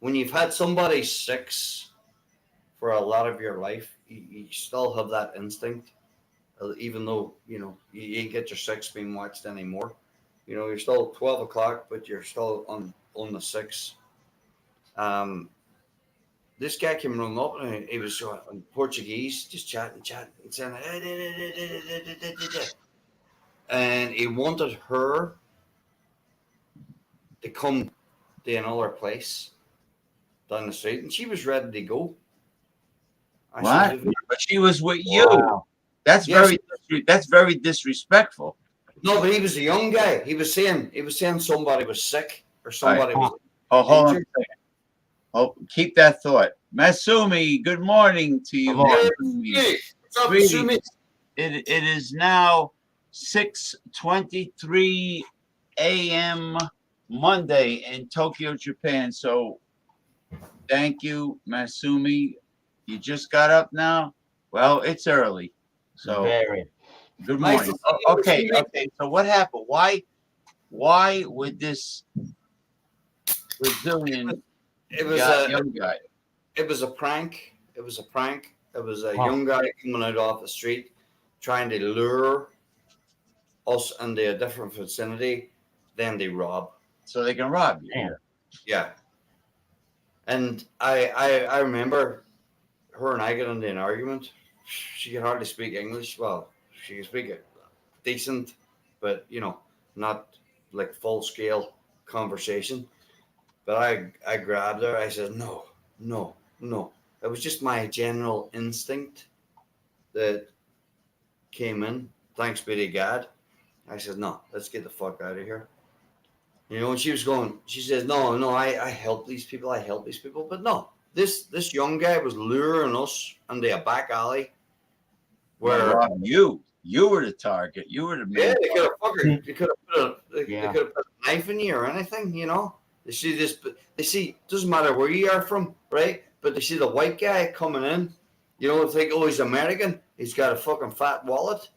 when you've had somebody six for a lot of your life, you still have that instinct, even though, you know, you ain't get your six being watched anymore. You know, you're still 12 o'clock, but you're still on the six. This guy came running up and he was in Portuguese, just chatting, and saying, and he wanted her to come to another place down the street, and she was ready to go. What? But she was with you. Wow. That's very disrespectful. No, but he was a young guy. He was saying somebody was sick or somebody was. Oh, hold on a second. Oh, keep that thought. Masumi, good morning to you. Hey, what's up, Masumi? It is now 6:23 a.m. Monday in Tokyo, Japan. So thank you, Masumi. You just got up now? Well, it's early. So good morning. Okay. So what happened? Why would this Brazilian young guy? It was a prank. It was a young guy coming out off the street trying to lure us into a different vicinity. Then they rob. So they can rob you. Yeah. And I remember her and I got into an argument. She could hardly speak English. Well, she could speak it decent, but you know, not like full scale conversation. But I grabbed her. I said, no. It was just my general instinct that came in. Thanks be to God. I said, no, let's get the fuck out of here. You know, and she was going, she says, no, I help these people. But no, this young guy was luring us into a back alley where you were the target. You were the man. Yeah, they could have put a knife in you or anything, you know. They see this, they see, doesn't matter where you are from, right? But they see the white guy coming in, you know, they think, oh, he's American. He's got a fucking fat wallet.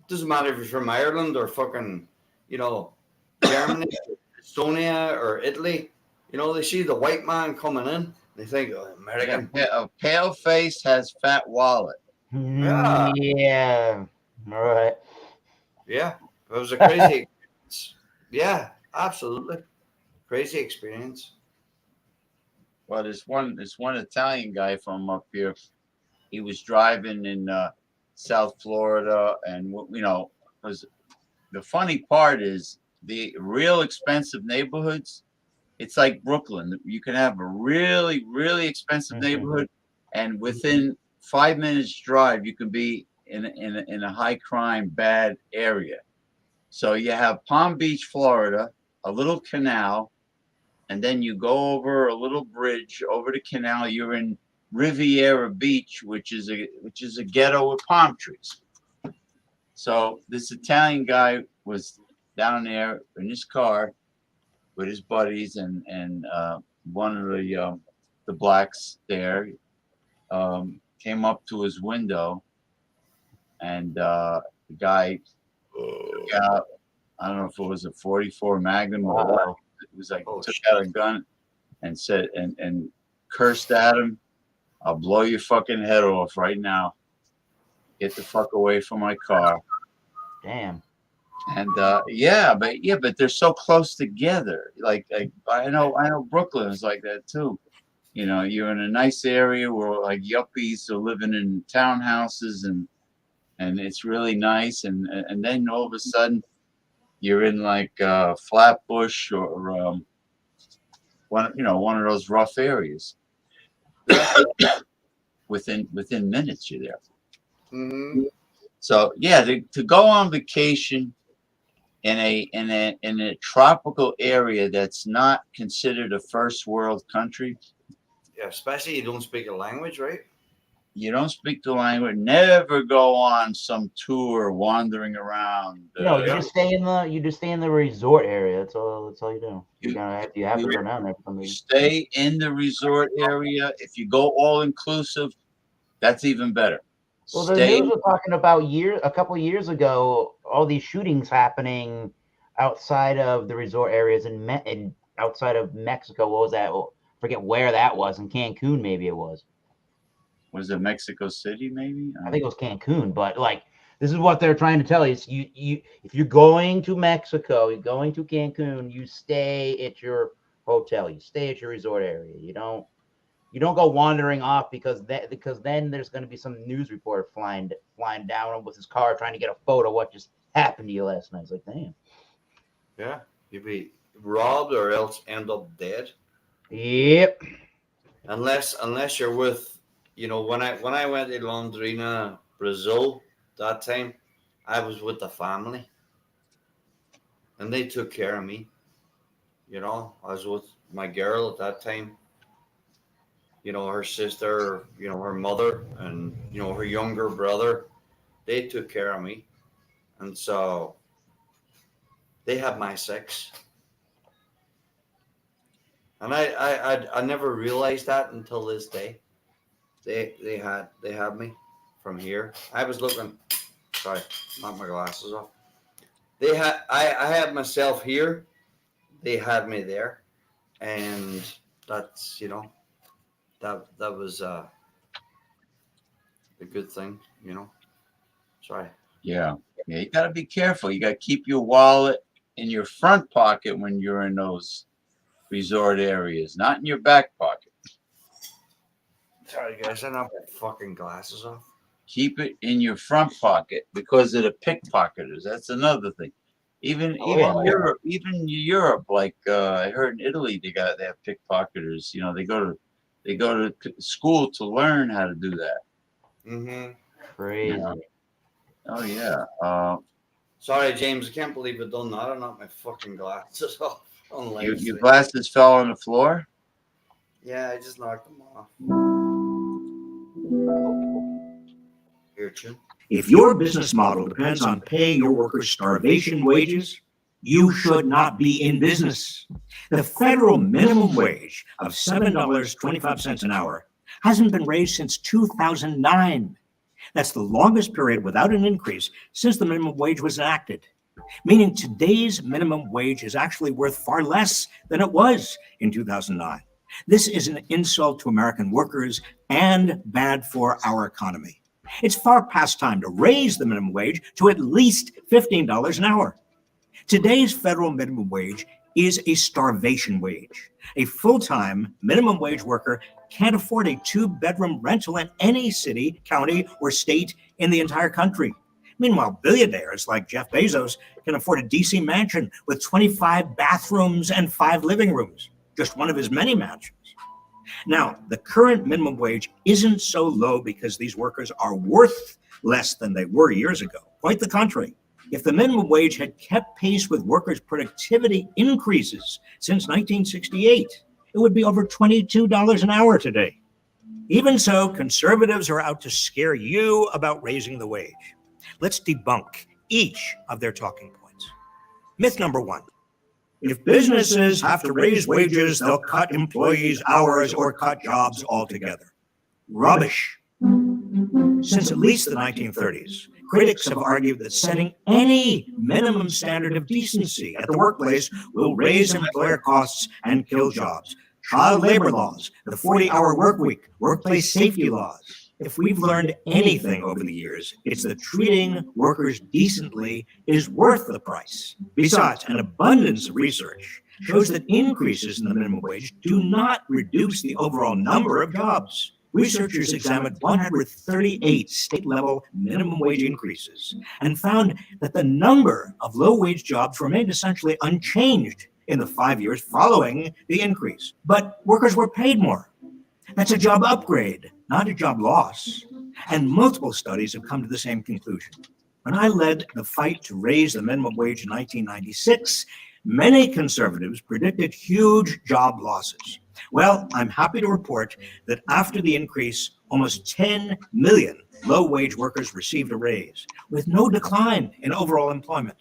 Doesn't matter if he's from Ireland or fucking, you know, Germany, Estonia or Italy. You know, they see the white man coming in. They think, oh, American. A pale face has fat wallet. Yeah. All right. Yeah. It was a crazy experience. Yeah, absolutely. Crazy experience. Well, this one Italian guy from up here, he was driving in South Florida, and you know, the funny part is the real expensive neighborhoods. It's like Brooklyn. You can have a really, really expensive neighborhood, and within 5 minutes drive, you can be in a high crime bad area. So you have Palm Beach, Florida, a little canal, and then you go over a little bridge over the canal. You're in Riviera Beach, which is a ghetto with palm trees. So this Italian guy was down there in his car with his buddies, and one of the blacks there came up to his window, and the guy took out, I don't know if it was a 44 Magnum or what. It was like took out a gun and said and cursed at him. I'll blow your fucking head off right now. Get the fuck away from my car. Damn. And but they're so close together. Like I know Brooklyn is like that too. You know, you're in a nice area where like yuppies are living in townhouses and it's really nice, and then all of a sudden you're in like Flatbush or one of those rough areas. within minutes you're there. Mm-hmm. So yeah, to go on vacation in a tropical area that's not considered a first world country. Yeah, especially you don't speak a language, right? You don't speak the language. Never go on some tour wandering around. No, you just stay in the resort area. That's all you do. You have to go down there for me. Stay in the resort area. If you go all inclusive, that's even better. Well, the news was talking about a couple of years ago, all these shootings happening outside of the resort areas and outside of Mexico. What was that? Forget where that was. In Cancun, maybe it was. Was it Mexico City? Maybe I think it was Cancun. But like, this is what they're trying to tell you: if you're going to Mexico, you're going to Cancun, you stay at your hotel, you stay at your resort area. You don't go wandering off because then there's going to be some news reporter flying down with his car trying to get a photo of what just happened to you last night. It's like, damn. Yeah, you'd be robbed or else end up dead. Yep. Unless you're with, when I went to Londrina, Brazil, that time, I was with the family, and they took care of me. I was with my girl at that time. Her sister, her mother, and, her younger brother, they took care of me. And so they had my sex. And I never realized that until this day. They had me from here. I was looking, sorry, knock my glasses off. I had myself here. They had me there. And that's, that was a good thing, Sorry. Yeah, you got to be careful. You got to keep your wallet in your front pocket when you're in those resort areas, not in your back pocket. Sorry, guys, I knocked my fucking glasses off. Keep it in your front pocket because of the pickpocketers. That's another thing. Even Europe, like I heard in Italy, they have pickpocketers. They go to school to learn how to do that. Mm-hmm. Crazy. Oh yeah. Sorry, James. I can't believe I done that. I knocked my fucking glasses off. Your glasses fell on the floor? Yeah, I just knocked them off. Here, Jim. If your business model depends on paying your workers starvation wages, you should not be in business. The federal minimum wage of $7.25 an hour hasn't been raised since 2009. That's the longest period without an increase since the minimum wage was enacted, meaning today's minimum wage is actually worth far less than it was in 2009. This is an insult to American workers and bad for our economy. It's far past time to raise the minimum wage to at least $15 an hour. Today's federal minimum wage is a starvation wage. A full-time minimum wage worker can't afford a 2-bedroom rental in any city, county, or state in the entire country. Meanwhile, billionaires like Jeff Bezos can afford a DC mansion with 25 bathrooms and 5 living rooms, just one of his many mansions. Now, the current minimum wage isn't so low because these workers are worth less than they were years ago. Quite the contrary. If the minimum wage had kept pace with workers' productivity increases since 1968, it would be over $22 an hour today. Even so, conservatives are out to scare you about raising the wage. Let's debunk each of their talking points. Myth number 1. If businesses have to raise wages, they'll cut employees' hours or cut jobs altogether. Rubbish. Since at least the 1930s, critics have argued that setting any minimum standard of decency at the workplace will raise employer costs and kill jobs. Child labor laws, the 40-hour work week, workplace safety laws. If we've learned anything over the years, it's that treating workers decently is worth the price. Besides, an abundance of research shows that increases in the minimum wage do not reduce the overall number of jobs. Researchers examined 138 state-level minimum wage increases and found that the number of low-wage jobs remained essentially unchanged in the 5 years following the increase. But workers were paid more. That's a job upgrade, not a job loss. And multiple studies have come to the same conclusion. When I led the fight to raise the minimum wage in 1996, many conservatives predicted huge job losses. Well, I'm happy to report that after the increase, almost 10 million low-wage workers received a raise, with no decline in overall employment.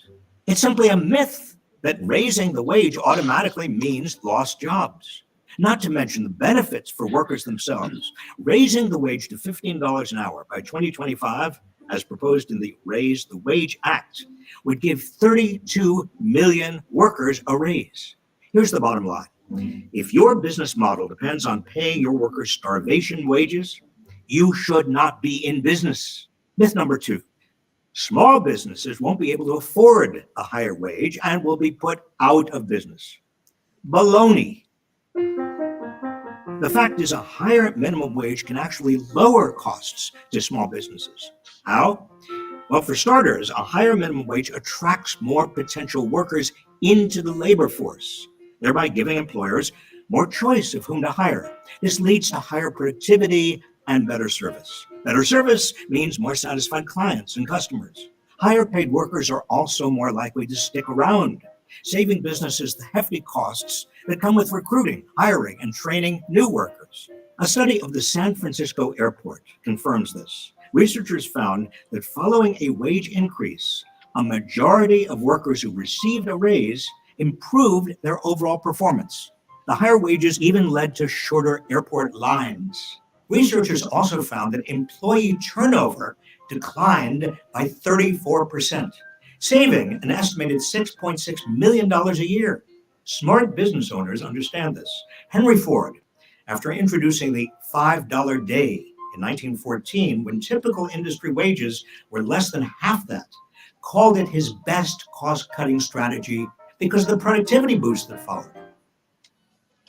It's simply a myth that raising the wage automatically means lost jobs. Not to mention the benefits for workers themselves. Raising the wage to $15 an hour by 2025, as proposed in the Raise the Wage Act, would give 32 million workers a raise. Here's the bottom line. If your business model depends on paying your workers starvation wages, you should not be in business. Myth number 2. Small businesses won't be able to afford a higher wage and will be put out of business. Baloney. The fact is, a higher minimum wage can actually lower costs to small businesses. How? Well, for starters, a higher minimum wage attracts more potential workers into the labor force, thereby giving employers more choice of whom to hire. This leads to higher productivity and better service. Better service means more satisfied clients and customers. Higher paid workers are also more likely to stick around, saving businesses the hefty costs that come with recruiting, hiring, and training new workers. A study of the San Francisco airport confirms this. Researchers found that following a wage increase, a majority of workers who received a raise improved their overall performance. The higher wages even led to shorter airport lines. Researchers also found that employee turnover declined by 34%, saving an estimated $6.6 million a year. Smart business owners understand this. Henry Ford, after introducing the $5 day in 1914, when typical industry wages were less than half that, called it his best cost-cutting strategy because of the productivity boost that followed.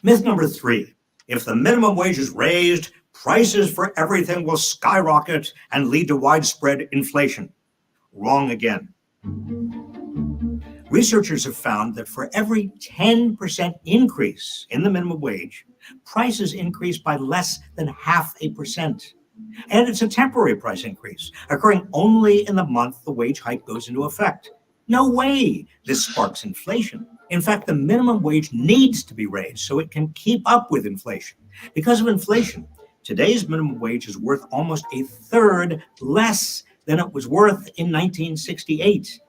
Myth number 3, if the minimum wage is raised, prices for everything will skyrocket and lead to widespread inflation. Wrong again. Researchers have found that for every 10% increase in the minimum wage, prices increase by less than 0.5%. And it's a temporary price increase, occurring only in the month the wage hike goes into effect. No way this sparks inflation. In fact, the minimum wage needs to be raised so it can keep up with inflation. Because of inflation, today's minimum wage is worth almost a third less than it was worth in 1968.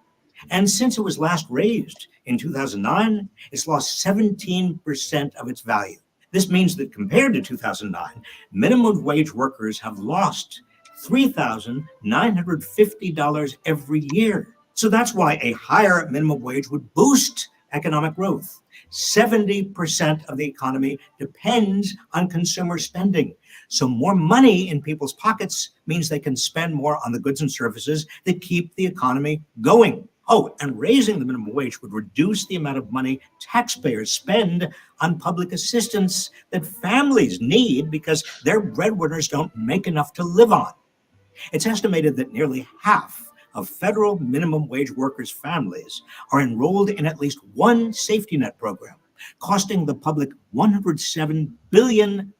And since it was last raised in 2009, it's lost 17% of its value. This means that compared to 2009, minimum wage workers have lost $3,950 every year. So that's why a higher minimum wage would boost economic growth. 70% of the economy depends on consumer spending. So more money in people's pockets means they can spend more on the goods and services that keep the economy going. Oh, and raising the minimum wage would reduce the amount of money taxpayers spend on public assistance that families need because their breadwinners don't make enough to live on. It's estimated that nearly half of federal minimum wage workers' families are enrolled in at least one safety net program, costing the public $107 billion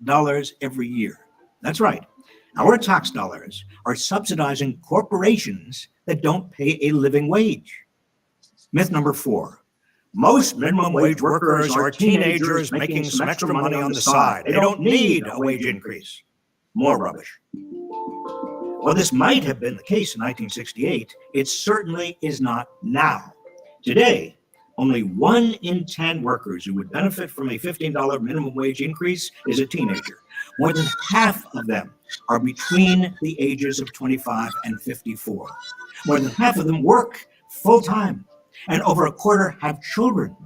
every year. That's right. Our tax dollars are subsidizing corporations that don't pay a living wage. Myth number 4. Most minimum wage workers are teenagers making some extra money on the side. They don't need a wage increase. More rubbish. Well, this might have been the case in 1968. It certainly is not now. Today, only 1 in 10 workers who would benefit from a $15 minimum wage increase is a teenager. More than half of them are between the ages of 25 and 54. More than half of them work full-time, and over a quarter have children.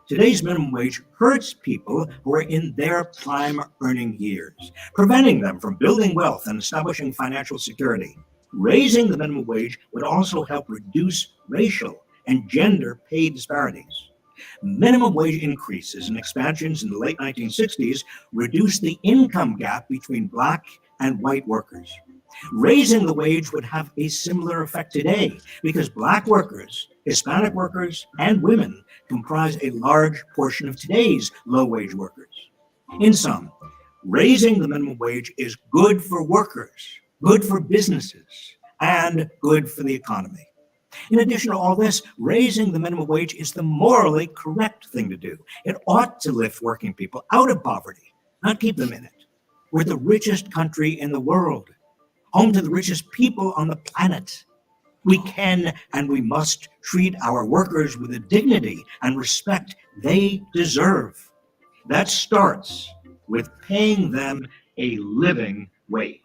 Today's minimum wage hurts people who are in their prime earning years, preventing them from building wealth and establishing financial security. Raising the minimum wage would also help reduce racial and gender pay disparities. Minimum wage increases and expansions in the late 1960s reduced the income gap between Black and white workers. Raising the wage would have a similar effect today because Black workers, Hispanic workers, and women comprise a large portion of today's low-wage workers. In sum, raising the minimum wage is good for workers, good for businesses, and good for the economy. In addition to all this, raising the minimum wage is the morally correct thing to do. It ought to lift working people out of poverty not keep them in it. We're the richest country in the world, home to the richest people on the planet. We can and we must treat our workers with the dignity and respect they deserve. That starts with paying them a living wage.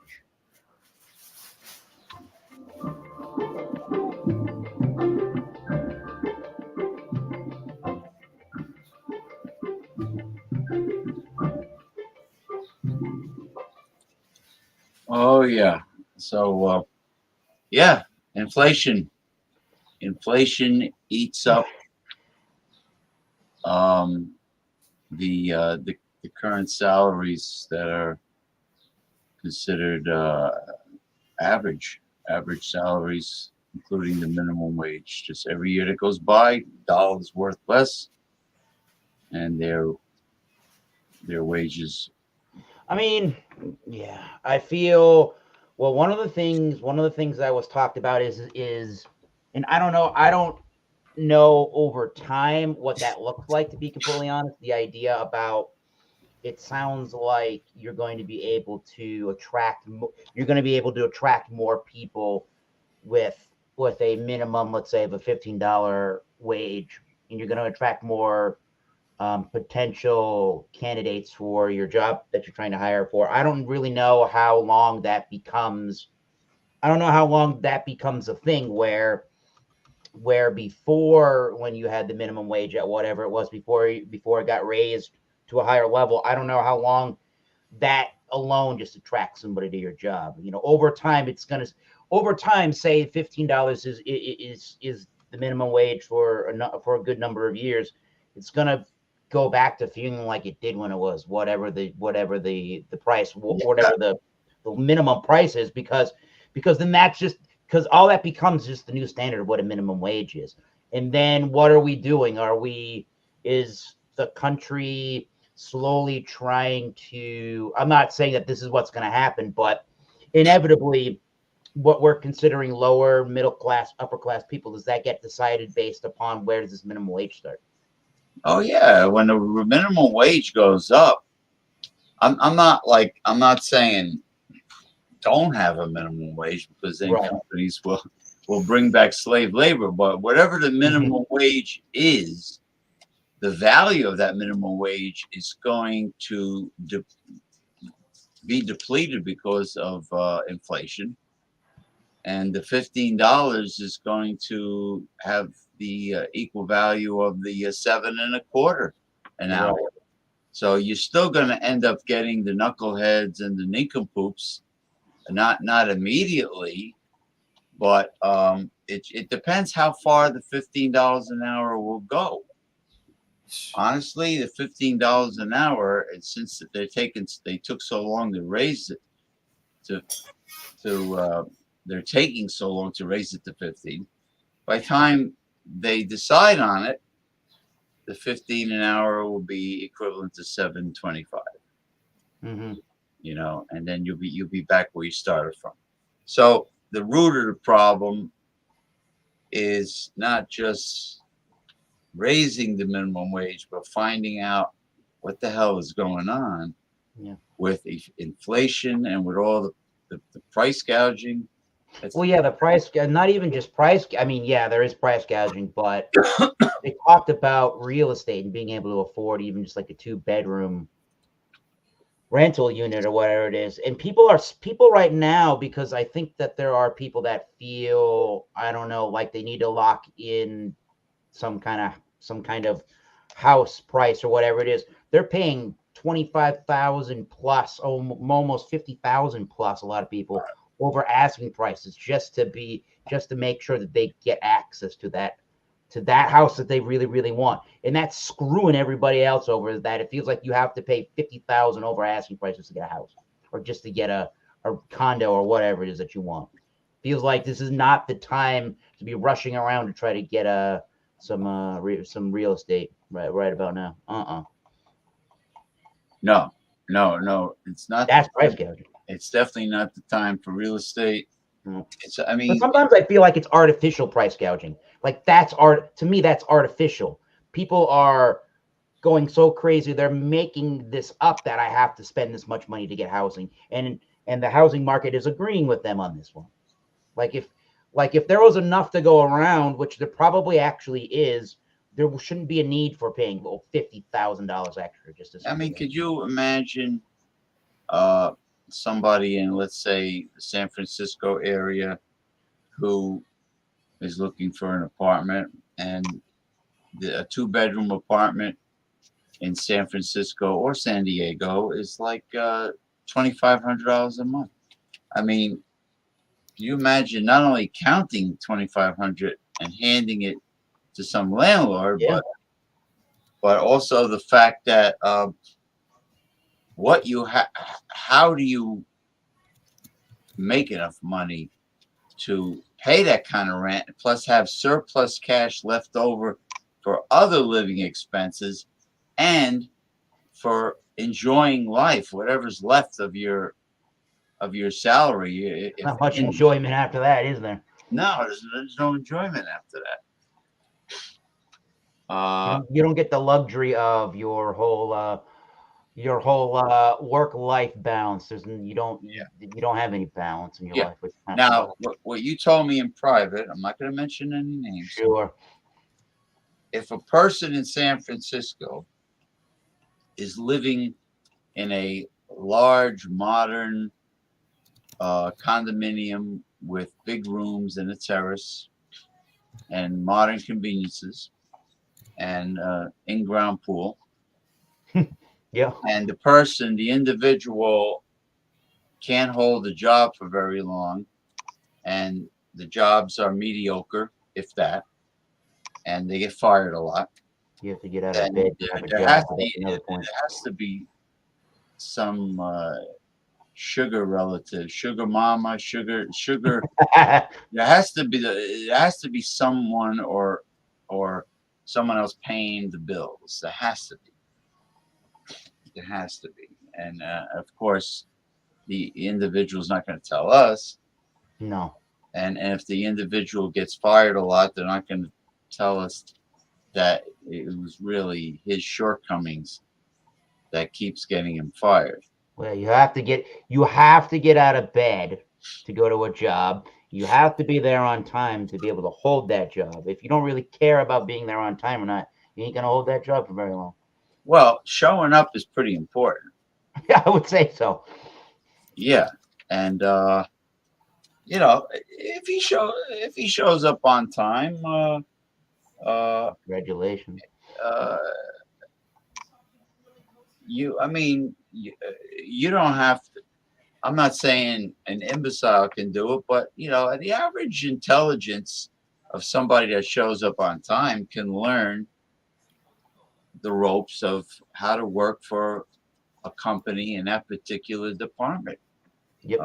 Oh yeah. So yeah, inflation eats up the current salaries that are considered average salaries, including the minimum wage. Just every year that goes by, dollars worth less, and their wages. I mean, yeah, I feel well. One of the things that was talked about is, and I don't know over time what that looks like. To be completely honest, the idea about it sounds like you're going to be able to attract more people with a minimum, let's say, of a $15 wage, and you're going to attract more potential candidates for your job that you're trying to hire for. I don't really know how long that becomes. I don't know how long that becomes a thing where before, when you had the minimum wage at whatever it was before it got raised to a higher level, I don't know how long that alone just attracts somebody to your job. Over time, say $15 is the minimum wage for a good number of years. It's gonna go back to feeling like it did when it was whatever the price, whatever the minimum price is, because then that's just, because all that becomes just the new standard of what a minimum wage is. And then what are we doing? Is the country slowly trying to, I'm not saying that this is what's going to happen, but inevitably what we're considering lower middle class, upper class people, does that get decided based upon where does this minimum wage start? Oh yeah, when the minimum wage goes up, I'm not saying don't have a minimum wage, because then companies will bring back slave labor. But whatever the minimum wage is, the value of that minimum wage is going to be depleted because of inflation, and the $15 is going to have the equal value of the $7.25 an hour. So you're still going to end up getting the knuckleheads and the nincompoops, not immediately, but it depends how far the $15 an hour will go. Honestly, the $15 an hour, and since they took so long to raise it they're taking so long to raise it to 15. By the time they decide on it, the 15 an hour will be equivalent to $7.25. And then you'll be back where you started from. So the root of the problem is not just raising the minimum wage, but finding out what the hell is going on with inflation and with all the price gouging. The price, not even just price. I mean, yeah, there is price gouging, but they talked about real estate and being able to afford even just like a 2-bedroom rental unit or whatever it is. And people right now, because I think that there are people that feel, I don't know, like they need to lock in some kind of house price or whatever it is. They're paying $25,000 plus, almost $50,000 plus, a lot of people, over asking prices just to make sure that they get access to that house that they really, really want. And that's screwing everybody else over, that it feels like you have to pay $50,000 over asking prices to get a house, or just to get a condo or whatever it is that you want. Feels like this is not the time to be rushing around to try to get some real estate right about now. No, it's not. That's price gouging. It's definitely not the time for real estate. But sometimes I feel like it's artificial price gouging. Like that's art to me. That's artificial. People are going so crazy. They're making this up that I have to spend this much money to get housing, and the housing market is agreeing with them on this one. Like if there was enough to go around, which there probably actually is, there shouldn't be a need for paying $50,000 extra just to. I mean, could you imagine somebody in, let's say, the San Francisco area who is looking for an apartment, and a 2-bedroom apartment in San Francisco or San Diego is like $2,500 a month. I mean, can you imagine not only counting $2,500 and handing it to some landlord, but also the fact that how do you make enough money to pay that kind of rent, plus have surplus cash left over for other living expenses and for enjoying life, whatever's left of your salary. Not much enjoyment after that, is there? No, there's no enjoyment after that. You don't get the luxury of your whole work-life balance. You don't have any balance in your life. Now, what you told me in private, I'm not going to mention any names. Sure. If a person in San Francisco is living in a large, modern condominium with big rooms and a terrace and modern conveniences and in-ground pool, and the individual can't hold a job for very long, and the jobs are mediocre, if that, and they get fired a lot. You have to get out of bed. There has to be some sugar relative, sugar mama, sugar. there has to be someone or someone else paying the bills. There has to be. And of course, the individual's not going to tell us. No. And if the individual gets fired a lot, they're not going to tell us that it was really his shortcomings that keeps getting him fired. Well, you have to get out of bed to go to a job. You have to be there on time to be able to hold that job. If you don't really care about being there on time or not, you ain't gonna hold that job for very long. Well, showing up is pretty important. Yeah, I would say so. Yeah, and you know, if he shows up on time, congratulations. You don't have to. I'm not saying an imbecile can do it, but you know, the average intelligence of somebody that shows up on time can learn the ropes of how to work for a company in that particular department. Yep.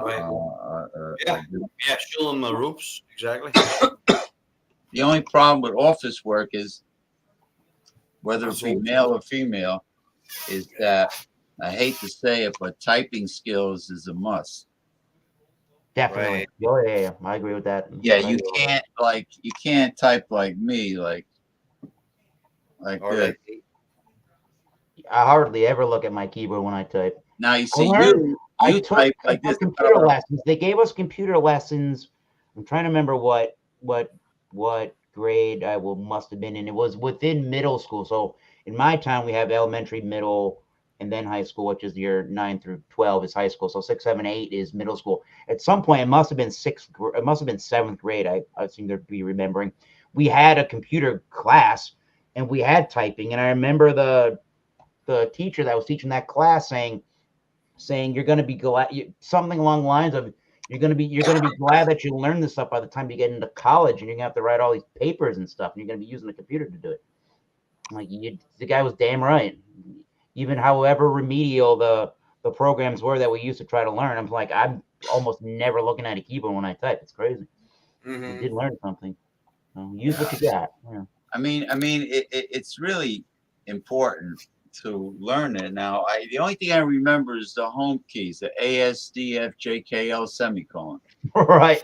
Show them the ropes. Exactly. The only problem with office work is, whether it be male or female, is that, I hate to say it, but typing skills is a must. Definitely. Right. Oh, yeah, I agree with that. Yeah, you can't type like me, like this. I hardly ever look at my keyboard when I type. Now you see, you type like this. Computer lessons. They gave us computer lessons. I'm trying to remember what grade I must have been in. It was within middle school. So in my time, we have elementary, middle, and then high school, which is your 9 through 12 is high school. So 6, 7, 8 is middle school. At some point, it must have been 7th grade. I seem to be remembering. We had a computer class and we had typing. And I remember the teacher that was teaching that class saying you're going to be glad, something along the lines of, you're going to be glad that you learned this stuff by the time you get into college, and you're going to have to write all these papers and stuff, and you're going to be using a computer to do it. Like, the guy was damn right. Even however remedial the programs were that we used to try to learn, I'm like, I'm almost never looking at a keyboard when I type. It's crazy. You did learn something. So use what you got. Yeah. I mean, it's really important to learn it. Now, the only thing I remember is the home keys, the ASDFJKL semicolon. Right.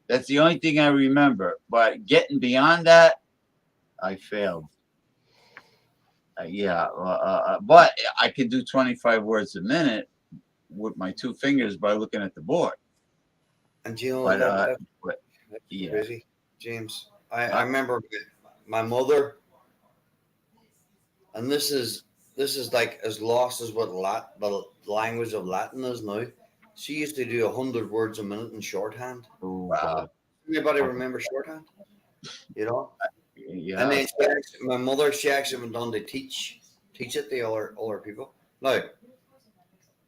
That's the only thing I remember. But getting beyond that, I failed. But I can do 25 words a minute with my two fingers by looking at the board. And you know But, that's yeah. crazy, James. I remember my mother, and this is like as lost as what the language of Latin is now. She used to do 100 words a minute in shorthand. Wow. Anybody remember shorthand? You know? Yeah. And then my mother, she actually went on to teach it to other people. Now,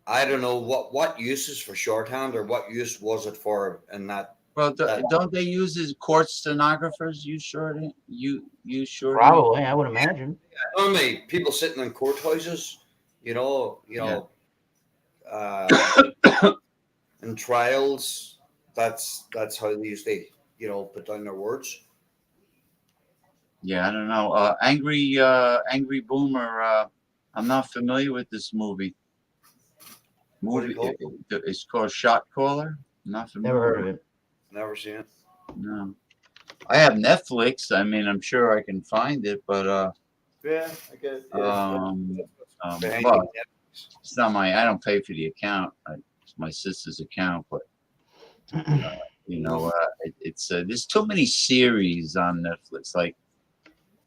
I don't know what uses for shorthand or what use was it for in that. Well, don't they use as court stenographers? You shorthand? You shorthand? Probably, I would imagine. Yeah, normally people sitting in courthouses, in trials. That's how they used to, put down their words. Yeah, I don't know. Angry Boomer. I'm not familiar with this movie. It's called Shot Caller. I'm not familiar. Never heard of it. Never seen it. No. I have Netflix. I mean, I'm sure I can find it, but yeah, I guess. But it's not I don't pay for the account. It's my sister's account, but it's there's too many series on Netflix. Like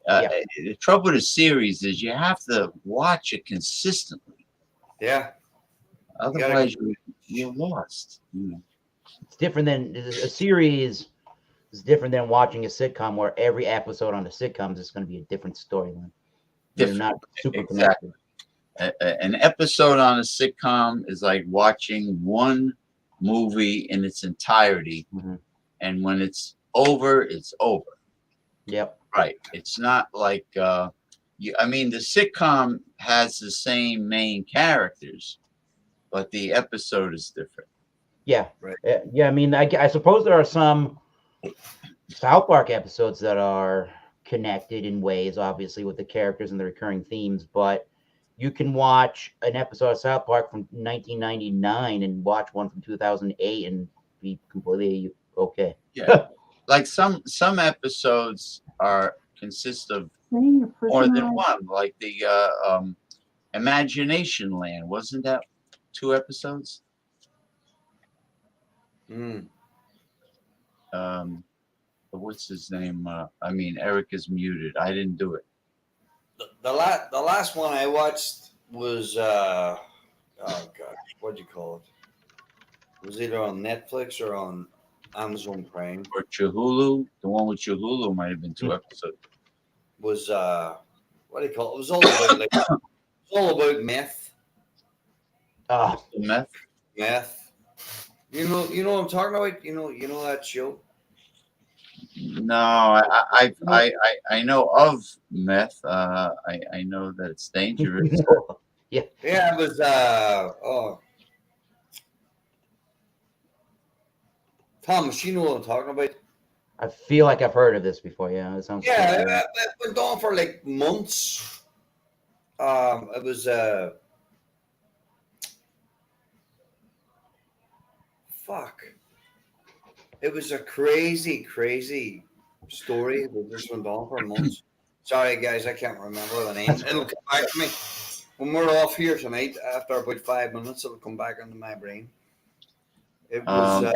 the trouble with a series is you have to watch it consistently. Yeah. Otherwise, you're lost. It's different than a series. Is different than watching a sitcom where every episode on the sitcoms is going to be a different storyline. They're not super connected. An episode on a sitcom is like watching one movie in its entirety, and when it's over, it's over. Yep. Right. It's not like the sitcom has the same main characters, but the episode is different. Yeah. Right. Yeah. I mean, I suppose there are some South Park episodes that are connected in ways, obviously, with the characters and the recurring themes, but you can watch an episode of South Park from 1999 and watch one from 2008 and be completely okay. Yeah. Like some episodes consist of more than one, like the Imagination Land. Wasn't that 2 episodes? What's his name? Eric is muted. I didn't do it. The last one I watched was oh god, what'd you call it? It was either on Netflix or on Amazon Prime. Or Chihulu. The one with Chihulu might have been 2 episodes. Was what do you call it? It was all about meth. Meth. Meth. You know what I'm talking about? You know that show? No, I know of meth. I know that it's dangerous. Yeah, it was Thomas, you know what I'm talking about? I feel like I've heard of this before. Yeah, it sounds. Yeah, it went on for like months. It was It was a crazy story that just went on for months. Sorry, guys, I can't remember the name. It'll come back to me when we're off here tonight. After about 5 minutes, it'll come back into my brain. It was.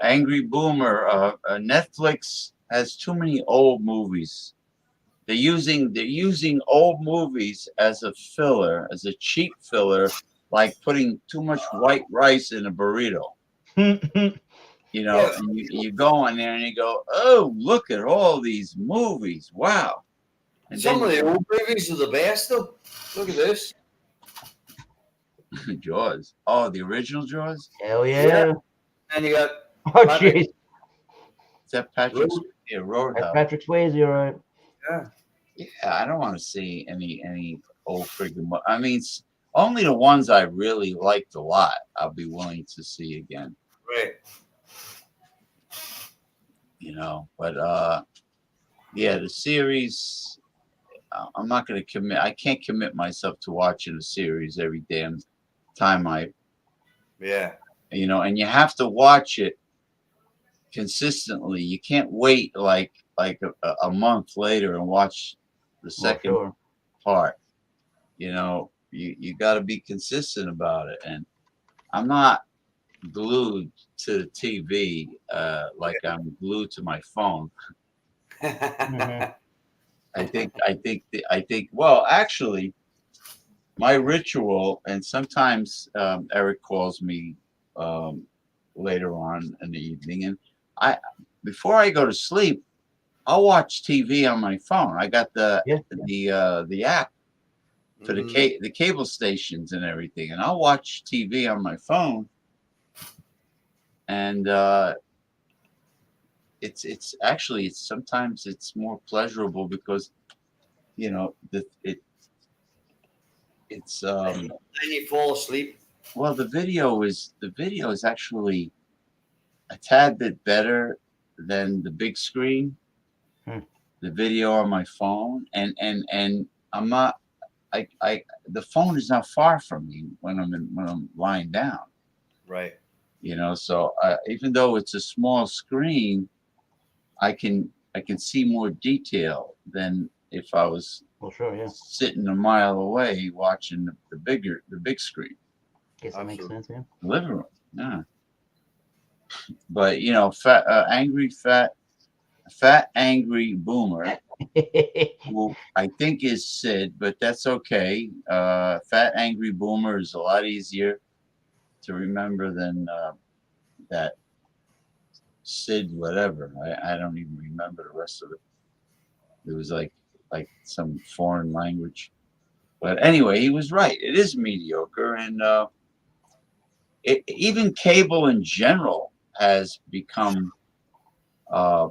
Angry Boomer. Netflix has too many old movies. They're using old movies as a filler, as a cheap filler, like putting too much white rice in a burrito. And you go on there and you go, oh, look at all these movies. Wow. And some of the old movies are the best, though. Look at this. Jaws. Oh, the original Jaws? Hell yeah. And you got. Oh, jeez. Is that Patrick? Yeah, Roadhouse. Patrick Swayze, right? Yeah. Yeah, I don't want to see any old friggin'. I mean, only the ones I really liked a lot, I'll be willing to see again. Right. But the series, I'm not going to commit. I can't commit myself to watching a series every damn time Yeah. And you have to watch it consistently. You can't wait like a month later and watch the second apart. You know, you got to be consistent about it. And I'm not glued to the TV like I'm glued to my phone. I think. Well, actually, my ritual, and sometimes Eric calls me later on in the evening, and before I go to sleep, I'll watch TV on my phone. I got the app for the cable stations and everything, and I'll watch TV on my phone, and it's actually sometimes it's more pleasurable because you know it's then you fall asleep. well, the video is actually a tad bit better than the big screen. The video on my phone, and I'm not the phone is not far from me when I'm lying down. Right. You know, so even though it's a small screen, I can see more detail than if I was sitting a mile away watching the big screen. Guess that makes sense, yeah. Living room, yeah. But you know, fat angry boomer, who I think is Sid, but that's okay. Fat angry boomer is a lot easier to remember than that Sid whatever. I don't even remember the rest of it. It was like some foreign language. But anyway, he was right. It is mediocre, and even cable in general has become a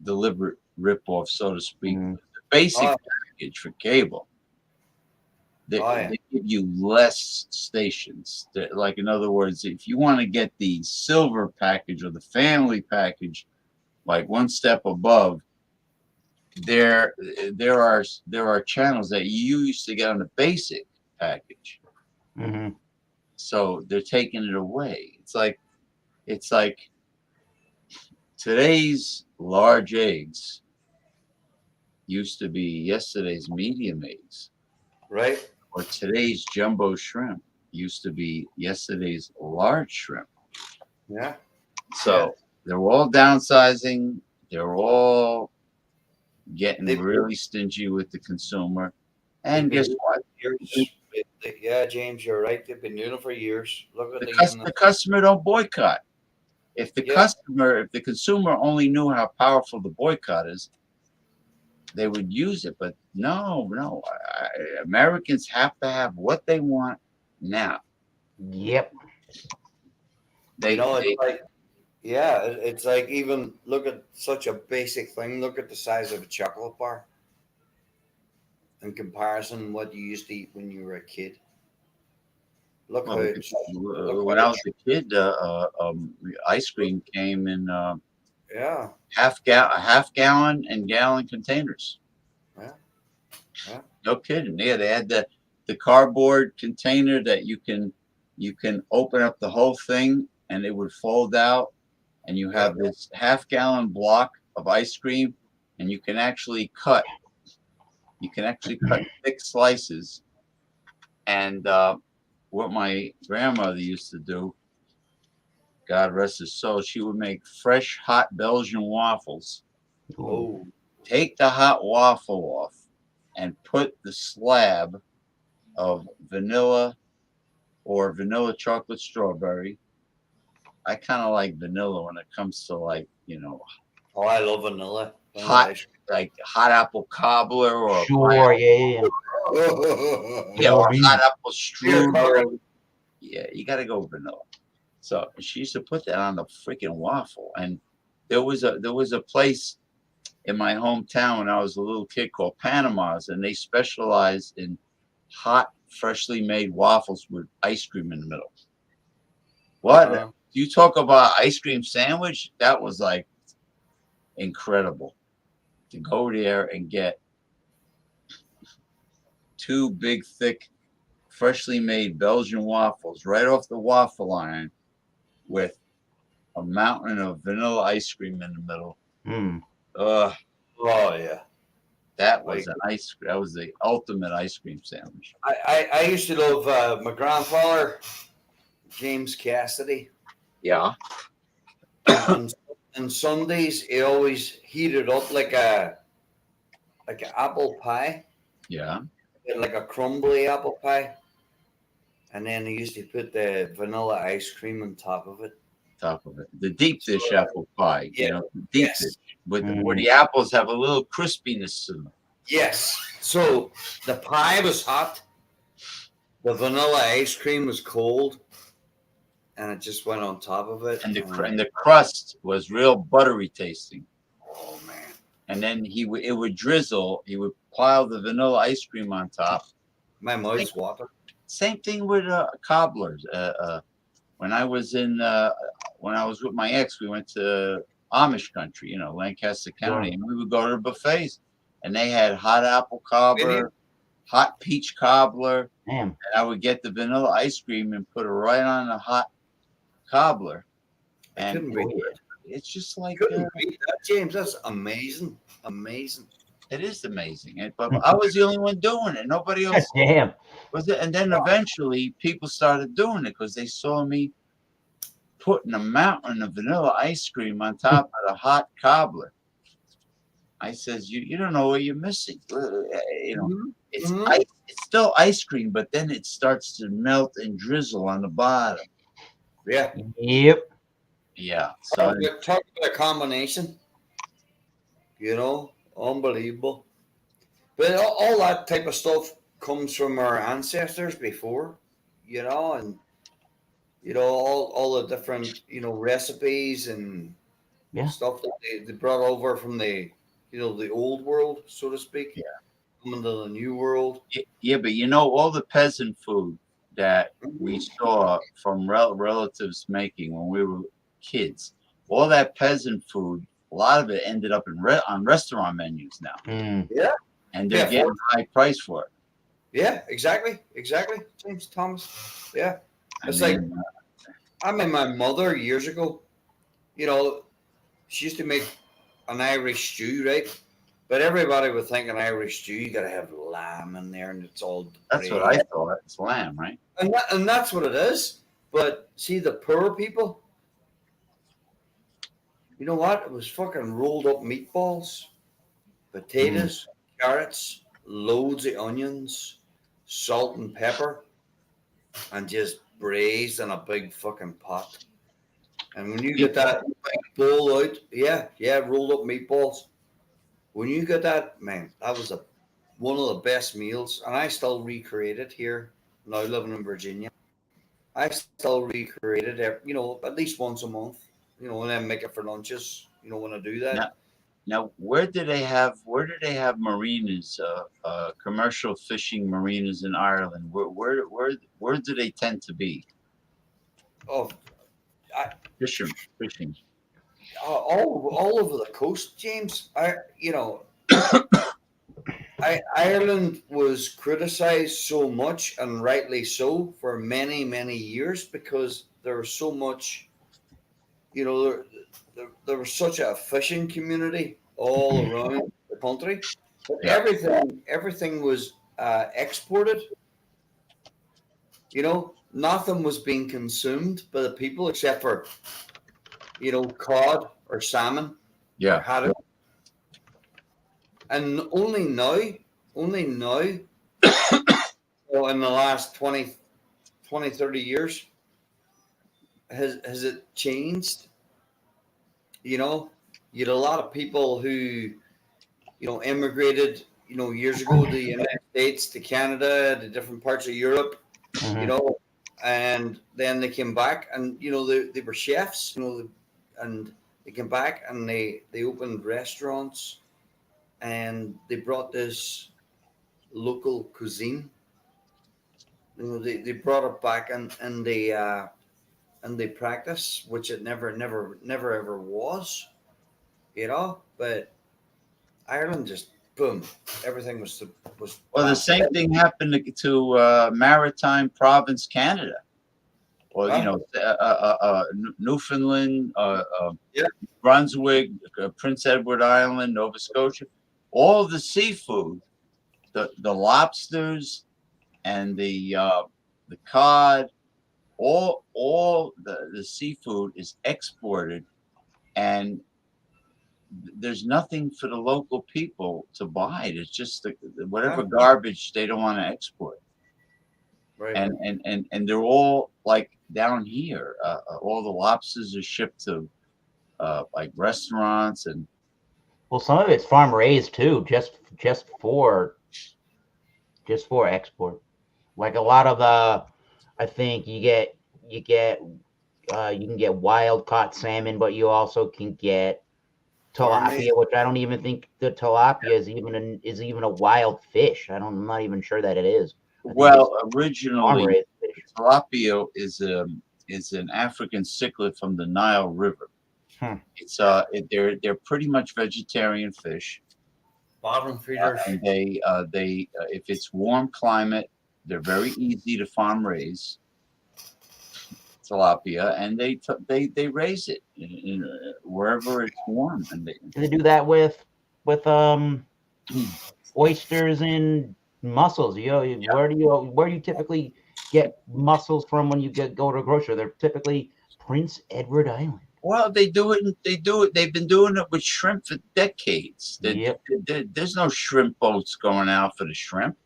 deliberate ripoff, so to speak. The basic package for cable, they give you less stations. Like, in other words, if you want to get the silver package or the family package, like one step above, there are channels that you used to get on the basic package. So they're taking it away. It's like today's large eggs used to be yesterday's medium eggs. Right. Or today's jumbo shrimp used to be yesterday's large shrimp. Yeah. So they're all downsizing. They're all getting really stingy with the consumer. And guess what? Yeah, James, you're right. They've been doing it for years. Look at The customer don't boycott. If the consumer only knew how powerful the boycott is, they would use it. But no, Americans have to have what they want now. Yep. It's like, even look at such a basic thing. Look at the size of a chocolate bar in comparison to what you used to eat when you were a kid. Look how when I was a kid, ice cream came in half gallon and gallon containers. No kidding. Yeah, they had the cardboard container that you can open up the whole thing and it would fold out, and you have this half-gallon block of ice cream, and you can actually cut thick slices. And what my grandmother used to do, God rest her soul, she would make fresh hot Belgian waffles. Oh. Take the hot waffle off and put the slab of vanilla or vanilla chocolate strawberry. I kind of like vanilla when it comes to, like, you know. Oh, I love vanilla. Hot apple cobbler or or hot apple strudel. Yeah, you got to go vanilla. So she used to put that on the freaking waffle, and there was a place in my hometown when I was a little kid called Panama's, and they specialized in hot, freshly made waffles with ice cream in the middle. What? You talk about ice cream sandwich? That was like incredible. To go there and get two big, thick, freshly made Belgian waffles right off the waffle iron with a mountain of vanilla ice cream in the middle. Oh, yeah. That was that was the ultimate ice cream sandwich. I used to love my grandfather, James Cassidy. Yeah. And Sundays he always heated up like an apple pie. Yeah. Like a crumbly apple pie. And then he used to put the vanilla ice cream on top of it. The deep dish apple pie, yeah. you know, the deep dish, where the apples have a little crispiness to them. Yes. So the pie was hot, the vanilla ice cream was cold, and it just went on top of it. And the crust was real buttery tasting. Oh man! And then it would drizzle. He would pile the vanilla ice cream on top. My mouth's watering. Same thing with cobblers. When I was with my ex, we went to Amish country, you know, Lancaster County, and we would go to buffets, and they had hot apple cobbler, hot peach cobbler, and I would get the vanilla ice cream and put it right on the hot cobbler, and it's just like couldn't beat that, James. That's amazing, amazing. It is amazing, but I was the only one doing it. Nobody else was it. And then eventually, people started doing it because they saw me putting a mountain of vanilla ice cream on top of the hot cobbler. I says, "You don't know what you're missing. You know, it's ice, it's still ice cream, but then it starts to melt and drizzle on the bottom." Yeah. Yep. Yeah. So talk about a combination. You know, unbelievable. But all that type of stuff comes from our ancestors before, you know, and you know all the different recipes and stuff that they brought over from the the old world, so to speak. Yeah. Coming to the new world. Yeah, but all the peasant food that we saw from relatives making when we were kids, all that peasant food, a lot of it ended up on restaurant menus now. Yeah. And they're getting high price for it. Yeah, exactly. James Thomas. Yeah. It's like I mean my mother years ago, she used to make an Irish stew, right? But everybody would think an Irish stew, you gotta have lamb in there, and it's all. That's what I thought. It's lamb, right? And that's what it is. But see, the poor people, you know what? It was fucking rolled up meatballs, potatoes, carrots, loads of onions, salt and pepper, and just braised in a big fucking pot. And when you get that big bowl out, rolled up meatballs. When you get that, man, that was one of the best meals. And I still recreate it here, now living in Virginia. I still recreate it, at least once a month, and then make it for lunches, when I do that. Now, where do they have marinas, commercial fishing marinas in Ireland? Where do they tend to be? Oh, fishing. All over the coast, James. Ireland was criticized so much, and rightly so, for many, many years because there was so much, there was such a fishing community all around the country. But everything was exported. Nothing was being consumed by the people except for, cod or salmon. Yeah. Or haddock. And only now, in the last 20, 30 years, has it changed? You had a lot of people who, immigrated, years ago to the United States, to Canada, to different parts of Europe, and then they came back and, they were chefs, and they came back and they opened restaurants and they brought this local cuisine. They brought it back and they practice, which it never ever was, but Ireland just boom, everything was. Well, the same thing happened to Maritime Province, Canada, or Newfoundland, Brunswick, Prince Edward Island, Nova Scotia. all the seafood, the lobsters and the cod, all the seafood is exported, and there's nothing for the local people to buy. It's just whatever garbage they don't want to export. Right. And they're all like down here. All the lobsters are shipped to like restaurants, and well, some of it's farm raised too, just for export. Like a lot of I think you can get wild caught salmon, but you also can get tilapia, which I don't even think the tilapia is even a wild fish. I'm not even sure that it is. Well, originally, tilapia is an African cichlid from the Nile River. It's they're pretty much vegetarian fish. Bottom feeders. And they if it's warm climate, they're very easy to farm raise. Tilapia, and they raise it in wherever it's warm, and they do that with oysters and mussels. Where do you typically get mussels from when you go to a grocery? They're typically Prince Edward Island. Well, they do it. They've been doing it with shrimp for decades. There's no shrimp boats going out for the shrimp.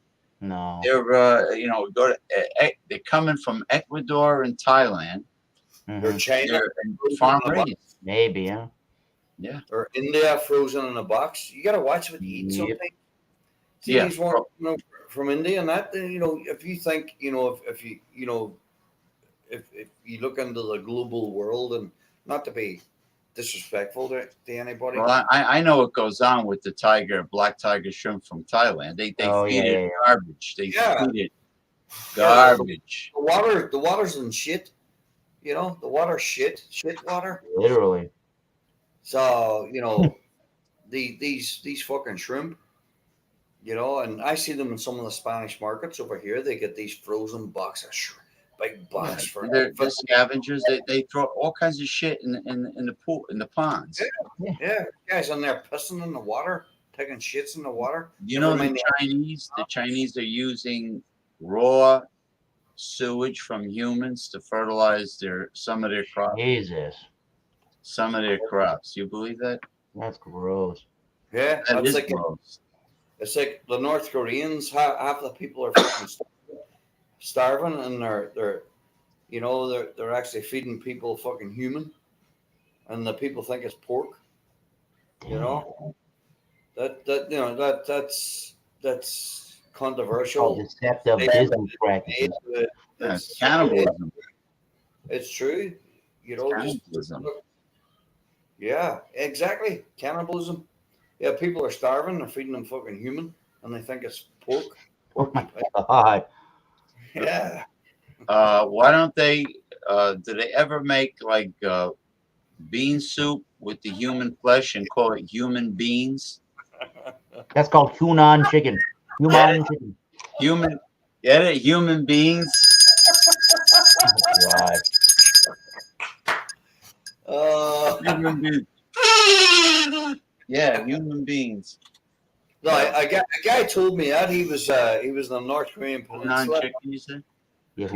No, they're they're coming from Ecuador and Thailand. Or China, farm raised. Maybe, yeah. Yeah. Or India, frozen in a box. You got to watch what you eat. Something. See, these ones, from India, and that if you think if you look into the global world, and not to be disrespectful to anybody. Well, I know what goes on with the black tiger shrimp from Thailand. They feed it garbage. They feed it garbage. The water's in shit. The water's shit water. Literally. So these fucking shrimp. And I see them in some of the Spanish markets over here. They get these frozen boxes of shrimp. Big box for they're scavengers. They throw all kinds of shit in the pool, in the ponds. Yeah, guys on there pissing in the water, taking shits in the water. The Chinese are using raw sewage from humans to fertilize some of their crops. Jesus. Some of their crops. You believe that? That's gross. Yeah, that's like gross. It's like the North Koreans. Half the people are fucking starving, and they're actually feeding people fucking human, and the people think it's pork. That's controversial. Deceptive business practices. That's cannibalism. It's true. Cannibalism. Yeah, exactly. Cannibalism. Yeah, people are starving. They're feeding them fucking human, and they think it's pork. Oh my God. Yeah. Why don't they? Do they ever make like bean soup with the human flesh and call it human beans? That's called Hunan chicken. Human chicken. Get it? Human beans. Human beans. Yeah, human beings. No, a guy told me that he was in the North Korean peninsula. Chicken, you said? Yeah,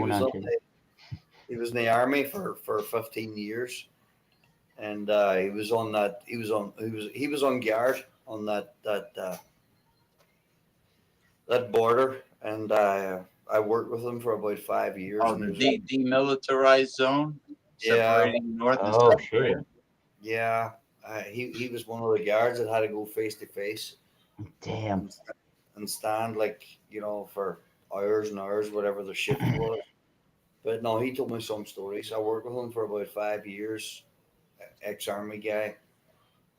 he was in the army for 15 years, and he was on guard on that border, and I worked with him for about 5 years. Oh, the demilitarized zone separating North and South Korea. Yeah, he was one of the guards that had to go face to face. Damn. And stand for hours and hours, whatever the shift was. But no, he told me some stories. I worked with him for about 5 years. Ex-army guy,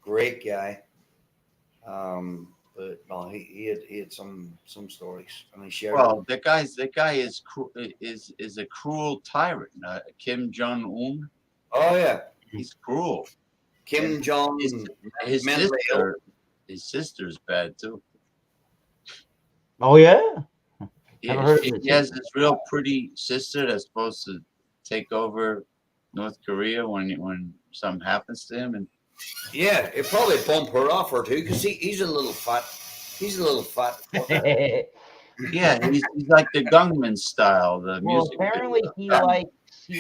great guy. But no, he had some stories, and he shared. Well, that guy is a cruel tyrant. Kim Jong-un. Oh yeah, he's cruel. Kim Jong. His sister's bad too. Oh yeah. He has this real pretty sister that's supposed to take over North Korea when something happens to him, and Yeah, it probably bump her off her too, because he's a little fat. He's a little fat. Yeah, he's like the Gunman style. The Well, music. apparently he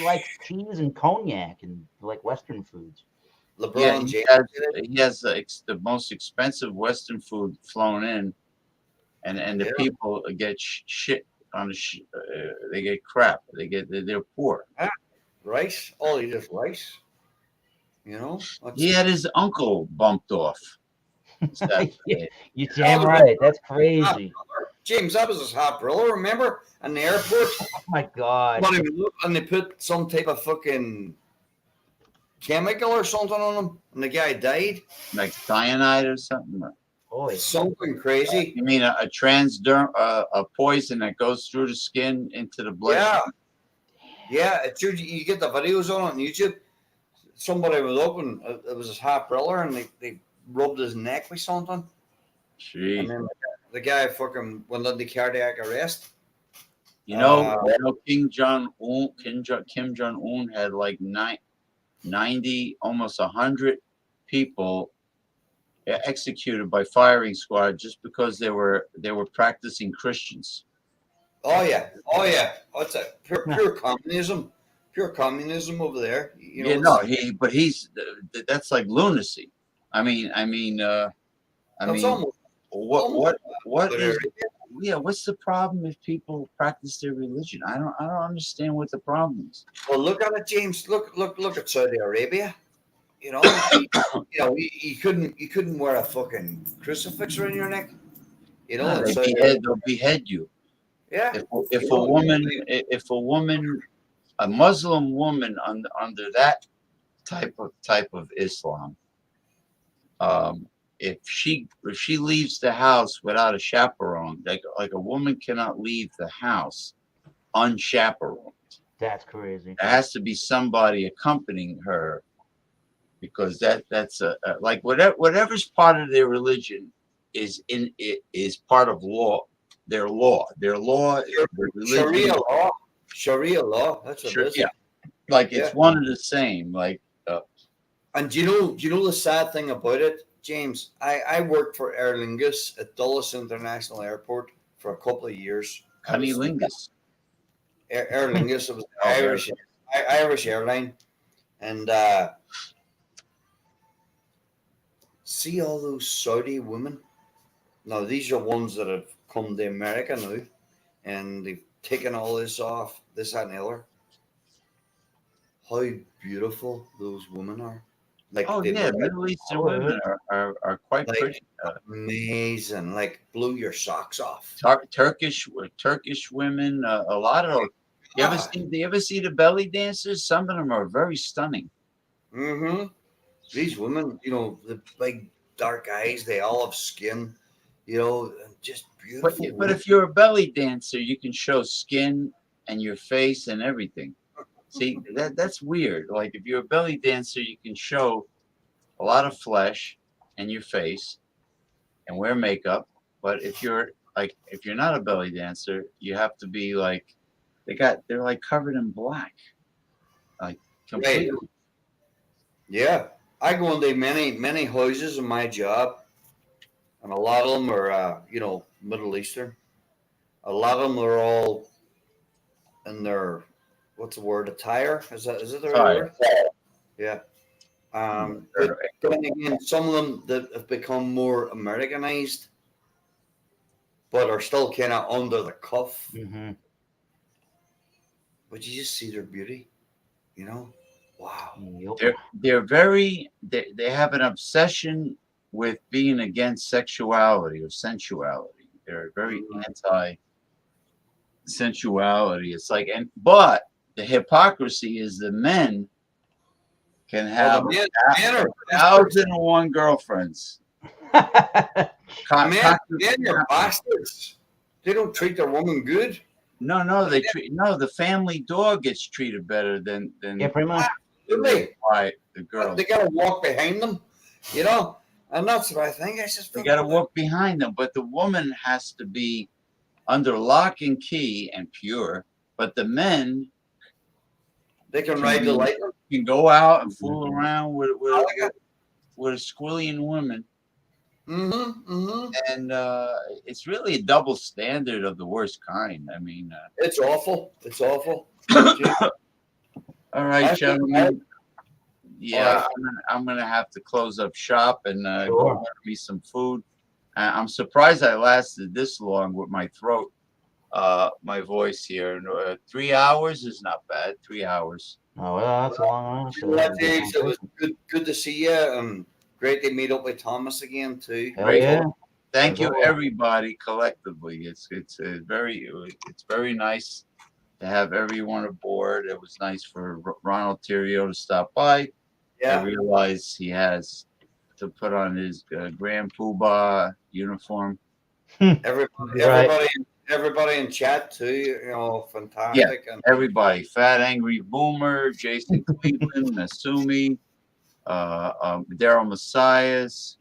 likes cheese and cognac and like Western foods. Yeah, he has the most expensive Western food flown in, and the people get shit on the they get crap. They're poor. Rice, all he does rice. You know, He had his uncle bumped off. You're damn right. That's crazy. James, that was his half brother. Remember, in the airport. Oh my God. And they put some type of fucking chemical or something on him, and the guy died. Like cyanide or something. Something crazy. You mean a poison that goes through the skin into the blood? Yeah. It's you get the videos on YouTube. Somebody was open. It was his half brother, and they rubbed his neck with something. Jeez. And then the guy fucking went into cardiac arrest. You know, Kim Jong-un had like 90, almost 100 people executed by firing squad just because they were practicing Christians. Oh yeah. What's that? Pure communism. Pure communism over there. You know, but that's like lunacy. I mean, what's the problem if people practice their religion? I don't understand what the problem is. Well, look at it, James. Look at Saudi Arabia. You know, you couldn't wear a fucking crucifix around your neck. You know, they'll behead you. Yeah. If a Muslim woman under that type of Islam, if she leaves the house without a chaperone, like a woman cannot leave the house unchaperoned. That's crazy. There has to be somebody accompanying her, because that's like whatever's part of their religion is part of law. Their law. Their religion. Sharia law. That's what it is. Yeah. Like it's one and the same. Like. And do you know the sad thing about it, James? I worked for Aer Lingus at Dulles International Airport for a couple of years. Cunnilingus. Aer Lingus. It was Irish airline, and see all those Saudi women. Now these are ones that have come to America now, and they've taken all this off, this, that, and the other. How beautiful those women are. Like, Middle Eastern women are quite pretty. Amazing. Like, blew your socks off. Turkish women, a lot of them. Do you ever see the belly dancers? Some of them are very stunning. Mm-hmm. These women, the big dark eyes, they olive skin, just beautiful. But if you're a belly dancer, you can show skin and your face and everything. See, that's weird. Like if you're a belly dancer, you can show a lot of flesh and your face and wear makeup. But if you're not a belly dancer, you have to be like they're like covered in black, like completely. Right. Yeah, I go into many houses in my job, and a lot of them are Middle Eastern. A lot of them are all in their what's the word? Attire? Is it the right word? Yeah. But then again, some of them that have become more Americanized, but are still kind of under the cuff. Mm-hmm. But you just see their beauty, Wow. They have an obsession with being against sexuality or sensuality. They're very anti-sensuality. It's like, but the hypocrisy is the men can have 1,001 girlfriends. Men are bastards. They don't treat their woman good. No, the family dog gets treated better than pretty much. The girls. They gotta walk behind them, and that's what I think. They gotta walk behind them, but the woman has to be under lock and key and pure. But the men, they can ride the light. Can go out and fool around with with a squillion women. Mm-hmm. And it's really a double standard of the worst kind. I mean, it's awful. It's awful. All right, gentlemen. Yeah, I'm gonna have to close up shop and go order me some food. I'm surprised I lasted this long with my throat, my voice here. 3 hours is not bad. 3 hours. Oh well, that's a long It was good to see you. Great to meet up with Thomas again too. Hell yeah. Thank you, everybody, collectively. It's very nice to have everyone aboard. It was nice for Ronald Theriot to stop by. Yeah. I realize he has to put on his Grand Poobah uniform. Everybody in chat too. You know, fantastic. Yeah, everybody. Fat Angry Boomer, Jason Cleveland, Masumi, Daryl Messias,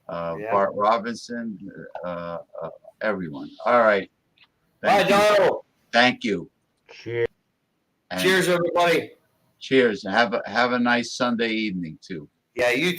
Bart Robinson, everyone. All right. Bye, Donald. Thank you. Cheers. Cheers, everybody. Cheers. Have a nice Sunday evening too. Yeah, you too.